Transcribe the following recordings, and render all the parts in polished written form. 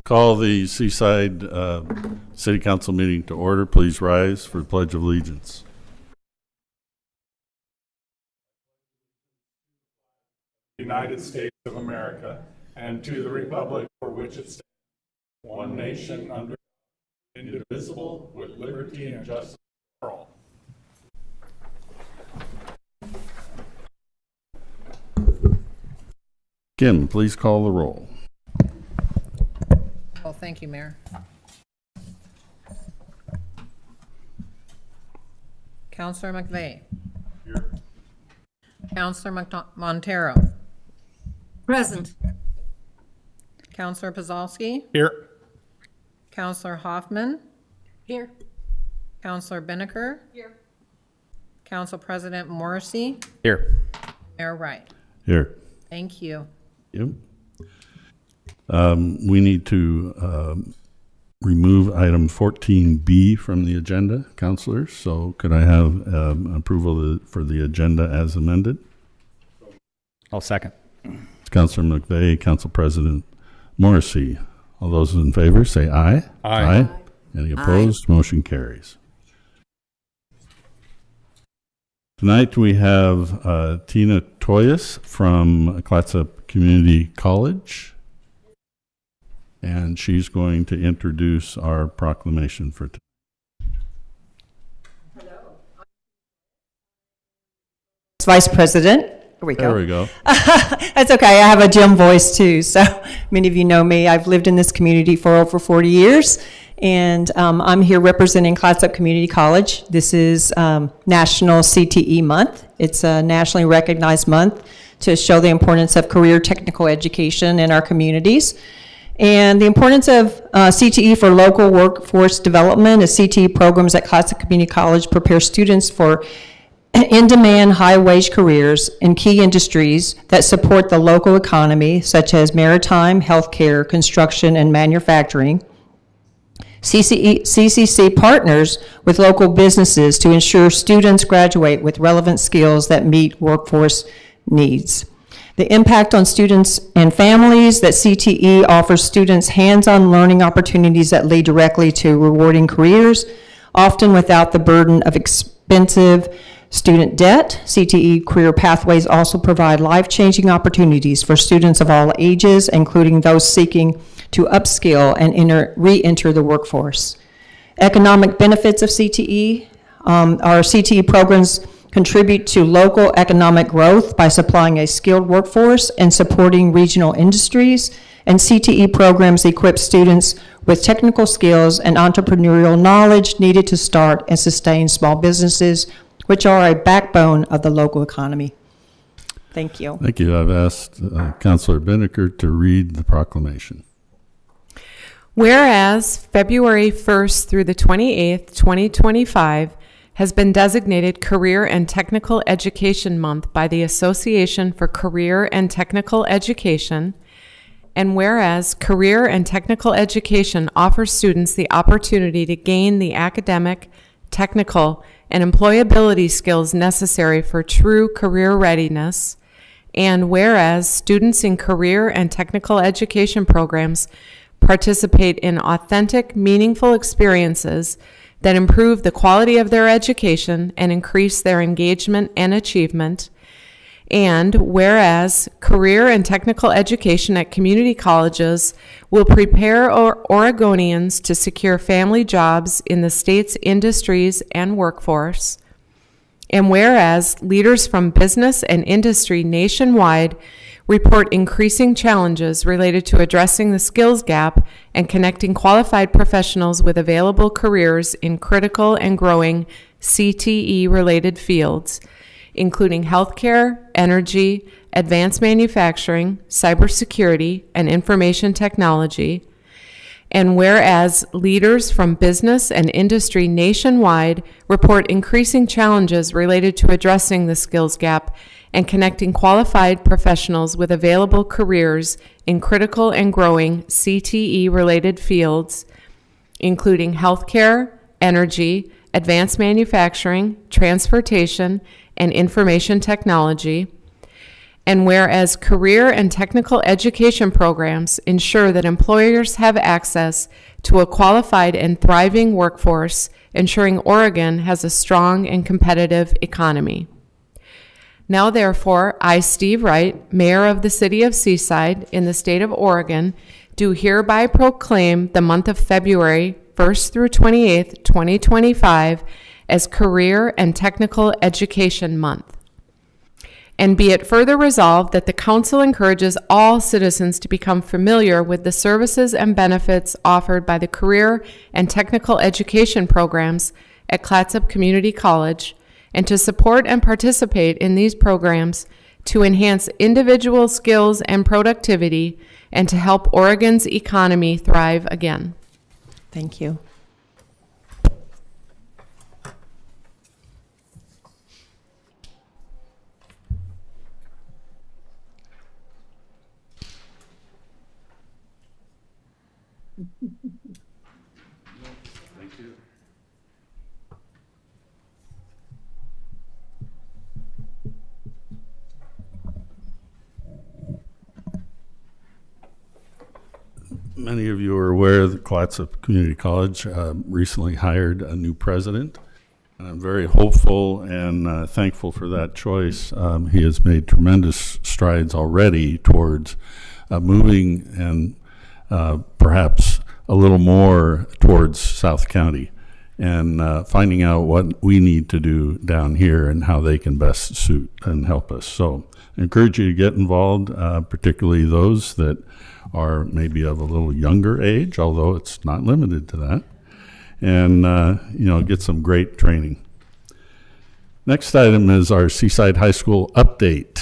Call the Seaside City Council meeting to order. Please rise for the Pledge of Allegiance. United States of America, and to the republic for which it stands, one nation under God, indivisible, with liberty and justice for all. Kim, please call the roll. Well, thank you, Mayor. Councillor McVeigh. Here. Councillor Montero. Present. Councillor Pazalski. Here. Councillor Hoffman. Here. Councillor Binnicker. Here. Council President Morrissey. Here. Mayor Wright. Here. Thank you. Yep. We need to remove item 14B from the agenda, councilors. So could I have approval for the agenda as amended? I'll second. It's Councilor McVeigh, Council President Morrissey. All those in favor say aye. Aye. Any opposed? Motion carries. Tonight we have Tina Toyas from Clatsop Community College, and she's going to introduce our proclamation for today. Vice President. Here we go. There we go. That's okay. I have a gym voice too. So many of you know me. I've lived in this community for over 40 years. And I'm here representing Clatsop Community College. This is National CTE Month. It's a nationally recognized month to show the importance of career technical education in our communities. And the importance of CTE for local workforce development is CTE programs at Clatsop Community College prepare students for in-demand, high-wage careers in key industries that support the local economy, such as maritime, healthcare, construction, and manufacturing. CCC partners with local businesses to ensure students graduate with relevant skills that meet workforce needs. The impact on students and families that CTE offers students hands-on learning opportunities that lead directly to rewarding careers, often without the burden of expensive student debt. CTE career pathways also provide life-changing opportunities for students of all ages, including those seeking to upskill and re-enter the workforce. Economic benefits of CTE. Our CTE programs contribute to local economic growth by supplying a skilled workforce and supporting regional industries. And CTE programs equip students with technical skills and entrepreneurial knowledge needed to start and sustain small businesses, which are a backbone of the local economy. Thank you. Thank you. I've asked Councilor Binnicker to read the proclamation. Whereas February 1st through the 28th, 2025 has been designated Career and Technical Education Month by the Association for Career and Technical Education, and whereas career and technical education offers students the opportunity to gain the academic, technical, and employability skills necessary for true career readiness, and whereas students in career and technical education programs participate in authentic, meaningful experiences that improve the quality of their education and increase their engagement and achievement, and whereas career and technical education at community colleges will prepare Oregonians to secure family jobs in the state's industries and workforce, and whereas leaders from business and industry nationwide report increasing challenges related to addressing the skills gap and connecting qualified professionals with available careers in critical and growing CTE-related fields, including healthcare, energy, advanced manufacturing, cybersecurity, and information technology. And whereas leaders from business and industry nationwide report increasing challenges related to addressing the skills gap and connecting qualified professionals with available careers in critical and growing CTE-related fields, including healthcare, energy, advanced manufacturing, transportation, and information technology. And whereas career and technical education programs ensure that employers have access to a qualified and thriving workforce, ensuring Oregon has a strong and competitive economy. Now therefore, I, Steve Wright, Mayor of the City of Seaside in the state of Oregon, do hereby proclaim the month of February 1st through 28th, 2025 as Career and Technical Education Month. And be it further resolved that the council encourages all citizens to become familiar with the services and benefits offered by the career and technical education programs at Clatsop Community College, and to support and participate in these programs to enhance individual skills and productivity and to help Oregon's economy thrive again. Thank you. Many of you are aware that Clatsop Community College recently hired a new president. And I'm very hopeful and thankful for that choice. He has made tremendous strides already towards moving and perhaps a little more towards South County and finding out what we need to do down here and how they can best suit and help us. So I encourage you to get involved, particularly those that are maybe of a little younger age, although it's not limited to that, and get some great training. Next item is our Seaside High School update.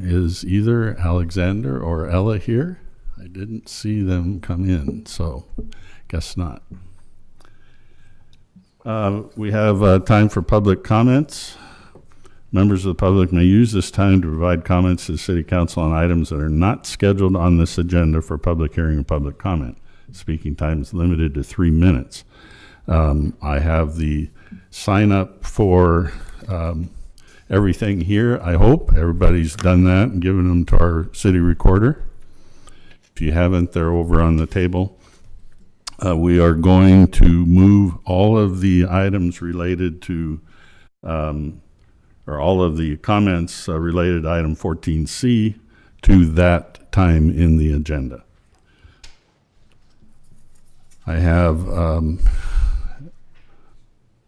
Is either Alexander or Ella here? I didn't see them come in, so guess not. We have time for public comments. Members of the public may use this time to provide comments to the City Council on items that are not scheduled on this agenda for public hearing or public comment. Speaking time is limited to 3 minutes. I have the sign up for everything here. I hope everybody's done that and given them to our city recorder. If you haven't, they're over on the table. We are going to move all of the items related to or all of the comments related to item 14C to that time in the agenda. I have a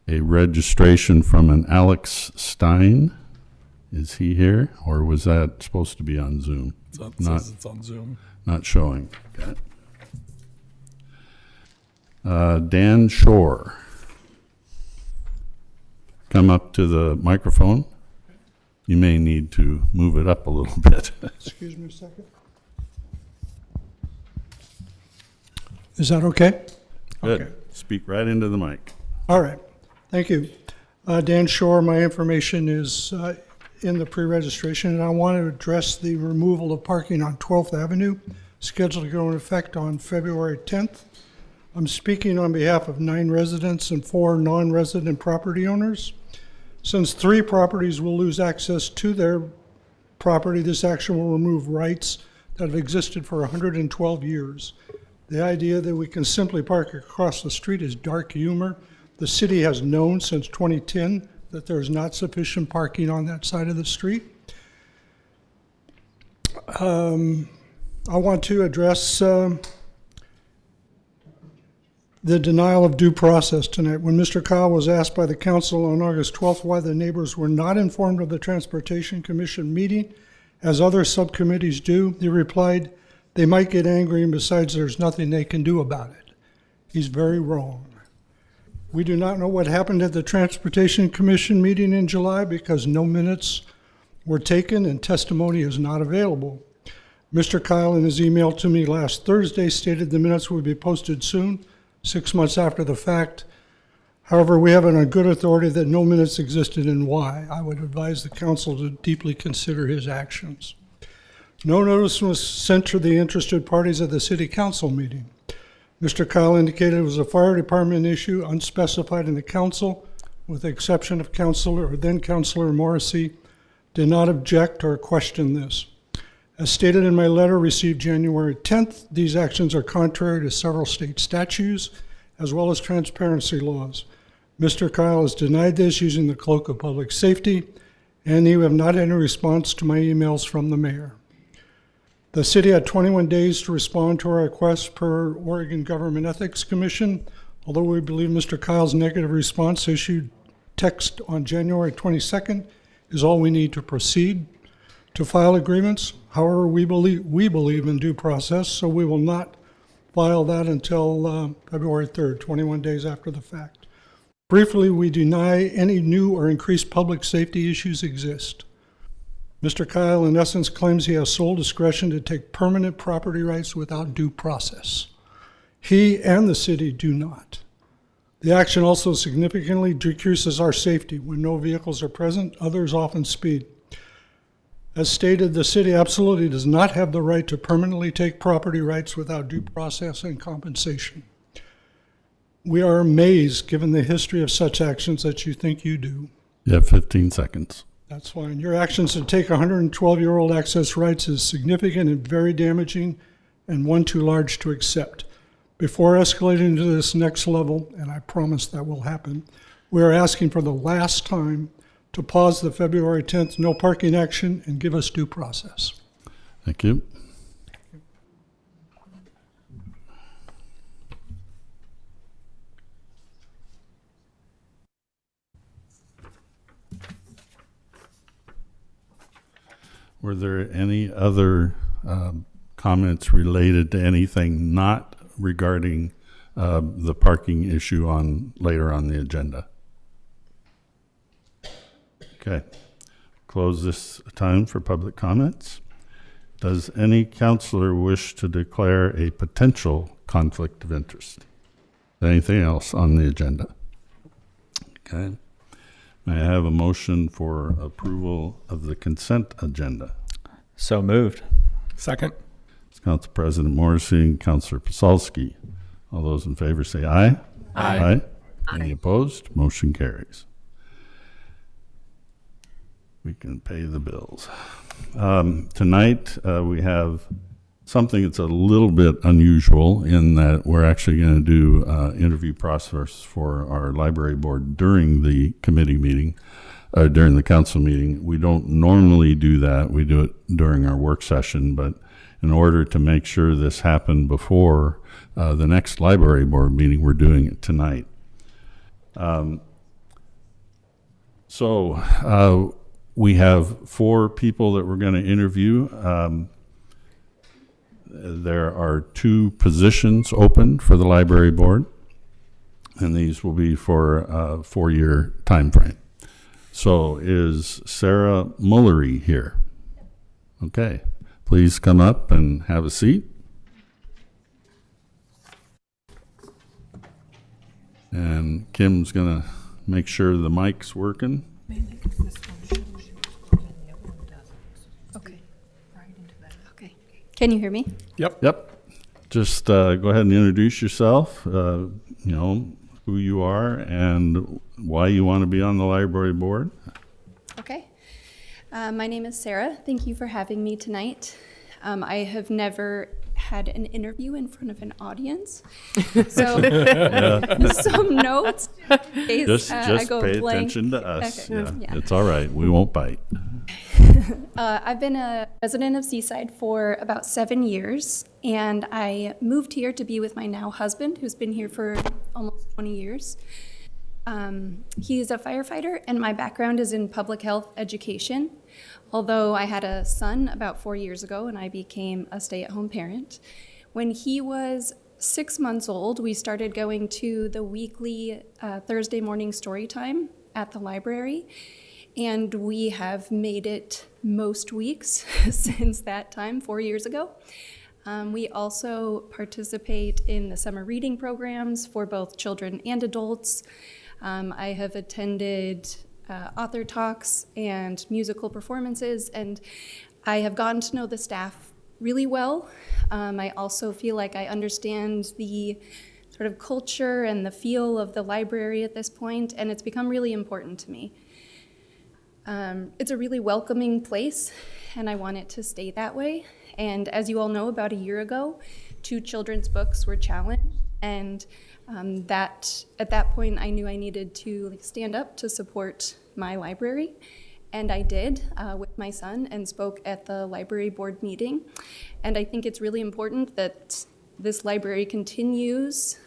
registration from an Alex Stein. Is he here, or was that supposed to be on Zoom? It's on Zoom. Not showing. Okay. Dan Shore. Come up to the microphone. You may need to move it up a little bit. Excuse me a second. Is that okay? Good. Okay. Speak right into the mic. All right. Thank you. Dan Shore, my information is in the pre-registration, and I want to address the removal of parking on 12th Avenue, scheduled to go into effect on February 10th. I'm speaking on behalf of 9 residents and 4 non-resident property owners. Since 3 properties will lose access to their property, this action will remove rights that have existed for 112 years. The idea that we can simply park across the street is dark humor. The city has known since 2010 that there is not sufficient parking on that side of the street. I want to address the denial of due process tonight. When Mr. Kyle was asked by the council on August 12th why the neighbors were not informed of the Transportation Commission meeting, as other subcommittees do, he replied, "They might get angry, and besides, there's nothing they can do about it." He's very wrong. We do not know what happened at the Transportation Commission meeting in July because no minutes were taken and testimony is not available. Mr. Kyle, in his email to me last Thursday, stated the minutes would be posted soon, 6 months after the fact. However, we have it on good authority that no minutes existed and why. I would advise the council to deeply consider his actions. No notice was sent to the interested parties at the city council meeting. Mr. Kyle indicated it was a fire department issue unspecified in the council, with the exception of then Councilor Morrissey did not object or question this. As stated in my letter received January 10th, these actions are contrary to several state statutes as well as transparency laws. Mr. Kyle has denied this using the cloak of public safety, and you have not had any response to my emails from the mayor. The city had 21 days to respond to our request per Oregon Government Ethics Commission. Although we believe Mr. Kyle's negative response issued text on January 22nd is all we need to proceed to file agreements. However, we believe in due process, so we will not file that until February 3rd, 21 days after the fact. Briefly, we deny any new or increased public safety issues exist. Mr. Kyle, in essence, claims he has sole discretion to take permanent property rights without due process. He and the city do not. The action also significantly decreases our safety. When no vehicles are present, others often speed. As stated, the city absolutely does not have the right to permanently take property rights without due process and compensation. We are amazed, given the history of such actions, that you think you do. You have 15 seconds. That's fine. Your actions to take 112-year-old access rights is significant and very damaging, and one too large to accept. Before escalating to this next level, and I promise that will happen, we are asking for the last time to pause the February 10th no parking action and give us due process. Thank you. Were there any other comments related to anything not regarding the parking issue on later on the agenda? Okay. Close this time for public comments. Does any counselor wish to declare a potential conflict of interest? Anything else on the agenda? Okay. May I have a motion for approval of the consent agenda? So moved. Second. It's Council President Morrissey and Councilor Pasulski. All those in favor say aye. Aye. Any opposed? Motion carries. We can pay the bills. Tonight, we have something that's a little bit unusual in that we're actually going to do interview process for our library board during the committee meeting, during the council meeting. We don't normally do that. We do it during our work session, but in order to make sure this happened before the next library board meeting, we're doing it tonight. We have 4 people that we're going to interview. There are 2 positions open for the library board, and these will be for a 4-year time frame. So is Sarah Mullery here? Okay, please come up and have a seat. And Kim's gonna make sure the mic's working. Okay. Okay. Can you hear me? Yep. Just go ahead and introduce yourself, you know, who you are and why you want to be on the library board. Okay. My name is Sarah. Thank you for having me tonight. I have never had an interview in front of an audience. So some notes in case Just I go pay blank. attention to us. Okay. Yeah. Yeah. It's all right. We won't bite. I've been a resident of Seaside for about 7 years, and I moved here to be with my now husband, who's been here for almost 20 years. He is a firefighter, and my background is in public health education. Although I had a son about 4 years ago, and I became a stay-at-home parent. When he was 6 months old, we started going to the weekly Thursday morning story time at the library. And we have made it most weeks since that time, 4 years ago. We also participate in the summer reading programs for both children and adults. I have attended author talks and musical performances, and I have gotten to know the staff really well. I also feel like I understand the sort of culture and the feel of the library at this point, and it's become really important to me. It's a really welcoming place, and I want it to stay that way. And as you all know, about a year ago, 2 children's books were challenged, and that at that point I knew I needed to stand up to support my library, and I did with my son and spoke at the library board meeting. And I think it's really important that this library continues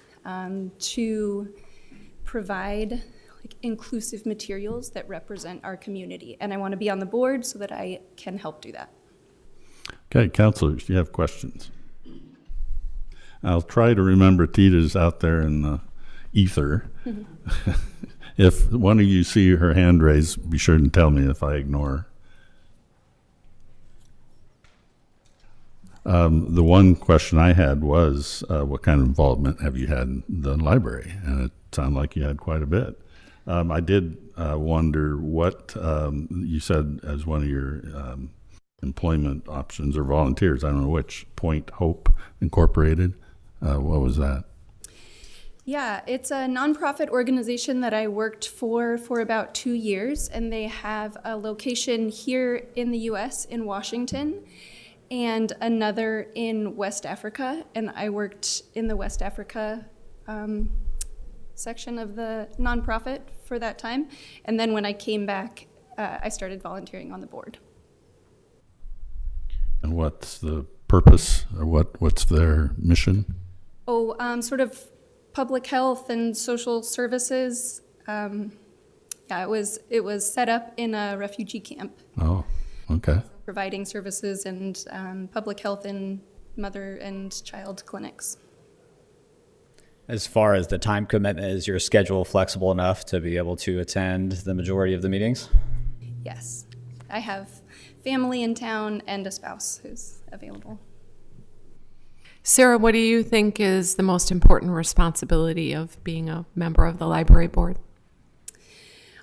to provide inclusive materials that represent our community, and I want to be on the board so that I can help do that. Okay, councilors, do you have questions? I'll try to remember Tita's out there in the ether. If one of you see her hand raised, be sure to tell me if I ignore her. The one question I had was, what kind of involvement have you had in the library? And it sounded like you had quite a bit. I did wonder what you said as one of your employment options or volunteers. I don't know which. Point Hope Incorporated. What was that? Yeah, it's a nonprofit organization that I worked for about 2 years, and they have a location here in the U.S. in Washington and another in West Africa, and I worked in the West Africa section of the nonprofit for that time. And then when I came back, I started volunteering on the board. And what's the purpose, or what's their mission? Sort of public health and social services. It was set up in a refugee camp. Oh, okay. Providing services and public health and mother and child clinics. As far as the time commitment, is your schedule flexible enough to be able to attend the majority of the meetings? Yes, I have family in town and a spouse who's available. Sarah, what do you think is the most important responsibility of being a member of the library board?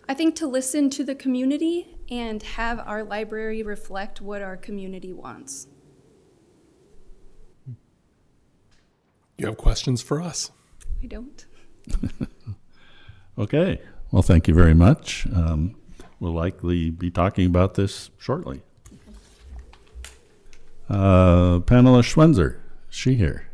I think to listen to the community and have our library reflect what our community wants. You have questions for us? I don't. Okay. Well, thank you very much. We'll likely be talking about this shortly. Pamela Schwenzer, is she here?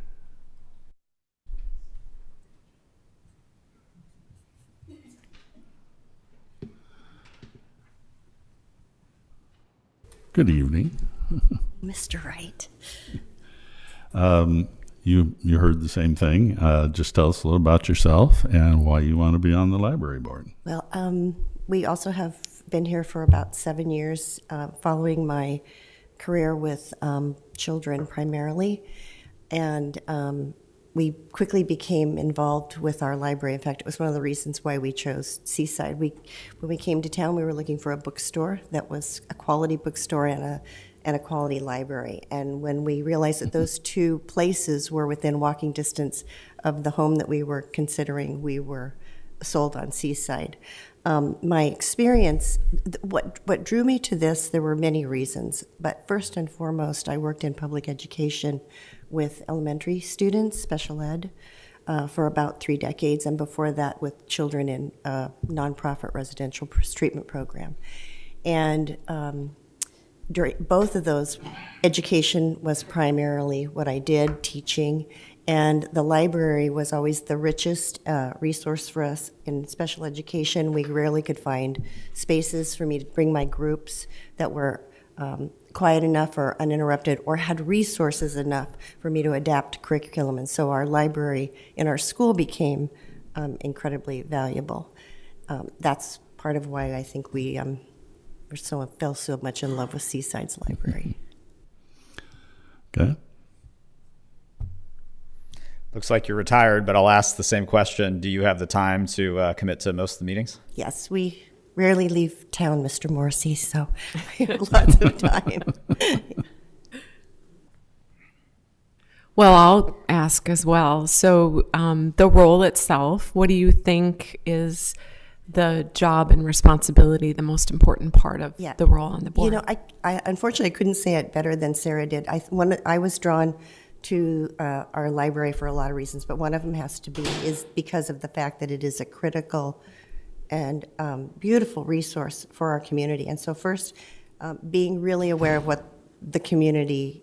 Good evening. Mr. Wright. You heard the same thing. Just tell us a little about yourself and why you want to be on the library board. Well, we also have been here for about 7 years, following my career with children primarily, and we quickly became involved with our library. In fact, it was one of the reasons why we chose Seaside. When we came to town, we were looking for a bookstore that was a quality bookstore and a quality library. And when we realized that those two places were within walking distance of the home that we were considering, we were sold on Seaside. My experience, what drew me to this, there were many reasons, but first and foremost, I worked in public education with elementary students, special ed, for about 3 decades, and before that with children in a nonprofit residential treatment program. And during both of those, education was primarily what I did, teaching, and the library was always the richest resource for us in special education. We rarely could find spaces for me to bring my groups that were quiet enough or uninterrupted or had resources enough for me to adapt curriculum. And so our library in our school became incredibly valuable. That's part of why I think we fell so much in love with Seaside's library. Okay. Looks like you're retired, but I'll ask the same question. Do you have the time to commit to most of the meetings? Yes, we rarely leave town, Mr. Morrissey, so we have lots of time. Well, I'll ask as well. So the role itself, what do you think is the job and responsibility, the most important part of the role on the board? You know, I unfortunately couldn't say it better than Sarah did. I was drawn to our library for a lot of reasons, but one of them is because of the fact that it is a critical and beautiful resource for our community. And so first, being really aware of what the community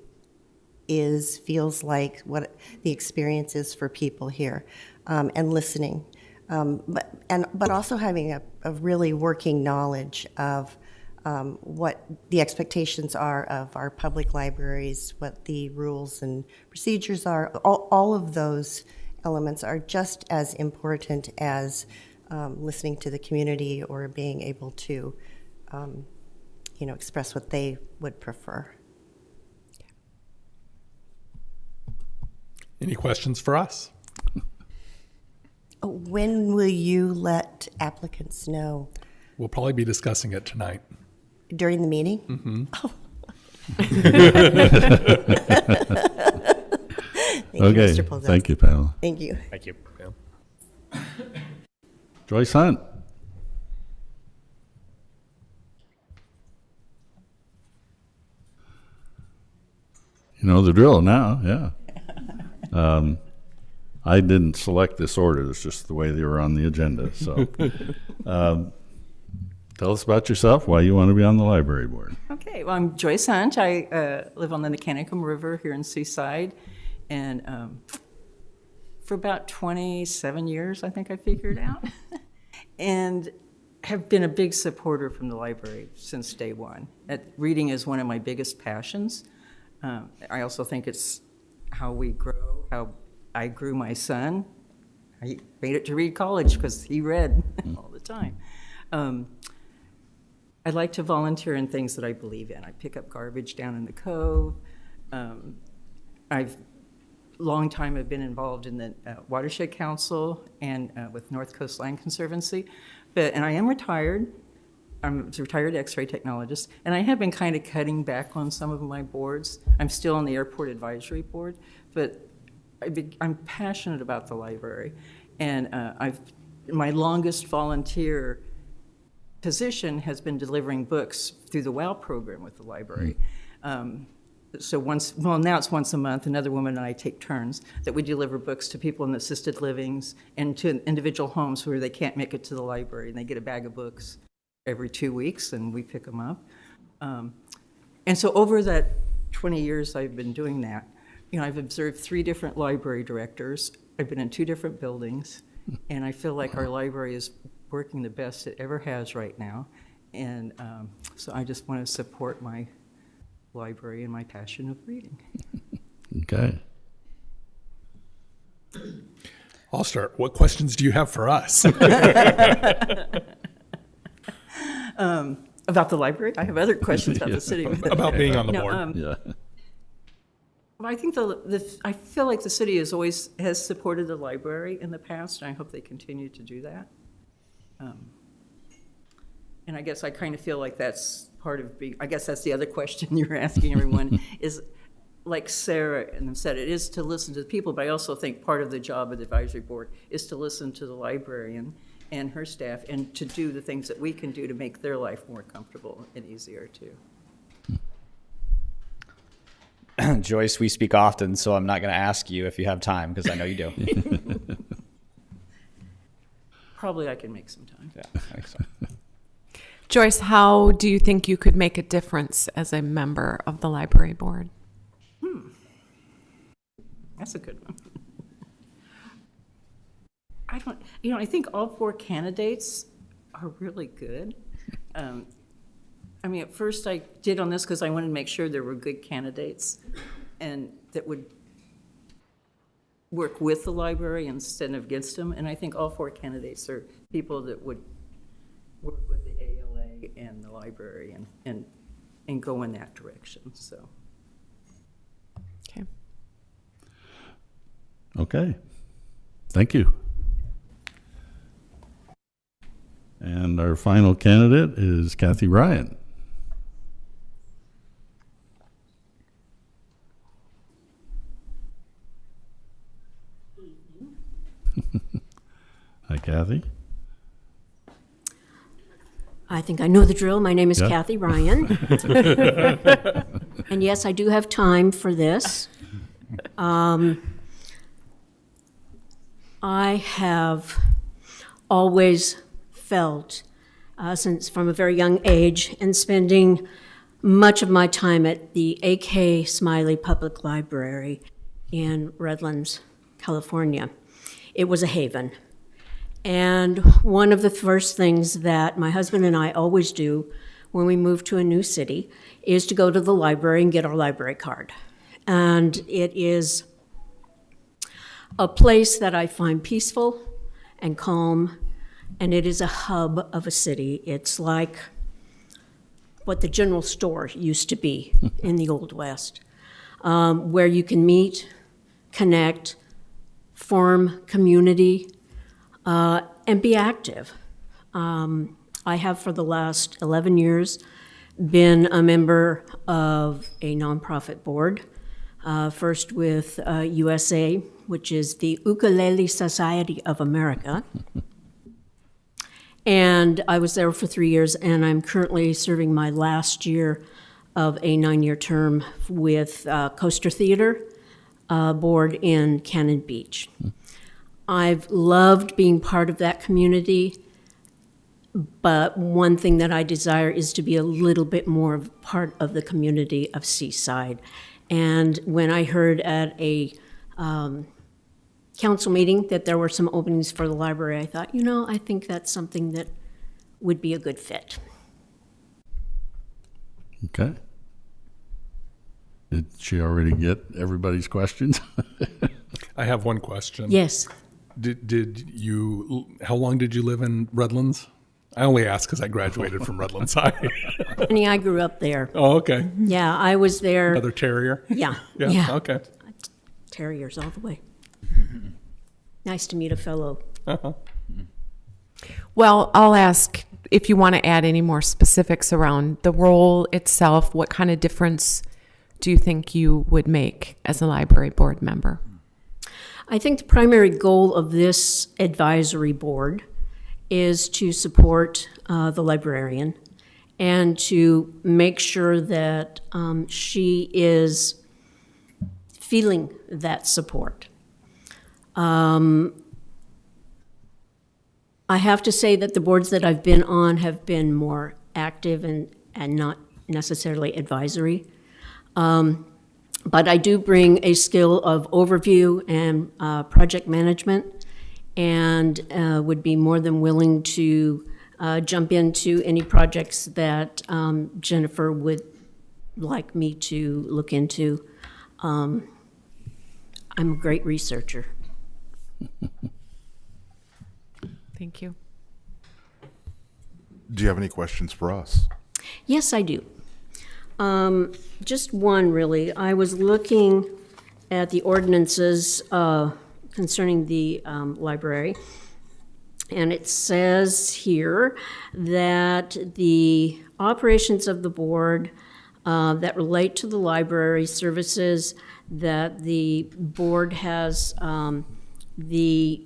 feels like, what the experience is for people here, and listening. But also having a really working knowledge of what the expectations are of our public libraries, what the rules and procedures are. All of those elements are just as important as listening to the community or being able to, express what they would prefer. Any questions for us? When will you let applicants know? We'll probably be discussing it tonight. During the meeting? Mm-hmm. Oh. Okay, thank you, Pamela. Thank you. Thank you. Joyce Hunt. You know the drill now, yeah. I didn't select this order, it's just the way they were on the agenda, so. Tell us about yourself, why you want to be on the library board. Okay, well, I'm Joyce Hunt. I live on the Mechanicsum River here in Seaside, and for about 27 years, I think I figured out, and have been a big supporter from the library since day one. Reading is one of my biggest passions. I also think it's how we grow, how I grew my son. I made it to Reed College because he read all the time. I like to volunteer in things that I believe in. I pick up garbage down in the cove. Long time I've been involved in the Watershed Council and with North Coast Land Conservancy, and I am retired. I'm a retired X-ray technologist, and I have been kind of cutting back on some of my boards. I'm still on the Airport Advisory Board, but I'm passionate about the library, and my longest volunteer position has been delivering books through the WOW program with the library. So now it's once a month. Another woman and I take turns that we deliver books to people in assisted livings and to individual homes where they can't make it to the library, and they get a bag of books every 2 weeks, and we pick them up. And so over that 20 years I've been doing that, I've observed 3 different library directors. I've been in 2 different buildings, and I feel like our library is working the best it ever has right now. And so I just want to support my library and my passion of reading. Okay. I'll start. What questions do you have for us? About the library? I have other questions about the city. About being on the board. Yeah. Well, I think I feel like the city has supported the library in the past, and I hope they continue to do that. And I guess I kind of feel like that's part of being, I guess that's the other question you're asking everyone, is like Sarah said, it is to listen to the people, but I also think part of the job of the advisory board is to listen to the librarian and her staff and to do the things that we can do to make their life more comfortable and easier too. Joyce, we speak often, so I'm not going to ask you if you have time, because I know you do. Probably I can make some time. Yeah, I think so. Joyce, how do you think you could make a difference as a member of the library board? That's a good one. I think all 4 candidates are really good. At first I did on this because I wanted to make sure there were good candidates and that would work with the library instead of against them. And I think all 4 candidates are people that would work with the ALA and the library and go in that direction, so. Okay. Okay. Thank you. And our final candidate is Kathy Ryan. Hi, Kathy. I think I know the drill. My name is Yeah. Kathy Ryan. And yes, I do have time for this. I have always felt since from a very young age, and spending much of my time at the A.K. Smiley Public Library in Redlands, California. It was a haven. And one of the first things that my husband and I always do when we move to a new city is to go to the library and get our library card. And it is a place that I find peaceful and calm, and it is a hub of a city. It's like what the general store used to be in the Old West, where you can meet, connect, form community, and be active. I have for the last 11 years been a member of a nonprofit board, first with USA, which is the Ukulele Society of America. And I was there for 3 years, and I'm currently serving my last year of a 9-year term with Coaster Theater board in Cannon Beach. I've loved being part of that community, but one thing that I desire is to be a little bit more of part of the community of Seaside. And when I heard at a council meeting that there were some openings for the library, I thought, I think that's something that would be a good fit. Okay. Did she already get everybody's questions? I have one question. Yes. How long did you live in Redlands? I only ask because I graduated from Redlands High. Honey, I grew up there. Oh, okay. Yeah, I was there. Another terrier? Yeah. Yeah, okay. Terriers all the way. Nice to meet a fellow. Uh-huh. Well, I'll ask if you want to add any more specifics around the role itself. What kind of difference do you think you would make as a library board member? I think the primary goal of this advisory board is to support the librarian and to make sure that she is feeling that support. I have to say that the boards that I've been on have been more active and not necessarily advisory. But I do bring a skill of overview and project management, and would be more than willing to jump into any projects that Jennifer would like me to look into. I'm a great researcher. Thank you. Do you have any questions for us? Yes, I do. Just one, really. I was looking at the ordinances concerning the library, and it says here that the operations of the board that relate to the library services, that the board has the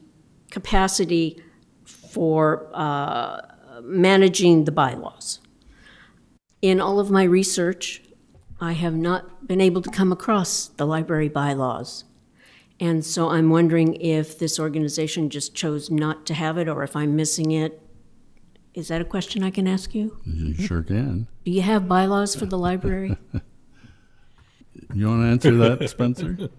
capacity for managing the bylaws. In all of my research, I have not been able to come across the library bylaws. And so I'm wondering if this organization just chose not to have it, or if I'm missing it. Is that a question I can ask you? You sure can. Do you have bylaws for the library? You want to answer that, Spencer?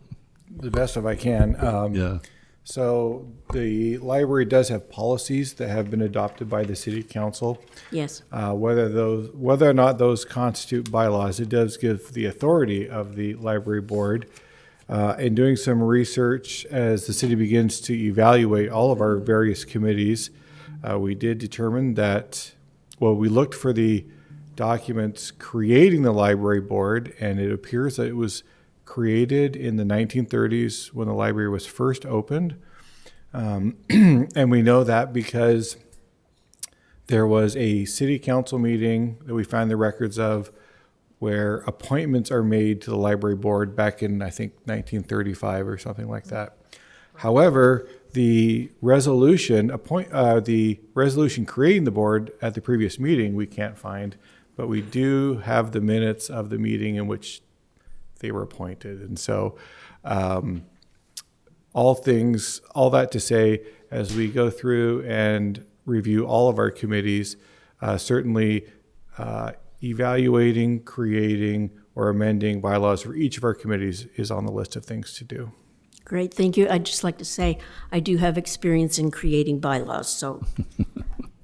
The best of I can. Yeah. So the library does have policies that have been adopted by the city council. Yes. Whether or not those constitute bylaws, it does give the authority of the library board. In doing some research as the city begins to evaluate all of our various committees, we did determine that, we looked for the documents creating the library board, and it appears that it was created in the 1930s when the library was first opened. And we know that because there was a city council meeting that we find the records of where appointments are made to the library board back in, I think, 1935 or something like that. However, the resolution creating the board at the previous meeting we can't find, but we do have the minutes of the meeting in which they were appointed. And so all that to say, as we go through and review all of our committees. Certainly, evaluating, creating, or amending bylaws for each of our committees is on the list of things to do. Great, thank you. I'd just like to say, I do have experience in creating bylaws, so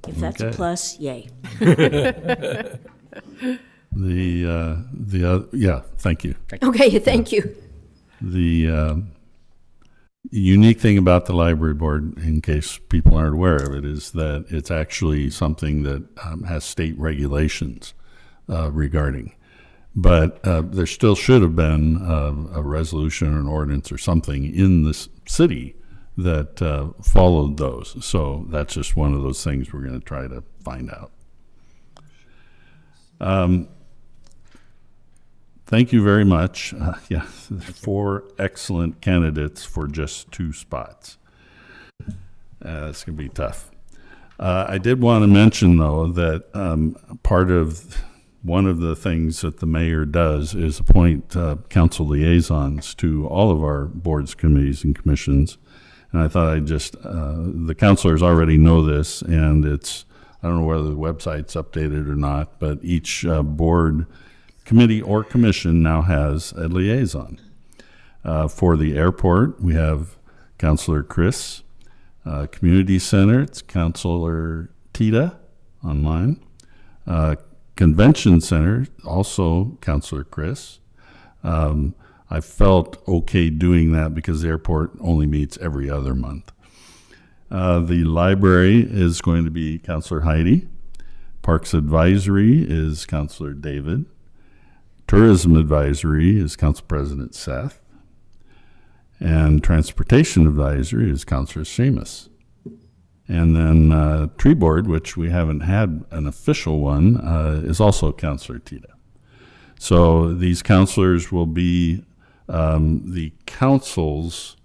if that's a Okay. plus, yay. Yeah, thank you. Okay, thank you. The unique thing about the library board, in case people aren't aware of it, is that it's actually something that has state regulations regarding. But there still should have been a resolution or an ordinance or something in this city that followed those. So that's just one of those things we're going to try to find out. Thank you very much. Yeah, 4 excellent candidates for just 2 spots. It's going to be tough. I did want to mention, though, that one of the things that the mayor does is appoint council liaisons to all of our boards, committees, and commissions. And I thought the councilors already know this, and I don't know whether the website's updated or not, but each board, committee, or commission now has a liaison. For the airport, we have Councilor Chris. Community Center, it's Councilor Tita online. Convention Center, also Councilor Chris. I felt okay doing that because the airport only meets every other month. The library is going to be Councilor Heidi. Parks Advisory is Councilor David. Tourism Advisory is Council President Seth. And Transportation Advisory is Councilor Seamus. And then Tree Board, which we haven't had an official one, is also Councilor Tita. So these councilors will be the council's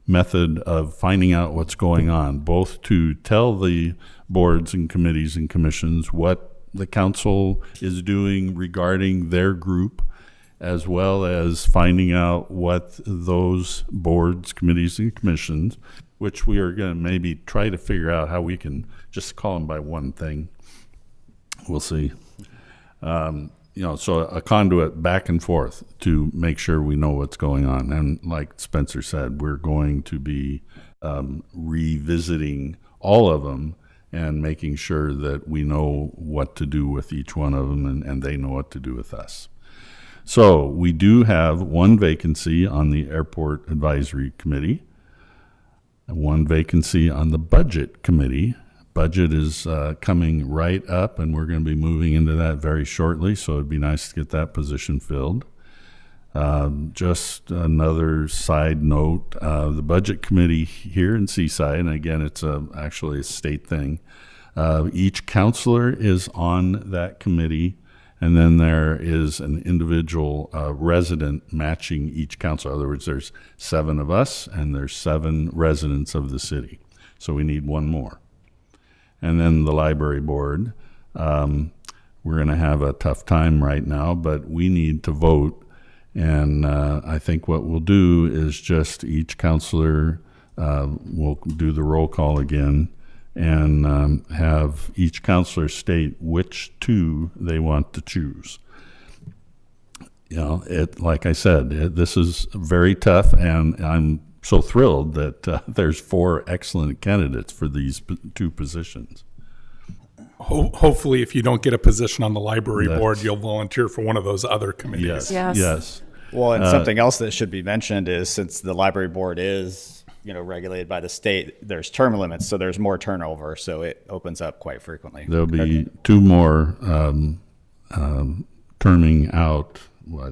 method of finding out what's going on, both to tell the boards and committees and commissions what the council is doing regarding their group, as well as finding out what those boards, committees, and commissions, which we are going to maybe try to figure out how we can just call them by one thing. We'll see. So a conduit back and forth to make sure we know what's going on. And like Spencer said, we're going to be revisiting all of them and making sure that we know what to do with each one of them, and they know what to do with us. So we do have 1 vacancy on the Airport Advisory Committee, 1 vacancy on the Budget Committee. Budget is coming right up, and we're going to be moving into that very shortly, so it'd be nice to get that position filled. Just another side note, the Budget Committee here in Seaside, and again, it's actually a state thing, each counselor is on that committee, and then there is an individual resident matching each council. In other words, there's 7 of us, and there's 7 residents of the city. So we need 1 more. And then the library board, we're going to have a tough time right now, but we need to vote. And I think what we'll do is just each counselor will do the roll call again, and have each counselor state which 2 they want to choose. Like I said, this is very tough, and I'm so thrilled that there's 4 excellent candidates for these 2 positions. Hopefully, if you don't get a position on the library board, you'll volunteer for one of those other committees. Yes. Well, and something else that should be mentioned is, since the library board is regulated by the state, there's term limits, so there's more turnover, so it opens up quite frequently. There'll be 2 more terming out,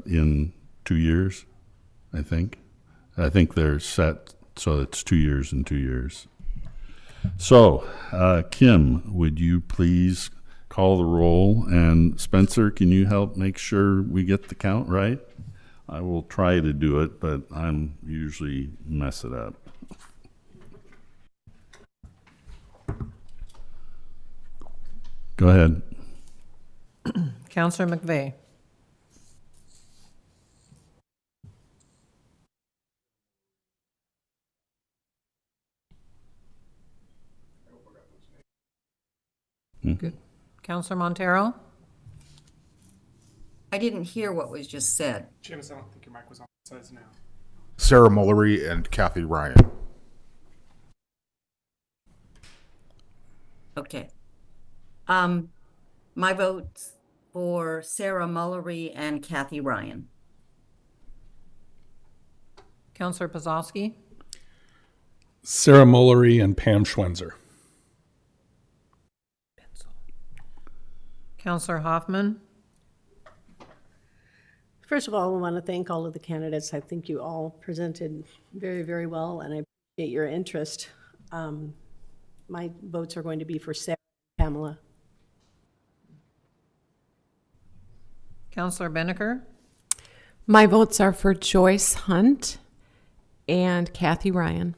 in 2 years, I think. I think they're set, so it's 2 years and 2 years. So, Kim, would you please call the roll? And Spencer, can you help make sure we get the count right? I will try to do it, but I'm usually mess it up. Go ahead. Counselor McVeigh. Good. Counselor Montero? I didn't hear what was just said. James, I don't think your mic was on. It says now. Sarah Mullery and Kathy Ryan. Okay. My vote's for Sarah Mullery and Kathy Ryan. Counselor Pazowski? Sarah Mullery and Pam Schwenzer. Counselor Hoffman? First of all, I want to thank all of the candidates. I think you all presented very, very well, and I appreciate your interest. My votes are going to be for Sarah and Pamela. Counselor Benneker? My votes are for Joyce Hunt and Kathy Ryan.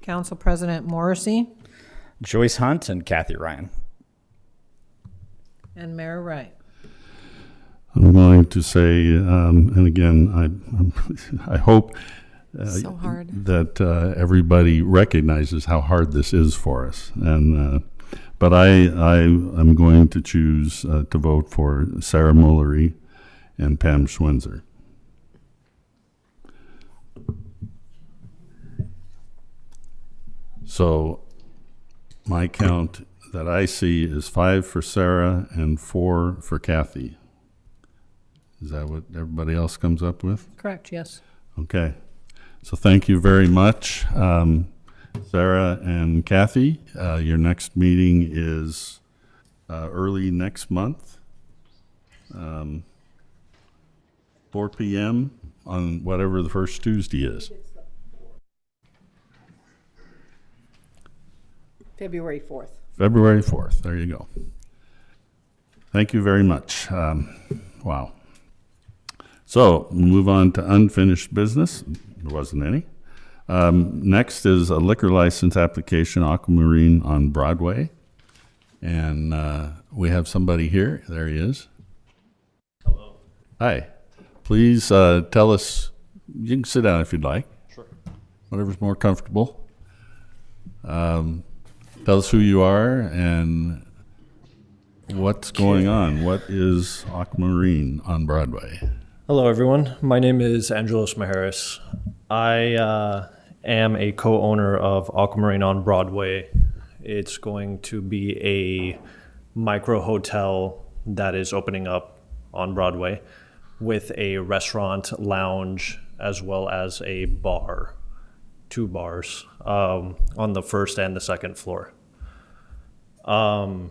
Council President Morrissey? Joyce Hunt and Kathy Ryan. And Mayor Wright. I'm going to say, and again, I hope So hard. that everybody recognizes how hard this is for us. And but I am going to choose to vote for Sarah Mullery and Pam Schwenzer. So my count that I see is 5 for Sarah and 4 for Kathy. Is that what everybody else comes up with? Correct, yes. Okay. So thank you very much, Sarah and Kathy. Your next meeting is early next month, 4 p.m. on whatever the first Tuesday is. February 4th. February 4th. There you go. Thank you very much. Wow. So we'll move on to unfinished business. There wasn't any. Next is a liquor license application, Aquamarine on Broadway. And we have somebody here. There he is. Hello. Hi. Please tell us, you can sit down if you'd like. Sure. Whatever's more comfortable. Tell us who you are and what's going on. What is Aquamarine on Broadway? Hello, everyone. My name is Angelos Maharis. I am a co-owner of Aquamarine on Broadway. It's going to be a micro hotel that is opening up on Broadway with a restaurant, lounge, as well as a bar, 2 bars on the first and the second floor. We'll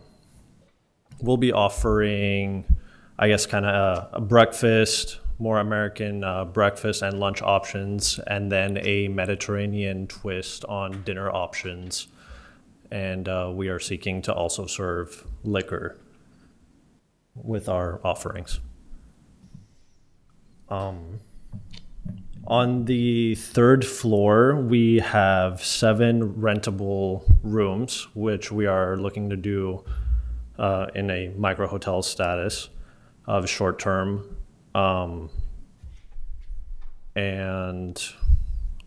be offering, I guess, kind of a breakfast, more American breakfast and lunch options, and then a Mediterranean twist on dinner options. And we are seeking to also serve liquor with our offerings. On the 3rd floor, we have 7 rentable rooms, which we are looking to do in a micro hotel status of short term. And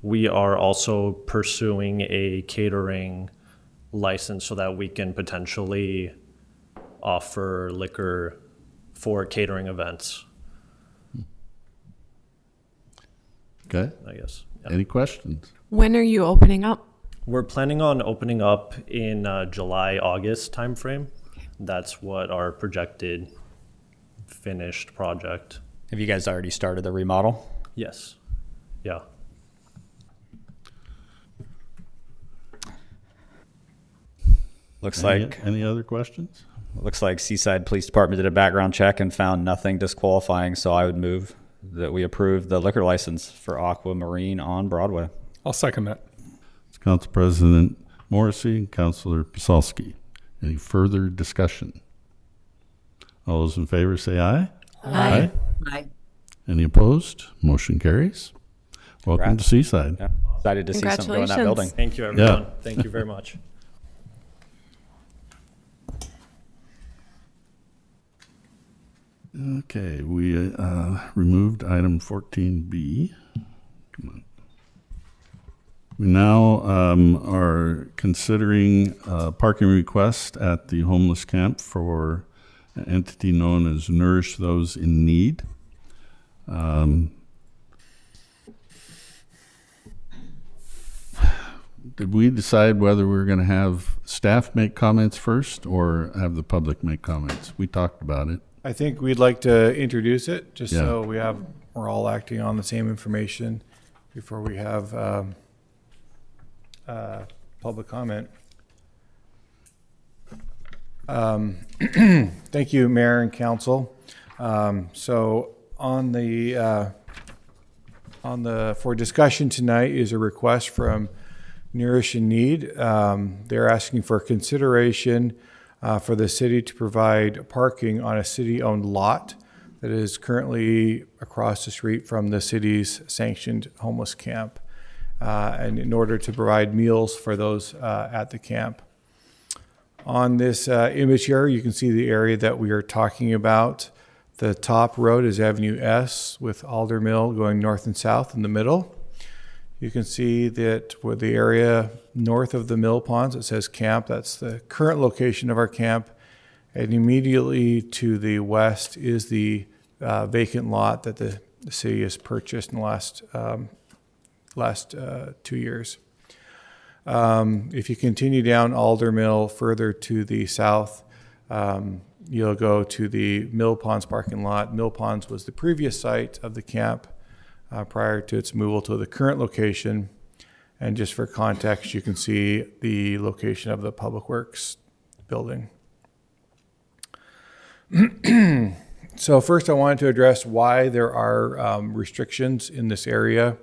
we are also pursuing a catering license so that we can potentially offer liquor for catering events. Okay. I guess. Yeah. Any questions? When are you opening up? We're planning on opening up in July, August timeframe. That's what our projected finished project. Have you guys already started the remodel? Yes. Yeah. Looks like Any other questions? looks like Seaside Police Department did a background check and found nothing disqualifying, so I would move that we approve the liquor license for Aquamarine on Broadway. I'll second that. It's Council President Morrissey and Councilor Pasulski. Any further discussion? All those in favor say aye. Aye. Aye. Any opposed? Motion carries. Welcome Congrats. to Seaside. Yeah. Excited to see something go in that Congratulations. building. Thank you, everyone. Yeah. Thank you very much. Okay, we removed item 14B. Come on. We now are considering a parking request at the homeless camp for an entity known as Nourish Those in Need. Did we decide whether we're going to have staff make comments first or have the public make comments? We talked about it. I think we'd like to introduce it, just Yeah. so we're all acting on the same information before we have public comment. Thank you, Mayor and Council. So on the for discussion tonight is a request from Nourish in Need. They're asking for consideration for the city to provide parking on a city-owned lot that is currently across the street from the city's sanctioned homeless camp, and in order to provide meals for those at the camp. On this image here, you can see the area that we are talking about. The top road is Avenue S with Alder Mill going north and south in the middle. You can see that with the area north of the mill ponds, it says camp. That's the current location of our camp. And immediately to the west is the vacant lot that the city has purchased in the last 2 years. If you continue down Alder Mill further to the south, you'll go to the Mill Ponds parking lot. Mill Ponds was the previous site of the camp prior to its removal to the current location. And just for context, you can see the location of the Public Works building. So first I wanted to address why there are restrictions in this area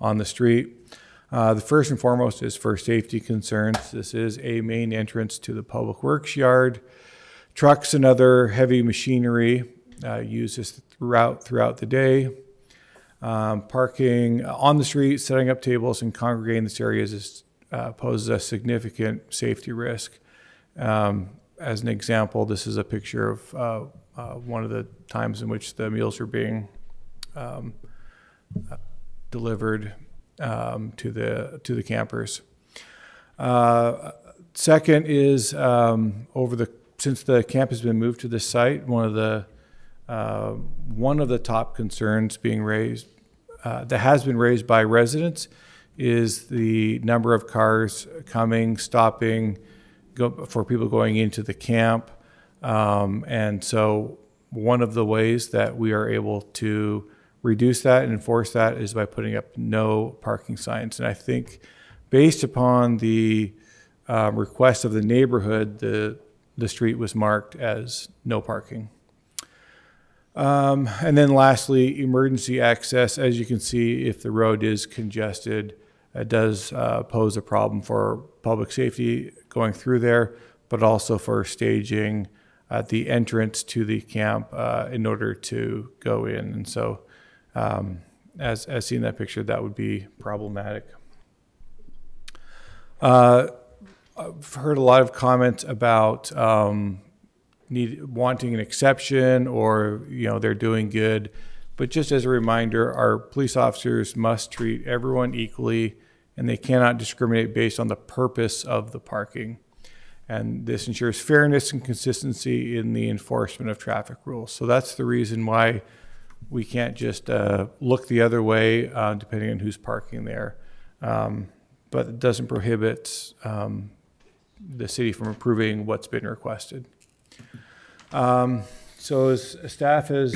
on the street. The first and foremost is for safety concerns. This is a main entrance to the Public Works yard. Trucks and other heavy machinery use this route throughout the day. Parking on the street, setting up tables, and congregating in this area poses a significant safety risk. As an example, this is a picture of one of the times in which the meals are being delivered to the campers. Second is since the camp has been moved to this site, one of the top concerns being raised that has been raised by residents is the number of cars coming, stopping, for people going into the camp. And so one of the ways that we are able to reduce that and enforce that is by putting up no parking signs. And I think based upon the request of the neighborhood, the street was marked as no parking. And then lastly, emergency access. As you can see, if the road is congested, it does pose a problem for public safety going through there, but also for staging at the entrance to the camp in order to go in. And so as seen in that picture, that would be problematic. I've heard a lot of comments about wanting an exception, or they're doing good. But just as a reminder, our police officers must treat everyone equally, and they cannot discriminate based on the purpose of the parking. And this ensures fairness and consistency in the enforcement of traffic rules. So that's the reason why we can't just look the other way depending on who's parking there. But it doesn't prohibit the city from approving what's been requested. So as staff has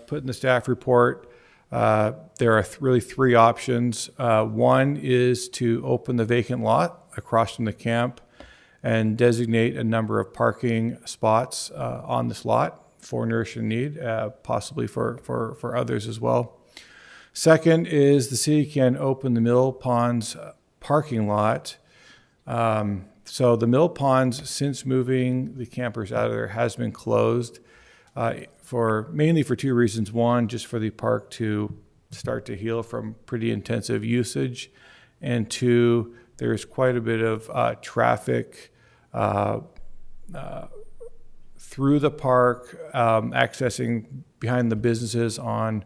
put in the staff report, there are really three options. One is to open the vacant lot across from the camp and designate a number of parking spots on this lot for Nourish in Need, possibly for others as well. Second is the city can open the Mill Ponds parking lot. So the Mill Ponds, since moving the campers out of there, has been closed mainly for two reasons. One, just for the park to start to heal from pretty intensive usage. And two, there's quite a bit of traffic through the park, accessing behind the businesses on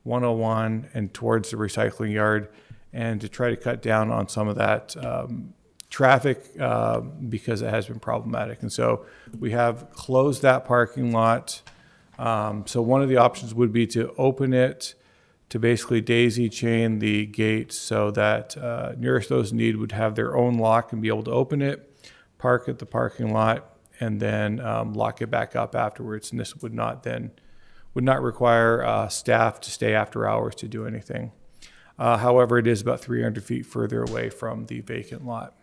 101 and towards the recycling yard. and to try to cut down on some of that traffic because it has been problematic. And so we have closed that parking lot. So one of the options would be to open it, to basically daisy chain the gate so that nearest those in need would have their own lock and be able to open it, park at the parking lot, and then lock it back up afterwards. And this would not require staff to stay after hours to do anything. However, it is about 300 feet further away from the vacant lot.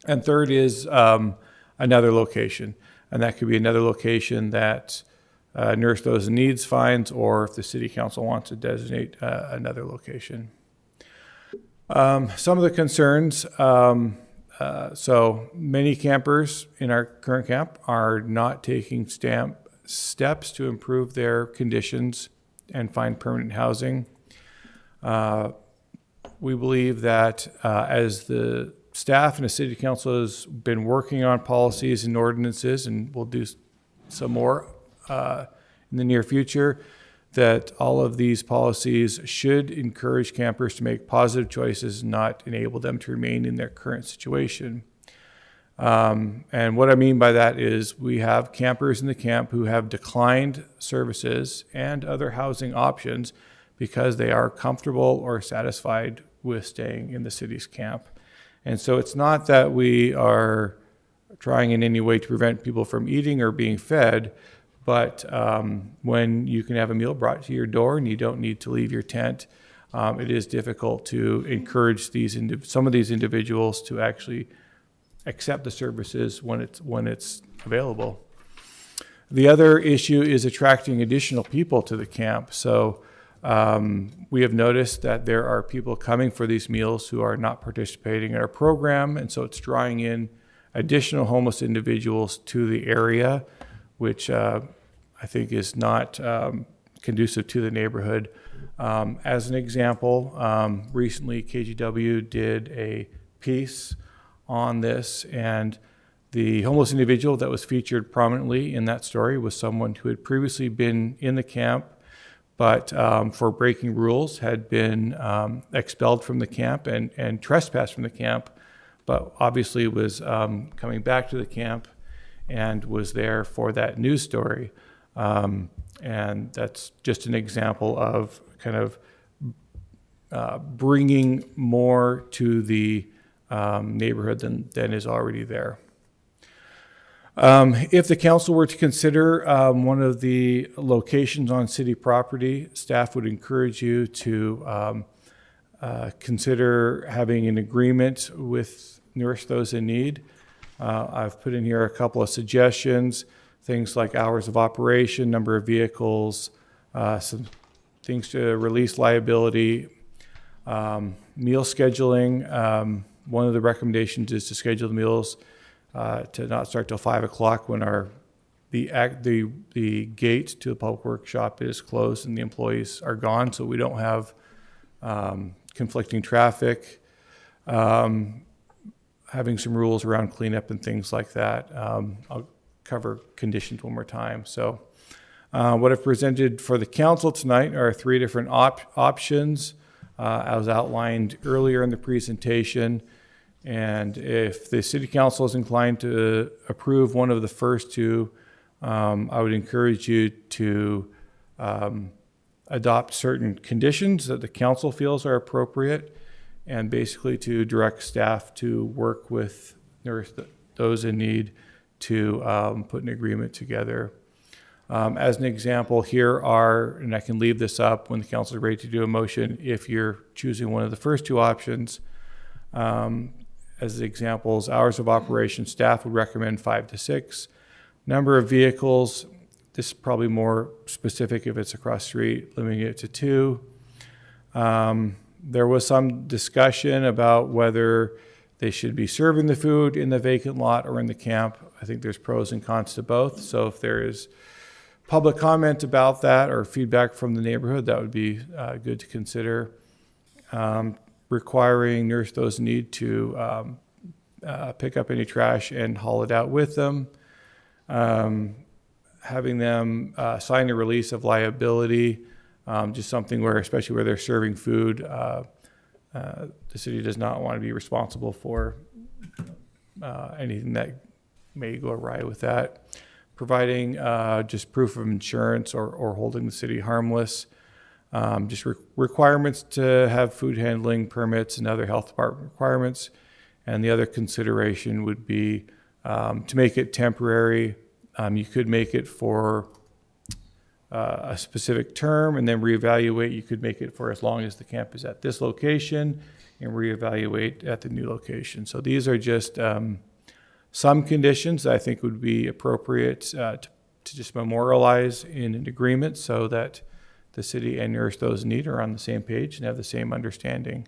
And third is another location, and that could be another location that nearest those in needs finds, or if the city council wants to designate another location. Some of the concerns, so many campers in our current camp are not taking steps to improve their conditions and find permanent housing. We believe that as the staff and the city council has been working on policies and ordinances, and we'll do some more in the near future, that all of these policies should encourage campers to make positive choices, not enable them to remain in their current situation. And what I mean by that is we have campers in the camp who have declined services and other housing options because they are comfortable or satisfied with staying in the city's camp. And so it's not that we are trying in any way to prevent people from eating or being fed, but when you can have a meal brought to your door and you don't need to leave your tent, it is difficult to encourage some of these individuals to actually accept the services when it's available. The other issue is attracting additional people to the camp. So we have noticed that there are people coming for these meals who are not participating in our program, and so it's drawing in additional homeless individuals to the area, which I think is not conducive to the neighborhood. As an example, recently KGW did a piece on this, and the homeless individual that was featured prominently in that story was someone who had previously been in the camp, but for breaking rules had been expelled from the camp and trespassed from the camp, but obviously was coming back to the camp and was there for that news story. And that's just an example of kind of bringing more to the neighborhood than is already there. If the council were to consider one of the locations on city property, staff would encourage you to consider having an agreement with Nourish Those in Need. I've put in here a couple of suggestions, things like hours of operation, number of vehicles, some things to release liability, meal scheduling. One of the recommendations is to schedule the meals to not start till 5 o'clock when the gate to the public workshop is closed and the employees are gone, so we don't have conflicting traffic. Having some rules around cleanup and things like that. I'll cover conditions one more time. So what I've presented for the council tonight are 3 different options as outlined earlier in the presentation. And if the city council is inclined to approve one of the first 2, I would encourage you to adopt certain conditions that the council feels are appropriate, and basically to direct staff to work with those in need to put an agreement together. As an example, here are, and I can leave this up when the council is ready to do a motion if you're choosing one of the first 2 options. As examples, hours of operation, staff would recommend 5 to 6. Number of vehicles, this is probably more specific if it's across the street, limiting it to 2. There was some discussion about whether they should be serving the food in the vacant lot or in the camp. I think there's pros and cons to both. So if there is public comment about that or feedback from the neighborhood, that would be good to consider. Requiring Nourish Those in Need to pick up any trash and haul it out with them. Having them sign a release of liability, just something where, especially where they're serving food, The city does not want to be responsible for anything that may go awry with that. Providing just proof of insurance or holding the city harmless. Just requirements to have food handling permits and other health department requirements. And the other consideration would be to make it temporary. You could make it for a specific term and then reevaluate. You could make it for as long as the camp is at this location and reevaluate at the new location. So these are just some conditions that I think would be appropriate to just memorialize in an agreement so that the city and Nourish Those in Need are on the same page and have the same understanding.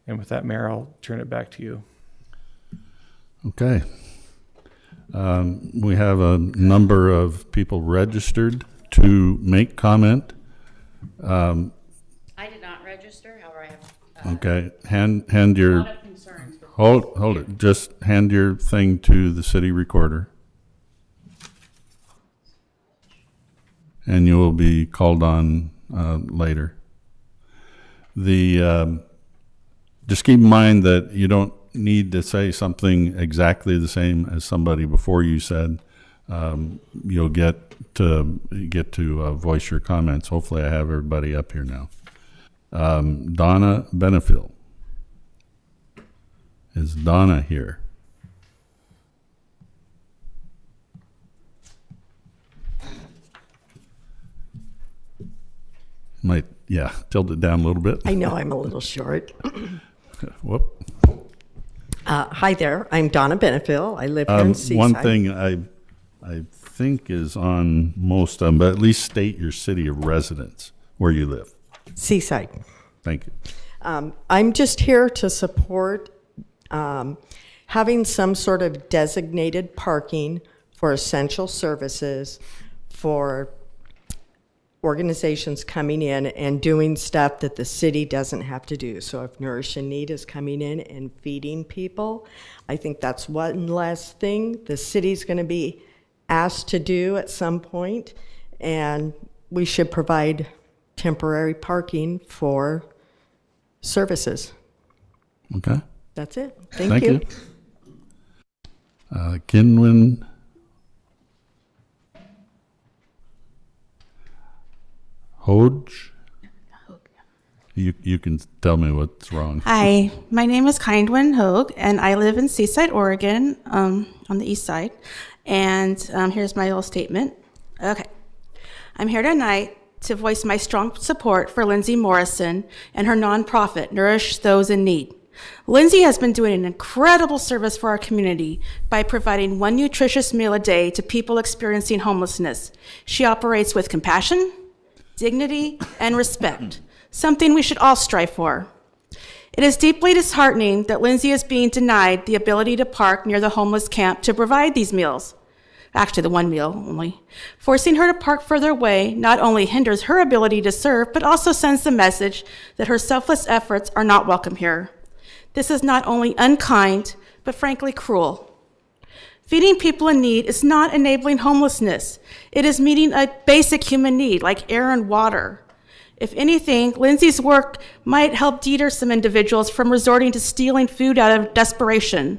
And with that, Mayor, I'll turn it back to you. Okay. We have a number of people registered to make comment. I did not register, however, I have Okay, hand your, a lot of concerns. hold it, just hand your thing to the city recorder. And you will be called on later. Just keep in mind that you don't need to say something exactly the same as somebody before you said. You'll get to voice your comments. Hopefully I have everybody up here now. Donna Benefiel. Is Donna here? Might, yeah, tilt it down a little bit. I know I'm a little short. Whoop. Hi there, I'm Donna Benefiel. I live here in Seaside. One thing I think is on most of them, but at least state your city of residence, where you live. Seaside. Thank you. I'm just here to support having some sort of designated parking for essential services for organizations coming in and doing stuff that the city doesn't have to do. So if Nourish in Need is coming in and feeding people, I think that's one less thing the city's going to be asked to do at some point, and we should provide temporary parking for services. Okay. That's it. Thank you. Kinwin Hodge. You can tell me what's wrong. Hi, my name is Kindwin Hogue, and I live in Seaside, Oregon, on the east side. And here's my little statement. Okay. I'm here tonight to voice my strong support for Lindsay Morrison and her nonprofit, Nourish Those in Need. Lindsay has been doing an incredible service for our community by providing one nutritious meal a day to people experiencing homelessness. She operates with compassion, dignity, and respect, something we should all strive for. It is deeply disheartening that Lindsay is being denied the ability to park near the homeless camp to provide these meals. Actually, the one meal only. Forcing her to park further away not only hinders her ability to serve, but also sends the message that her selfless efforts are not welcome here. This is not only unkind, but frankly cruel. Feeding people in need is not enabling homelessness. It is meeting a basic human need like air and water. If anything, Lindsay's work might help deter some individuals from resorting to stealing food out of desperation.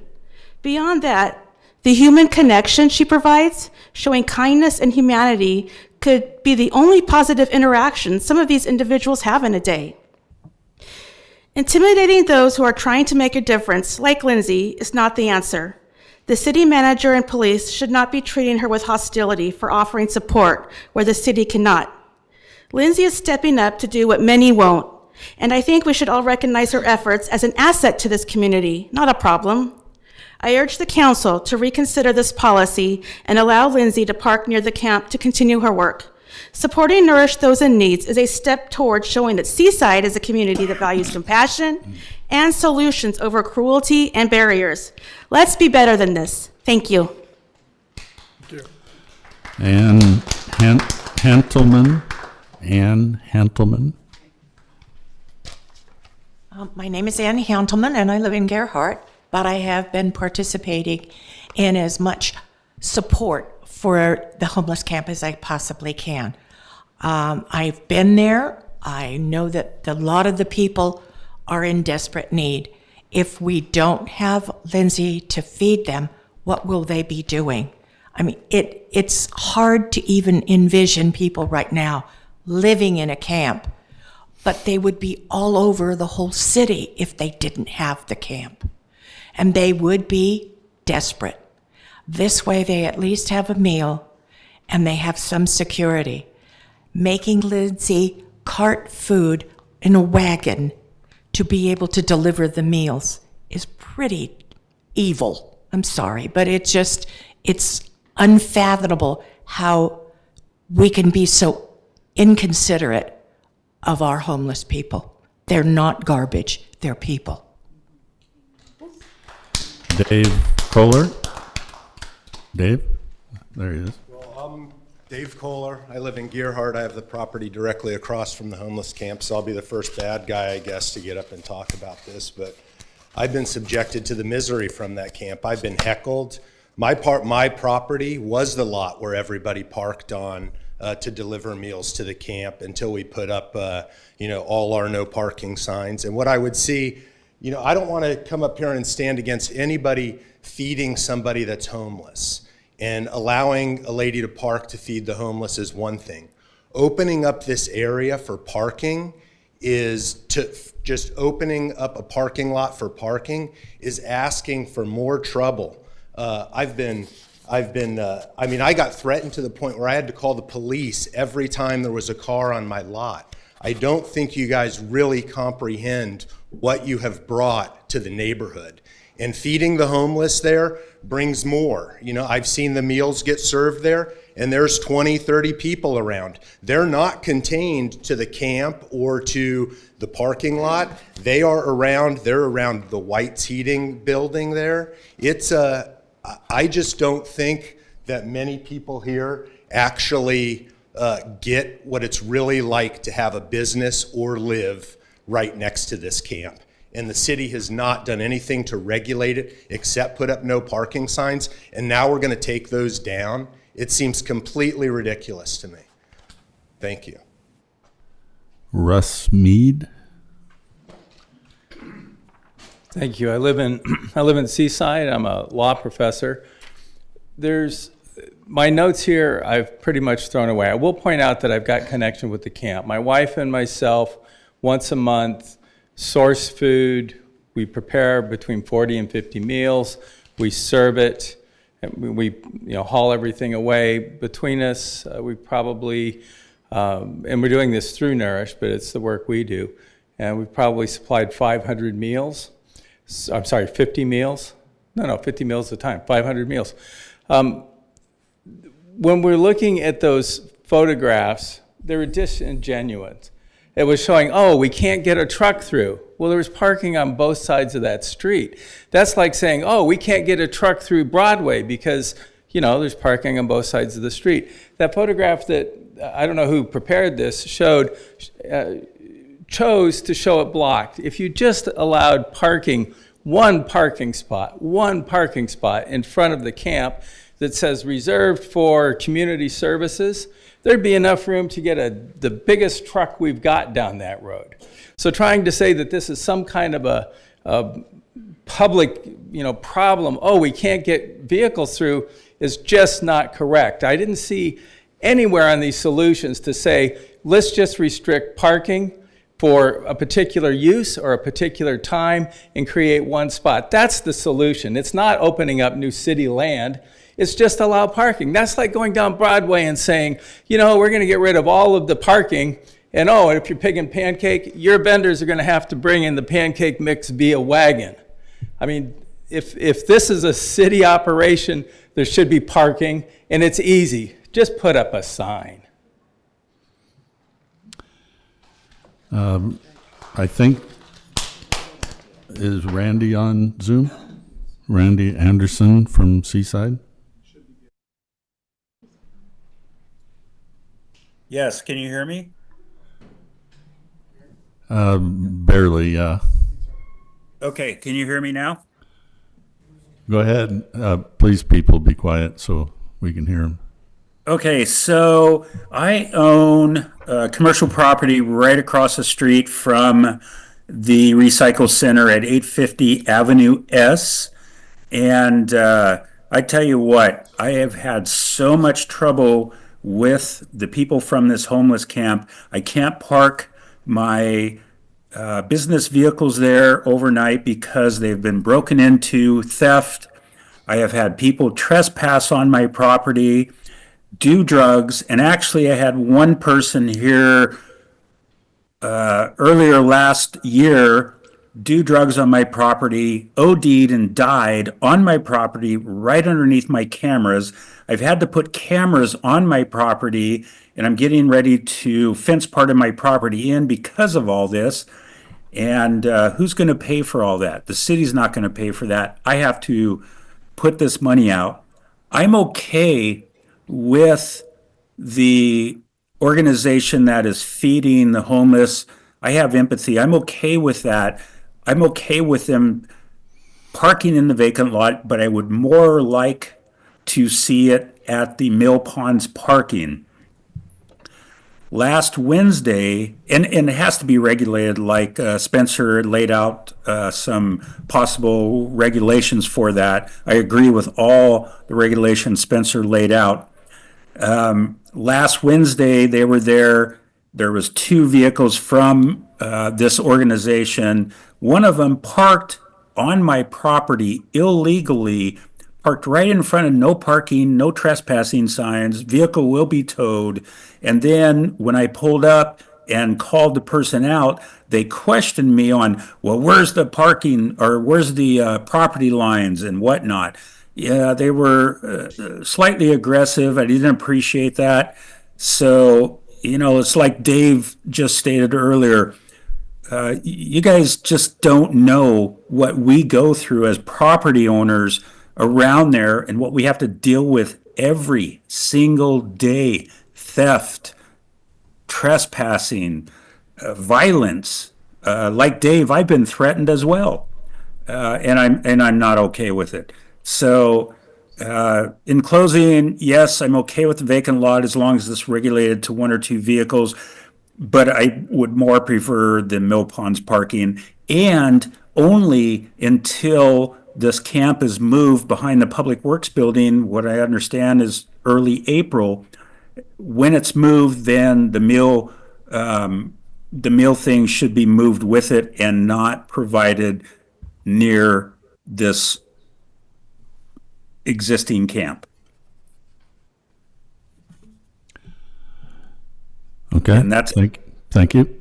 Beyond that, the human connection she provides, showing kindness and humanity, could be the only positive interaction some of these individuals have in a day. Intimidating those who are trying to make a difference, like Lindsay, is not the answer. The city manager and police should not be treating her with hostility for offering support where the city cannot. Lindsay is stepping up to do what many won't, and I think we should all recognize her efforts as an asset to this community, not a problem. I urge the council to reconsider this policy and allow Lindsay to park near the camp to continue her work. Supporting Nourish Those in Need is a step towards showing that Seaside is a community that values compassion and solutions over cruelty and barriers. Let's be better than this. Thank you. Ann Hantelman. Ann Hantelman. My name is Ann Hantelman, and I live in Gerhardt, but I have been participating in as much support for the homeless camp as I possibly can. I've been there. I know that a lot of the people are in desperate need. If we don't have Lindsay to feed them, what will they be doing? I mean, it's hard to even envision people right now living in a camp, but they would be all over the whole city if they didn't have the camp. And they would be desperate. This way they at least have a meal and they have some security. Making Lindsay cart food in a wagon to be able to deliver the meals is pretty evil. I'm sorry, but it's unfathomable how we can be so inconsiderate of our homeless people. They're not garbage, they're people. Dave Kohler? Dave? There he is. Well, I'm Dave Kohler. I live in Gearhart. I have the property directly across from the homeless camp, so I'll be the first bad guy, I guess, to get up and talk about this. But I've been subjected to the misery from that camp. I've been heckled. My property was the lot where everybody parked on to deliver meals to the camp until we put up, all our no parking signs. And what I would see, I don't want to come up here and stand against anybody feeding somebody that's homeless. And allowing a lady to park to feed the homeless is one thing. Opening up this area for parking just opening up a parking lot for parking is asking for more trouble. I got threatened to the point where I had to call the police every time there was a car on my lot. I don't think you guys really comprehend what you have brought to the neighborhood. And feeding the homeless there brings more. I've seen the meals get served there, and there's 20, 30 people around. They're not contained to the camp or to the parking lot. They're around the White's Heating building there. I just don't think that many people here actually get what it's really like to have a business or live right next to this camp. And the city has not done anything to regulate it except put up no parking signs. And now we're going to take those down. It seems completely ridiculous to me. Thank you. Russ Mead? Thank you. I live in Seaside. I'm a law professor. My notes here I've pretty much thrown away. I will point out that I've got connection with the camp. My wife and myself, once a month, source food. We prepare between 40 and 50 meals. We serve it. And we haul everything away. Between us, we probably, and we're doing this through Nourish, but it's the work we do. And we've probably supplied 500 meals. I'm sorry, 50 meals. No, 50 meals at a time, 500 meals. When we're looking at those photographs, they were disingenuous. It was showing, we can't get a truck through. Well, there was parking on both sides of that street. That's like saying, we can't get a truck through Broadway because, there's parking on both sides of the street. That photograph that, I don't know who prepared this, chose to show it blocked. If you just allowed one parking spot in front of the camp that says reserved for community services, there'd be enough room to get the biggest truck we've got down that road. So trying to say that this is some kind of a public problem, we can't get vehicles through, is just not correct. I didn't see anywhere on these solutions to say, let's just restrict parking for a particular use or a particular time and create one spot. That's the solution. It's not opening up new city land. It's just allow parking. That's like going down Broadway and saying, we're going to get rid of all of the parking, and if you're picking pancake, your vendors are going to have to bring in the pancake mix via wagon. I mean, if this is a city operation, there should be parking, and it's easy. Just put up a sign. I think, is Randy on Zoom? Randy Anderson from Seaside? Yes, can you hear me? Barely, yeah. Okay, can you hear me now? Go ahead. Please, people, be quiet so we can hear them. Okay, so I own commercial property right across the street from the recycle center at 850 Avenue S. And I tell you what, I have had so much trouble with the people from this homeless camp. I can't park my business vehicles there overnight because they've been broken into, theft. I have had people trespass on my property, do drugs, and actually I had one person here earlier last year do drugs on my property, OD'd and died on my property right underneath my cameras. I've had to put cameras on my property, and I'm getting ready to fence part of my property in because of all this. And who's going to pay for all that? The city's not going to pay for that. I have to put this money out. I'm okay with the organization that is feeding the homeless. I have empathy. I'm okay with that. I'm okay with them parking in the vacant lot, but I would more like to see it at the Mill Ponds parking. Last Wednesday, and it has to be regulated, like Spencer laid out some possible regulations for that. I agree with all the regulations Spencer laid out. Last Wednesday, they were there. There was 2 vehicles from this organization. One of them parked on my property illegally, parked right in front of no parking, no trespassing signs, vehicle will be towed. And then when I pulled up and called the person out, they questioned me on, well, where's the parking or where's the property lines and whatnot. Yeah, they were slightly aggressive. I didn't appreciate that. So, it's like Dave just stated earlier. You guys just don't know what we go through as property owners around there and what we have to deal with every single day. Theft, trespassing, violence. Like Dave, I've been threatened as well. And I'm not okay with it. So, in closing, yes, I'm okay with the vacant lot as long as it's regulated to 1 or 2 vehicles, but I would more prefer the Mill Ponds parking, and only until this camp is moved behind the Public Works building. What I understand is early April. When it's moved, then the meal thing should be moved with it and not provided near this existing camp. Okay. And that's thank you.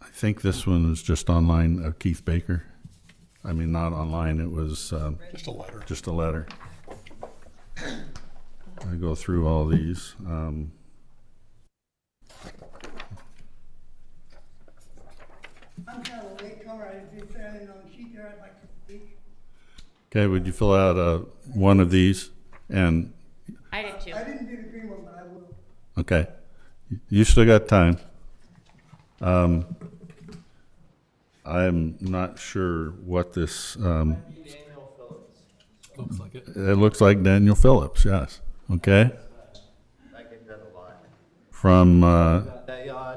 I think this one is just online. Keith Baker. I mean, not online. It was Just a letter. Just a letter. I go through all these. I'm kind of a late comer. I've been standing on the sheet there. I'd like to speak. Okay, would you fill out one of these? And I did too. I didn't do the green one, but I will. okay, you still got time. I'm not sure what this. Looks like it. It looks like Daniel Phillips. Yes. Okay. I get that a lot. From I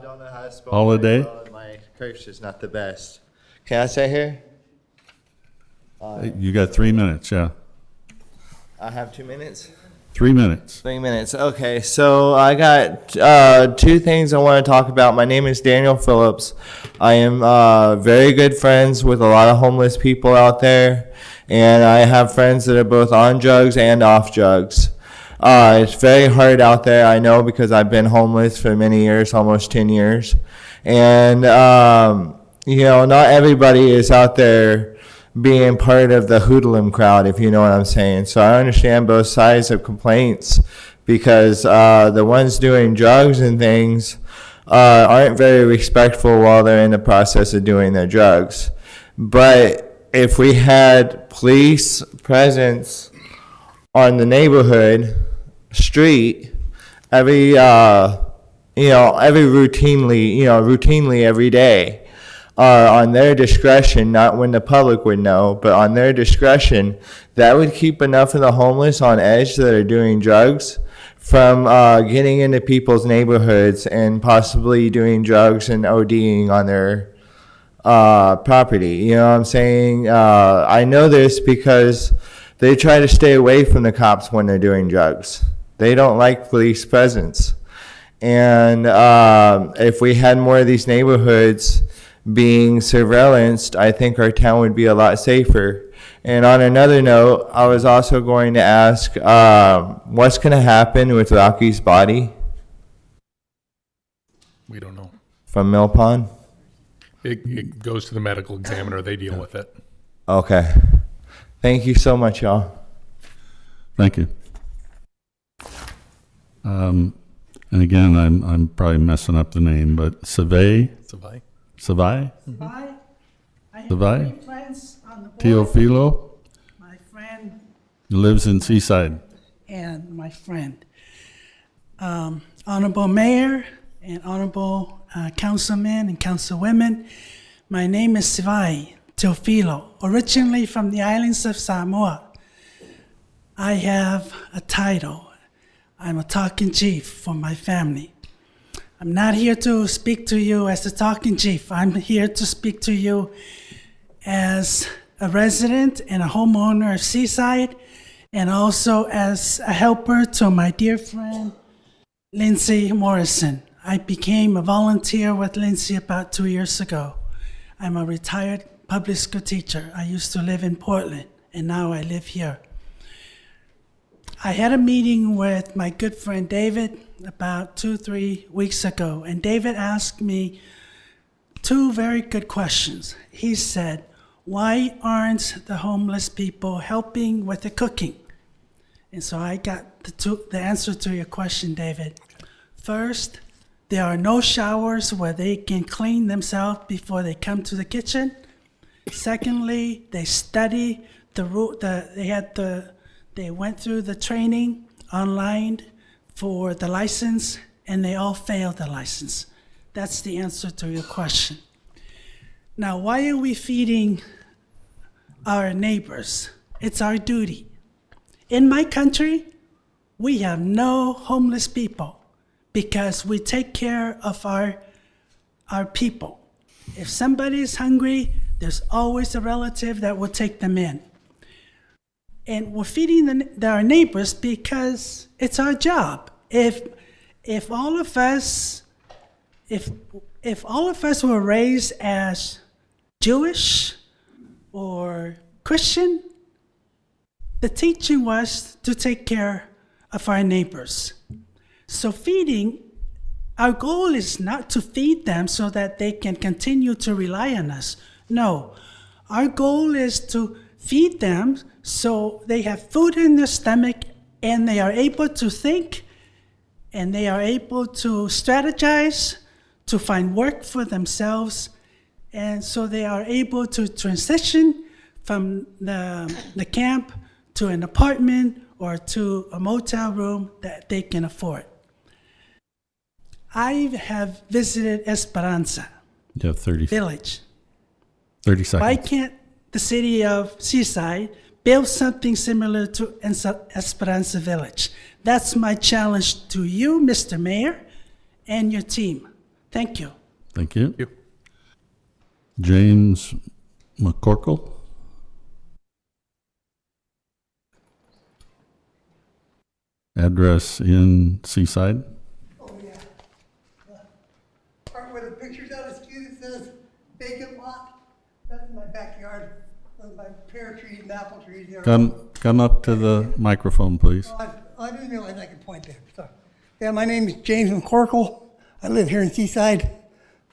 don't know how to spell Holiday. My curse is not the best. Can I say here? You got 3 minutes. Yeah. I have 2 minutes. 3 minutes. 3 minutes. Okay, so I got 2 things I want to talk about. My name is Daniel Phillips. I am very good friends with a lot of homeless people out there, and I have friends that are both on drugs and off drugs. It's very hard out there, I know, because I've been homeless for many years, almost 10 years. And, not everybody is out there being part of the hoodlum crowd, if you know what I'm saying. So I understand both sides of complaints, because the ones doing drugs and things aren't very respectful while they're in the process of doing their drugs. But if we had police presence on the neighborhood street routinely every day, are on their discretion, not when the public would know, but on their discretion, that would keep enough of the homeless on edge that are doing drugs from getting into people's neighborhoods and possibly doing drugs and ODing on their property. You know what I'm saying? I know this because they try to stay away from the cops when they're doing drugs. They don't like police presence. And if we had more of these neighborhoods being surveillanced, I think our town would be a lot safer. And on another note, I was also going to ask, what's going to happen with Rocky's body We don't know. from Mill Pond? It goes to the medical examiner. They deal with it. Okay. Thank you so much, y'all. Thank you. And again, I'm probably messing up the name, but Savay? Savay. Savay? Bye. I have Savay? three friends on the board. Teofilo? My friend He lives in Seaside. and my friend. Honorable Mayor and Honorable Councilmen and Councilwomen, my name is Sivai Teofilo, originally from the islands of Samoa. I have a title. I'm a talking chief for my family. I'm not here to speak to you as a talking chief. I'm here to speak to you as a resident and a homeowner of Seaside, and also as a helper to my dear friend, Lindsay Morrison. I became a volunteer with Lindsay about 2 years ago. I'm a retired public school teacher. I used to live in Portland, and now I live here. I had a meeting with my good friend David about 2-3 weeks ago, and David asked me two very good questions. He said, why aren't the homeless people helping with the cooking? And so I got the answer to your question, David. First, there are no showers where they can clean themselves before they come to the kitchen. Secondly, they study they went through the training online for the license, and they all failed the license. That's the answer to your question. Now, why are we feeding our neighbors? It's our duty. In my country, we have no homeless people because we take care of our people. If somebody is hungry, there's always a relative that will take them in. And we're feeding our neighbors because it's our job. If all of us were raised as Jewish or Christian, the teaching was to take care of our neighbors. So feeding, our goal is not to feed them so that they can continue to rely on us. No, our goal is to feed them so they have food in their stomach and they are able to think and they are able to strategize, to find work for themselves, and so they are able to transition from the camp to an apartment or to a motel room that they can afford. I have visited Esperanza You have 30 Village. 30 seconds. Why can't the city of Seaside build something similar to Esperanza Village? That's my challenge to you, Mr. Mayor, and your team. Thank you. Thank you. James McCorkle. Address in Seaside. Oh, yeah. Part where the picture's out askew that says vacant lot. That's my backyard with my pear trees and apple trees. There. Come up to the microphone, please. I didn't realize I could point there. Sorry. Yeah, my name is James McCorkle. I live here in Seaside.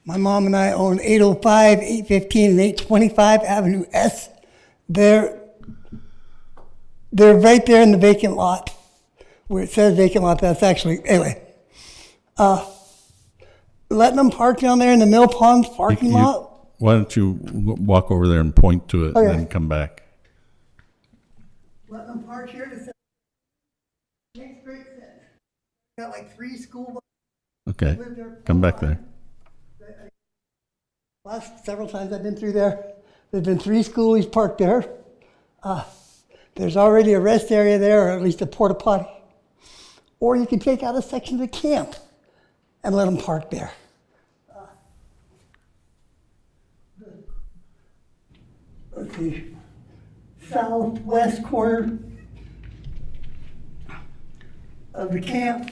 My mom and I own 805, 815, and 825 Avenue S. They're right there in the vacant lot where it says vacant lot. That's actually, anyway. Letting them park down there in the Mill Ponds parking lot. Why don't you walk over there and point to it Okay. and then come back? Letting them park here to say, makes great sense. Got like 3 school buses. Okay, Live there come back there. Last several times I've been through there, there's been 3 schoolies parked there. There's already a rest area there, or at least a porta potty. Or you can take out a section of the camp and let them park there. Let's see, southwest corner of the camp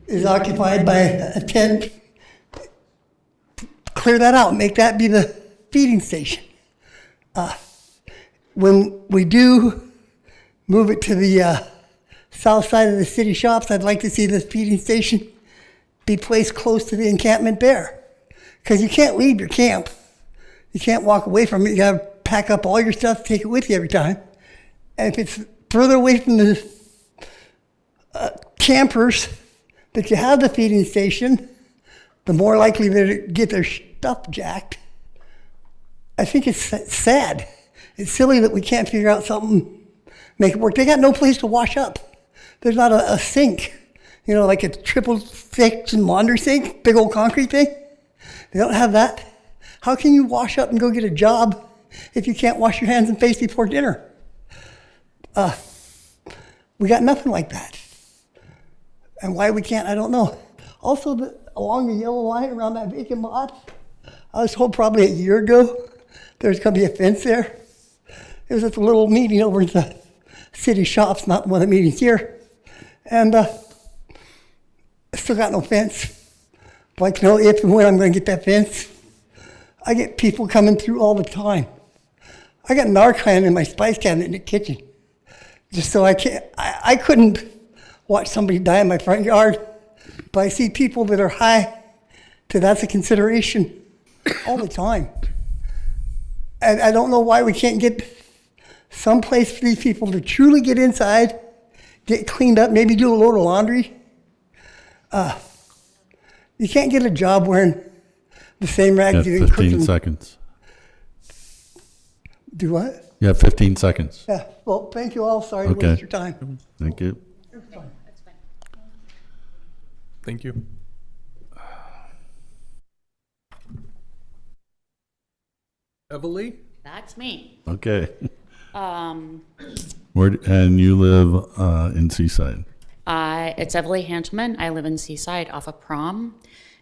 is occupied by a tent. Clear that out, make that be the feeding station. When we do move it to the south side of the city shops, I'd like to see this feeding station be placed close to the encampment there. Because you can't leave your camp. You can't walk away from it. You gotta pack up all your stuff, take it with you every time. And if it's further away from the campers that you have the feeding station, the more likely they're to get their stuff jacked. I think it's sad. It's silly that we can't figure out something, make it work. They got no place to wash up. There's not a sink, you know, like a triple section laundry sink, big old concrete thing. They don't have that. How can you wash up and go get a job if you can't wash your hands and face before dinner? We got nothing like that. And why we can't, I don't know. Also, along the yellow line around that vacant lot, I was told probably a year ago there's going to be a fence there. It was at the little meeting over at the city shops, not one of the meetings here. And I still got no fence. I'd like to know if and when I'm going to get that fence. I get people coming through all the time. I got Narcan in my spice cabinet in the kitchen. Just so I couldn't watch somebody die in my front yard, but I see people that are high to that's a consideration all the time. And I don't know why we can't get some place for these people to truly get inside, get cleaned up, maybe do a load of laundry. You can't get a job wearing the same rags you have 15 seconds. Do what? You have 15 seconds. Yeah, well, thank you all. Sorry to waste your time. Thank you. Thank you. Evalie? That's me. Okay. Um, And you live in Seaside? it's Evalie Hantelman. I live in Seaside off of Prom,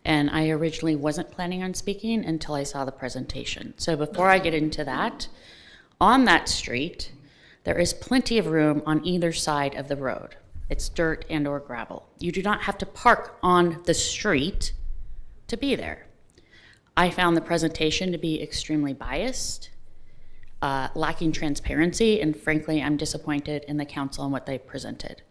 and I originally wasn't planning on speaking until I saw the presentation. So before I get into that, on that street, there is plenty of room on either side of the road. It's dirt and or gravel. You do not have to park on the street to be there. I found the presentation to be extremely biased, lacking transparency, and frankly, I'm disappointed in the council and what they presented.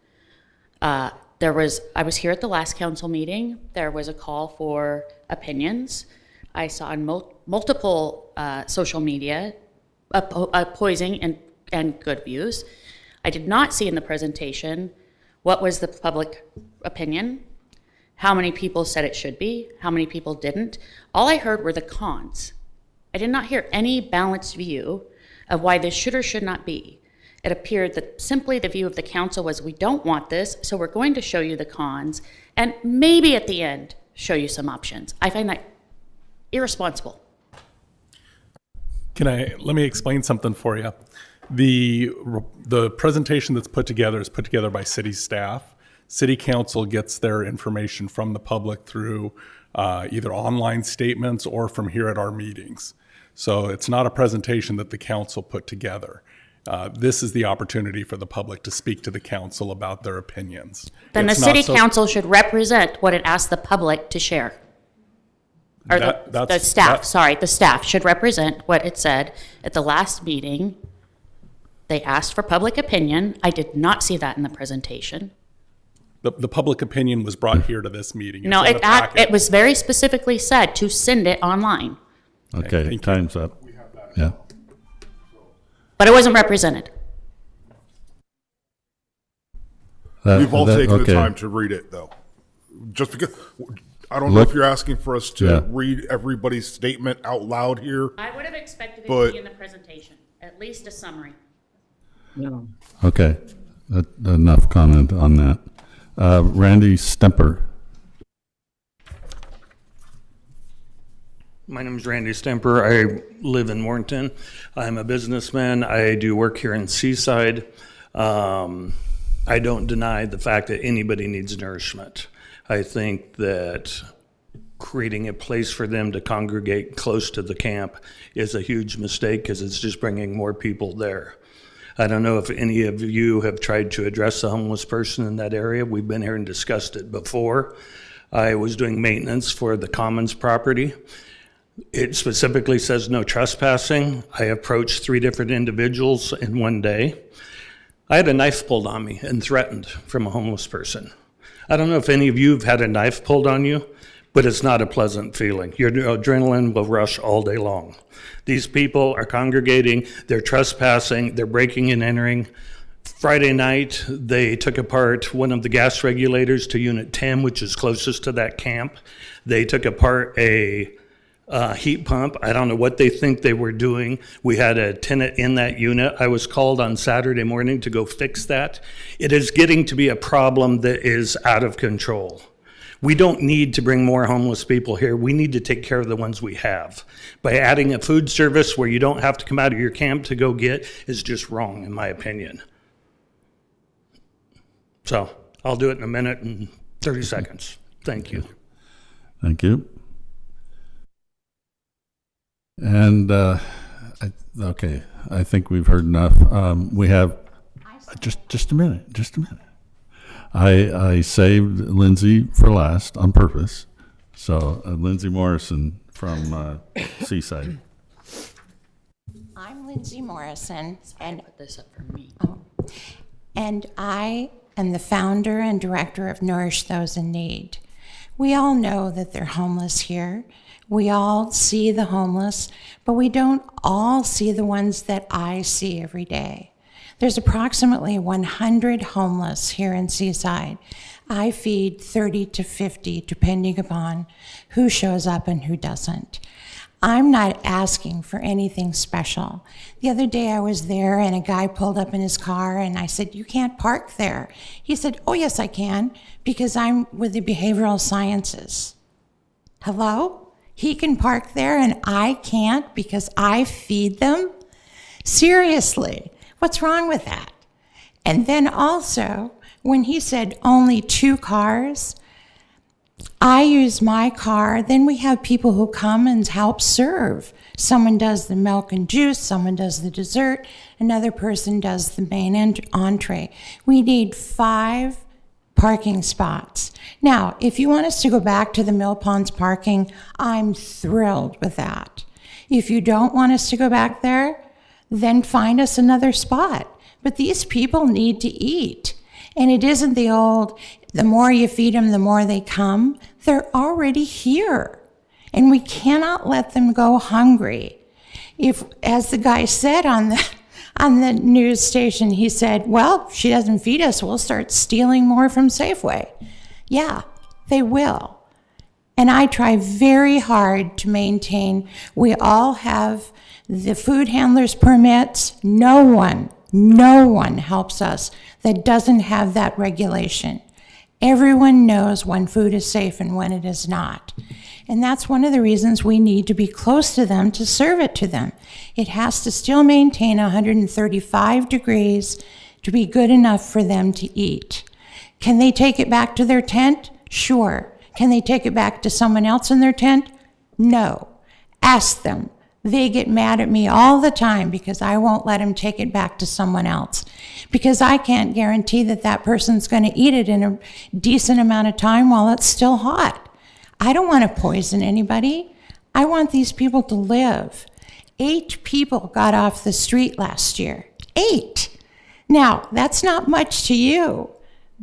I was here at the last council meeting. There was a call for opinions. I saw in multiple social media opposing and good views. I did not see in the presentation what was the public opinion, how many people said it should be, how many people didn't. All I heard were the cons. I did not hear any balanced view of why this should or should not be. It appeared that simply the view of the council was, we don't want this, so we're going to show you the cons, and maybe at the end, show you some options. I find that irresponsible. Let me explain something for you. The presentation that's put together is put together by city staff. City council gets their information from the public through either online statements or from here at our meetings. So it's not a presentation that the council put together. This is the opportunity for the public to speak to the council about their opinions. Then the city council should represent what it asked the public to share. Or the staff should represent what it said at the last meeting. They asked for public opinion. I did not see that in the presentation. The public opinion was brought here to this meeting. No, it was very specifically said to send it online. Okay, time's up. Yeah. But it wasn't represented. We've all taken the time to read it, though. Just because, I don't know if you're asking for us to read everybody's statement out loud here. I would have expected it to be in the presentation, at least a summary. No. Okay, enough comment on that. Randy Stemper. My name is Randy Stemper. I live in Warrenton. I'm a businessman. I do work here in Seaside. I don't deny the fact that anybody needs nourishment. I think that creating a place for them to congregate close to the camp is a huge mistake because it's just bringing more people there. I don't know if any of you have tried to address the homeless person in that area. We've been here and discussed it before. I was doing maintenance for the Commons property. It specifically says no trespassing. I approached 3 different individuals in one day. I had a knife pulled on me and threatened from a homeless person. I don't know if any of you have had a knife pulled on you, but it's not a pleasant feeling. Your adrenaline will rush all day long. These people are congregating, they're trespassing, they're breaking and entering. Friday night, they took apart one of the gas regulators to Unit 10, which is closest to that camp. They took apart a heat pump. I don't know what they think they were doing. We had a tenant in that unit. I was called on Saturday morning to go fix that. It is getting to be a problem that is out of control. We don't need to bring more homeless people here. We need to take care of the ones we have. By adding a food service where you don't have to come out of your camp to go get is just wrong, in my opinion. So I'll do it in a minute and 30 seconds. Thank you. Thank you. And, okay, I think we've heard enough. We have, just a minute. I saved Lindsay for last on purpose. So Lindsay Morrison from Seaside. I'm Lindsay Morrison, and Put this up for me. and I am the founder and director of Nourish Those in Need. We all know that they're homeless here. We all see the homeless, but we don't all see the ones that I see every day. There's approximately 100 homeless here in Seaside. I feed 30 to 50, depending upon who shows up and who doesn't. I'm not asking for anything special. The other day I was there and a guy pulled up in his car and I said, "You can't park there." He said, "Oh yes I can, because I'm with the behavioral sciences." Hello? He can park there and I can't because I feed them? Seriously, what's wrong with that? And then also, when he said only 2 cars, I use my car, then we have people who come and help serve. Someone does the milk and juice, someone does the dessert, another person does the main entree. We need 5 parking spots. Now, if you want us to go back to the Mill Ponds parking, I'm thrilled with that. If you don't want us to go back there, then find us another spot. But these people need to eat. And it isn't the old, the more you feed them, the more they come. They're already here. And we cannot let them go hungry. If, as the guy said on the news station, he said, "Well, if she doesn't feed us, we'll start stealing more from Safeway." Yeah, they will. And I try very hard to maintain, we all have the food handlers permits. No one helps us that doesn't have that regulation. Everyone knows when food is safe and when it is not. And that's one of the reasons we need to be close to them to serve it to them. It has to still maintain 135 degrees to be good enough for them to eat. Can they take it back to their tent? Sure. Can they take it back to someone else in their tent? No. Ask them. They get mad at me all the time because I won't let them take it back to someone else. Because I can't guarantee that that person's going to eat it in a decent amount of time while it's still hot. I don't want to poison anybody. I want these people to live. 8 people got off the street last year. 8. Now, that's not much to you,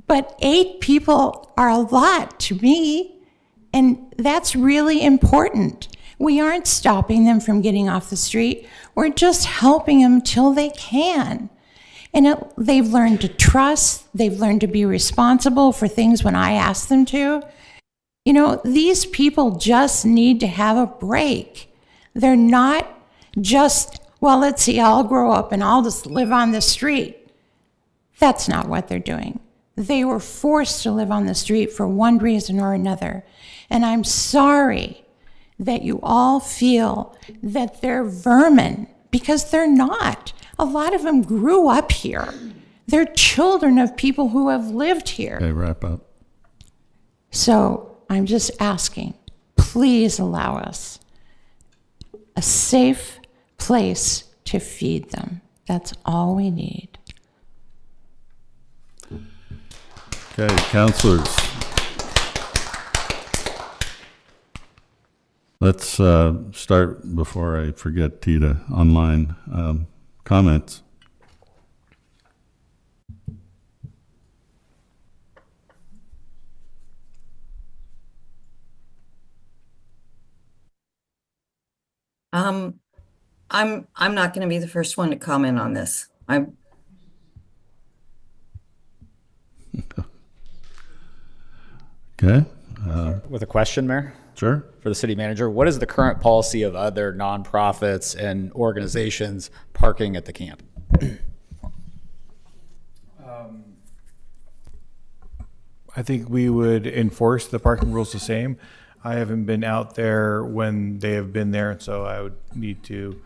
but 8 people are a lot to me, and that's really important. We aren't stopping them from getting off the street. We're just helping them till they can. And they've learned to trust. They've learned to be responsible for things when I ask them to. You know, these people just need to have a break. They're not just, well, let's see, I'll grow up and I'll just live on the street. That's not what they're doing. They were forced to live on the street for one reason or another. And I'm sorry that you all feel that they're vermin, because they're not. A lot of them grew up here. They're children of people who have lived here. Okay, wrap up. So I'm just asking, please allow us a safe place to feed them. That's all we need. Okay, councilors. Let's start, before I forget, Tita, online comments. I'm not going to be the first one to comment on this. Okay. With a question, Mayor? Sure. For the city manager, what is the current policy of other nonprofits and organizations parking at the camp? I think we would enforce the parking rules the same. I haven't been out there when they have been there, and so I would need to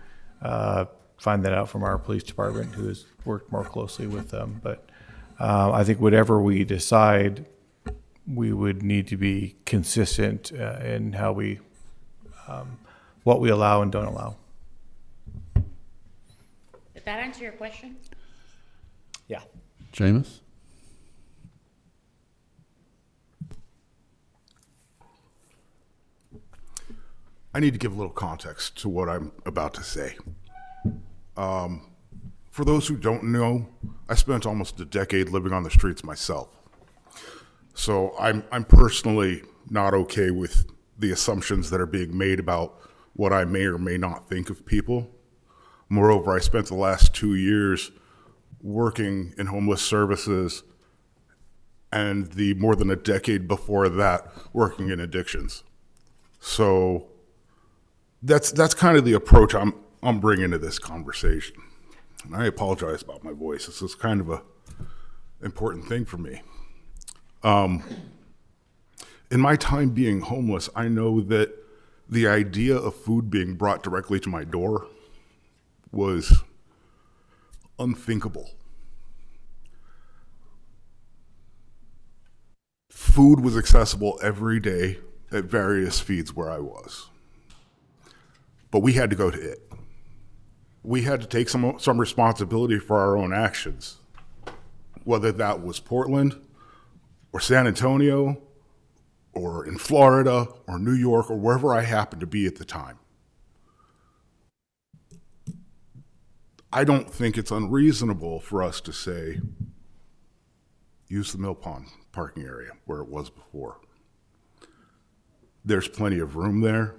find that out from our police department, who has worked more closely with them. But I think whatever we decide, we would need to be consistent in how we, what we allow and don't allow. Did that answer your question? Yeah. Jameis? I need to give a little context to what I'm about to say. For those who don't know, I spent almost a decade living on the streets myself. So I'm personally not okay with the assumptions that are being made about what I may or may not think of people. Moreover, I spent the last 2 years working in homeless services, and the more than a decade before that working in addictions. So that's kind of the approach I'm bringing to this conversation. And I apologize about my voice. This is kind of a important thing for me. In my time being homeless, I know that the idea of food being brought directly to my door was unthinkable. Food was accessible every day at various feeds where I was. But we had to go to it. We had to take some responsibility for our own actions, whether that was Portland or San Antonio or in Florida or New York or wherever I happened to be at the time. I don't think it's unreasonable for us to say, use the Mill Pond parking area where it was before. There's plenty of room there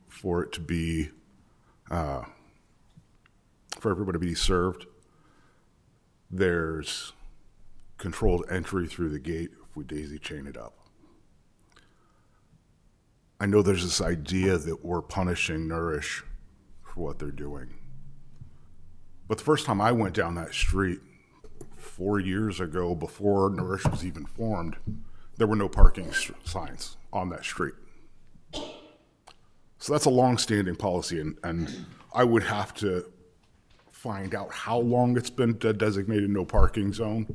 for it to be, for everybody to be served. There's controlled entry through the gate if we daisy chain it up. I know there's this idea that we're punishing Nourish for what they're doing. But the first time I went down that street 4 years ago, before Nourish was even formed, there were no parking signs on that street. So that's a long-standing policy, and I would have to find out how long it's been a designated no parking zone,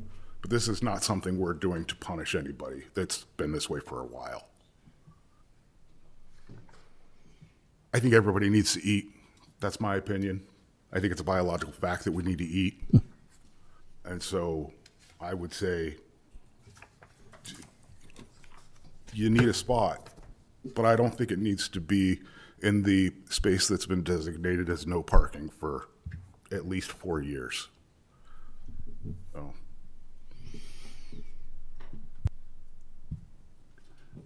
but this is not something we're doing to punish anybody. That's been this way for a while. I think everybody needs to eat. That's my opinion. I think it's a biological fact that we need to eat. And so I would say you need a spot, but I don't think it needs to be in the space that's been designated as no parking for at least 4 years. So.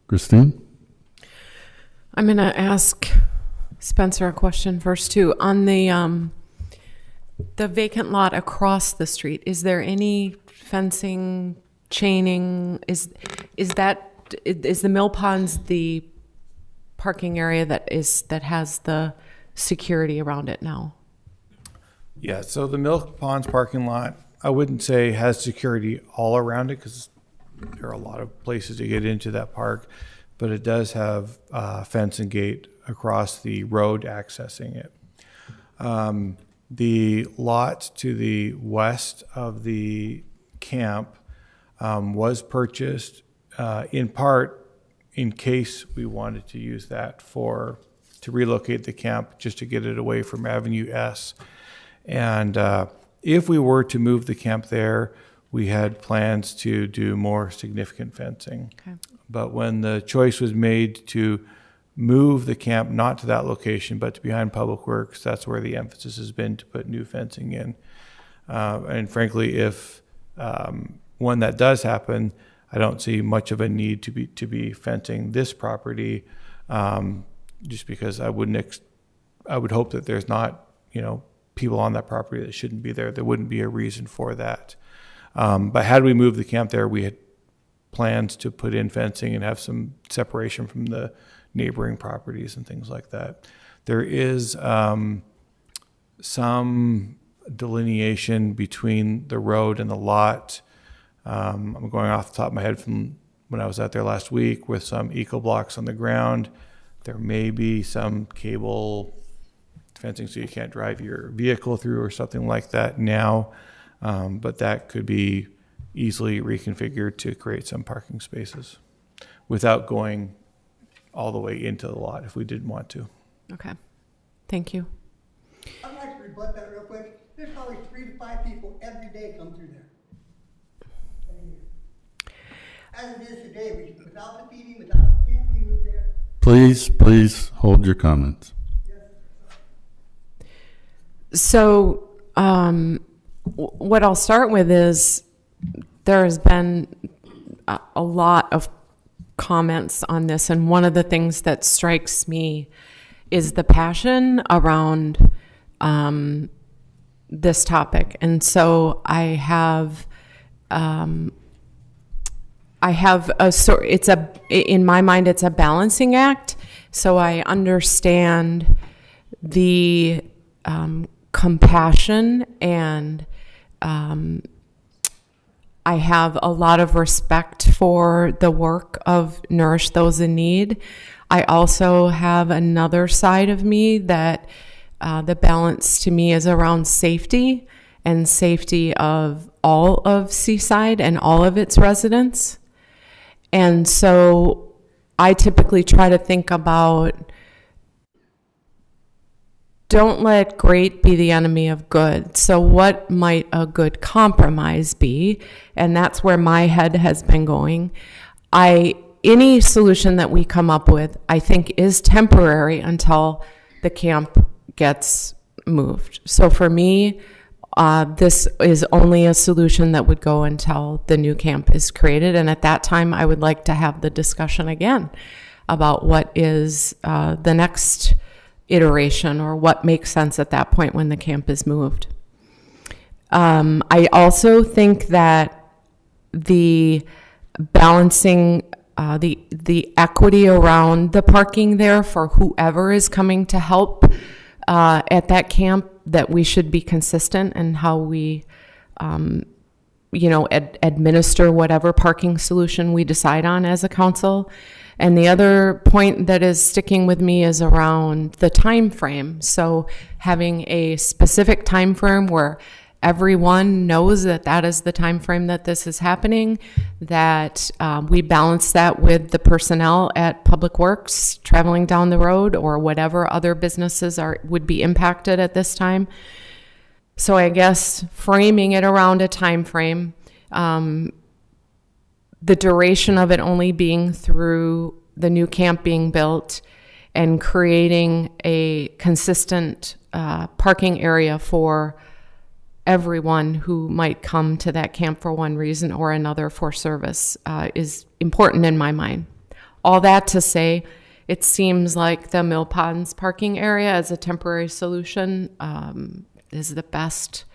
Christine? I'm going to ask Spencer a question first too. On the vacant lot across the street, is there any fencing, chaining? Is the Mill Ponds the parking area that has the security around it now? Yeah, so the Milk Ponds parking lot, I wouldn't say has security all around it, because there are a lot of places to get into that park. but it does have fence and gate across the road accessing it. The lot to the west of the camp was purchased in part in case we wanted to use that to relocate the camp, just to get it away from Avenue S. And if we were to move the camp there, we had plans to do more significant fencing. Okay. But when the choice was made to move the camp not to that location, but to behind Public Works, that's where the emphasis has been, to put new fencing in. And frankly, if when that does happen, I don't see much of a need to be fencing this property, just because I would hope that there's not, people on that property that shouldn't be there. There wouldn't be a reason for that. But had we moved the camp there, we had plans to put in fencing and have some separation from the neighboring properties and things like that. There is some delineation between the road and the lot. I'm going off the top of my head from when I was out there last week, with some eco blocks on the ground. There may be some cable fencing so you can't drive your vehicle through or something like that now, but that could be easily reconfigured to create some parking spaces without going all the way into the lot if we didn't want to. Okay, thank you. I'd like to rebut that real quick. There's probably 3 to 5 people every day come through there. As it is today, without the feeding, without can't be moved there. Please hold your comments. So what I'll start with is there has been a lot of comments on this, and one of the things that strikes me is the passion around this topic. And so I have in my mind, it's a balancing act. So I understand the compassion, and I have a lot of respect for the work of Nourish Those in Need. I also have another side of me that the balance to me is around safety, and safety of all of Seaside and all of its residents. And so I typically try to think about, don't let great be the enemy of good. So what might a good compromise be? And that's where my head has been going. Any solution that we come up with, I think, is temporary until the camp gets moved. So for me, this is only a solution that would go until the new camp is created. And at that time, I would like to have the discussion again about what is the next iteration, or what makes sense at that point when the camp is moved. I also think that the balancing the equity around the parking there for whoever is coming to help at that camp, that we should be consistent in how we administer whatever parking solution we decide on as a council. And the other point that is sticking with me is around the time frame. So having a specific time frame where everyone knows that that is the time frame that this is happening, that we balance that with the personnel at Public Works traveling down the road, or whatever other businesses would be impacted at this time. So I guess framing it around a time frame, the duration of it only being through the new camp being built, and creating a consistent parking area for everyone who might come to that camp for one reason or another for service is important in my mind. All that to say, it seems like the Mill Ponds parking area as a temporary solution is the best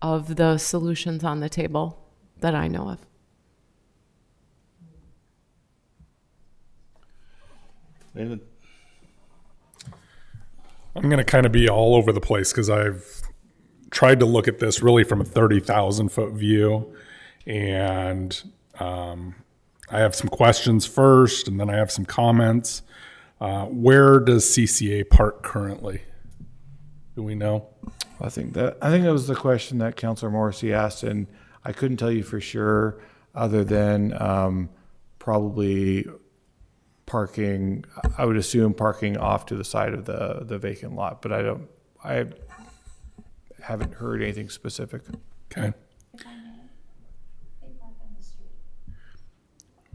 of the solutions on the table that I know of. David? I'm going to kind of be all over the place because I've tried to look at this really from a 30,000 foot view, and I have some questions first, and then I have some comments. Where does CCA park currently? Do we know? I think that was the question that Councilor Morrissey asked, and I couldn't tell you for sure, other than probably parking. I would assume parking off to the side of the vacant lot, but I haven't heard anything specific. Okay.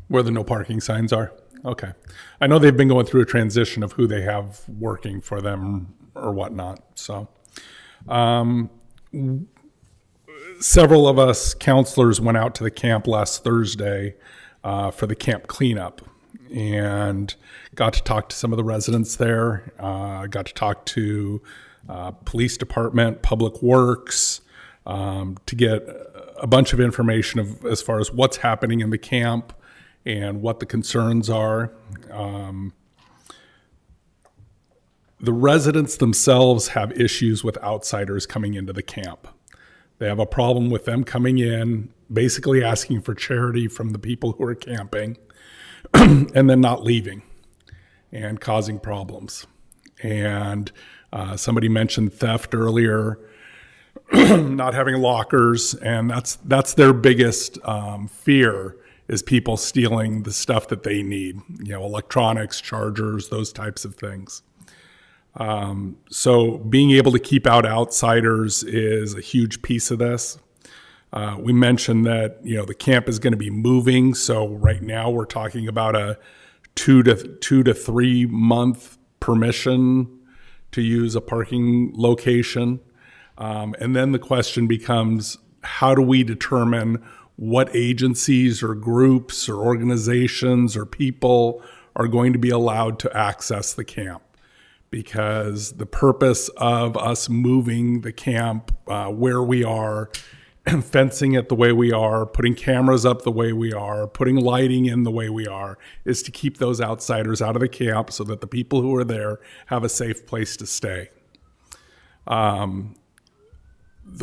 Where the no parking signs are? Okay. I know they've been going through a transition of who they have working for them or whatnot. So, several of us counselors went out to the camp last Thursday for the camp cleanup and got to talk to some of the residents there. Got to talk to police department, public works, to get a bunch of information as far as what's happening in the camp and what the concerns are. The residents themselves have issues with outsiders coming into the camp. They have a problem with them coming in, basically asking for charity from the people who are camping, and then not leaving and causing problems. And somebody mentioned theft earlier, not having lockers, and that's their biggest fear, is people stealing the stuff that they need, electronics, chargers, those types of things. So being able to keep out outsiders is a huge piece of this. We mentioned that, the camp is going to be moving. So right now we're talking about a 2 to 3 month permission to use a parking location. And then the question becomes, how do we determine what agencies or groups or organizations or people are going to be allowed to access the camp? Because the purpose of us moving the camp where we are, fencing it the way we are, putting cameras up the way we are, putting lighting in the way we are, is to keep those outsiders out of the camp so that the people who are there have a safe place to stay. The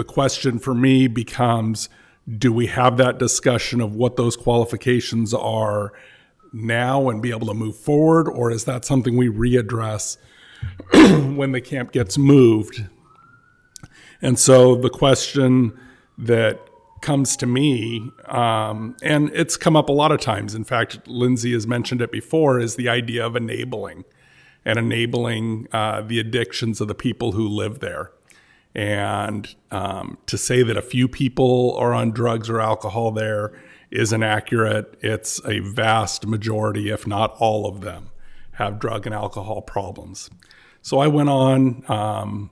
question for me becomes, do we have that discussion of what those qualifications are now and be able to move forward, or is that something we readdress when the camp gets moved? And so the question that comes to me, and it's come up a lot of times, in fact, Lindsay has mentioned it before, is the idea of enabling the addictions of the people who live there. And to say that a few people are on drugs or alcohol there isn't accurate. It's a vast majority, if not all of them, have drug and alcohol problems. So I went on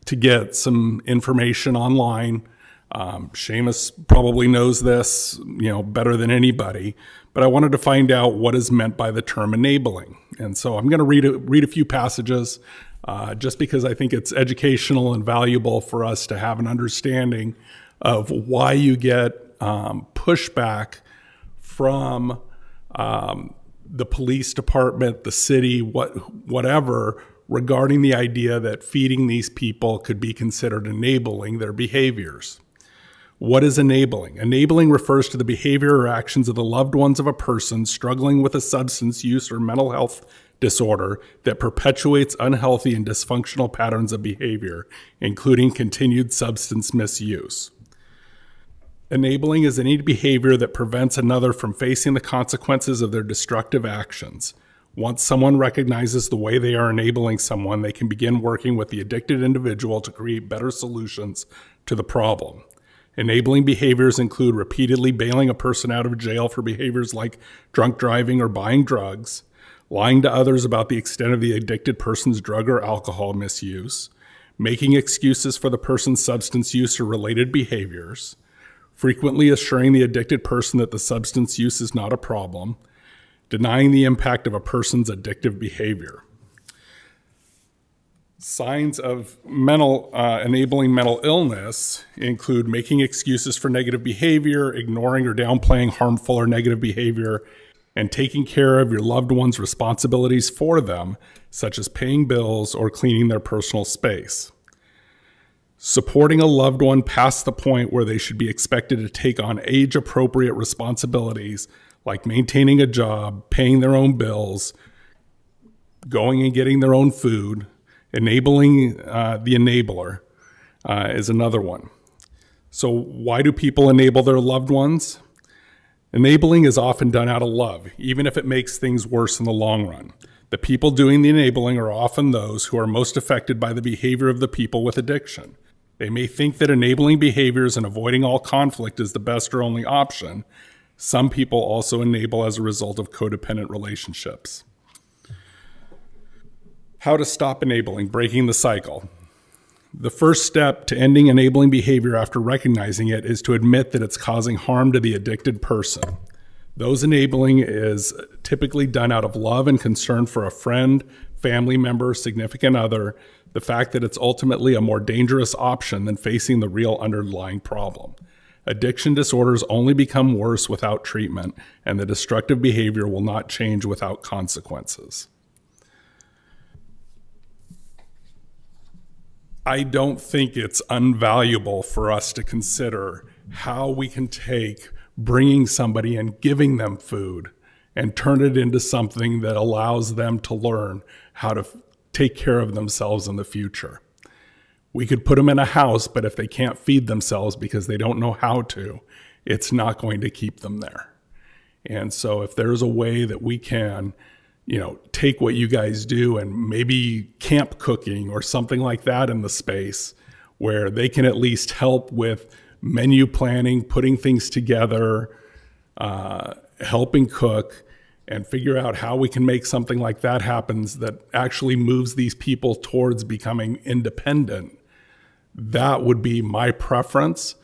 to get some information online. Seamus probably knows this, better than anybody, but I wanted to find out what is meant by the term enabling. And so I'm going to read a few passages, just because I think it's educational and valuable for us to have an understanding of why you get pushback from the police department, the city, whatever, regarding the idea that feeding these people could be considered enabling their behaviors. What is enabling? Enabling refers to the behavior or actions of the loved ones of a person struggling with a substance use or mental health disorder that perpetuates unhealthy and dysfunctional patterns of behavior, including continued substance misuse. Enabling is any behavior that prevents another from facing the consequences of their destructive actions. Once someone recognizes the way they are enabling someone, they can begin working with the addicted individual to create better solutions to the problem. Enabling behaviors include repeatedly bailing a person out of jail for behaviors like drunk driving or buying drugs, lying to others about the extent of the addicted person's drug or alcohol misuse, making excuses for the person's substance use or related behaviors, frequently assuring the addicted person that the substance use is not a problem, denying the impact of a person's addictive behavior. Signs of enabling mental illness include making excuses for negative behavior, ignoring or downplaying harmful or negative behavior, and taking care of your loved one's responsibilities for them, such as paying bills or cleaning their personal space. Supporting a loved one past the point where they should be expected to take on age-appropriate responsibilities like maintaining a job, paying their own bills, going and getting their own food. Enabling the enabler is another one. So why do people enable their loved ones? Enabling is often done out of love, even if it makes things worse in the long run. The people doing the enabling are often those who are most affected by the behavior of the people with addiction. They may think that enabling behaviors and avoiding all conflict is the best or only option. Some people also enable as a result of codependent relationships. How to stop enabling, breaking the cycle. The first step to ending enabling behavior after recognizing it is to admit that it's causing harm to the addicted person. Those enabling is typically done out of love and concern for a friend, family member, significant other, the fact that it's ultimately a more dangerous option than facing the real underlying problem. Addiction disorders only become worse without treatment, and the destructive behavior will not change without consequences. I don't think it's invaluable for us to consider how we can take bringing somebody and giving them food and turn it into something that allows them to learn how to take care of themselves in the future. We could put them in a house, but if they can't feed themselves because they don't know how to, it's not going to keep them there. And so if there's a way that we can, take what you guys do and maybe camp cooking or something like that in the space where they can at least help with menu planning, putting things together, helping cook, and figure out how we can make something like that happen that actually moves these people towards becoming independent. That would be my preference.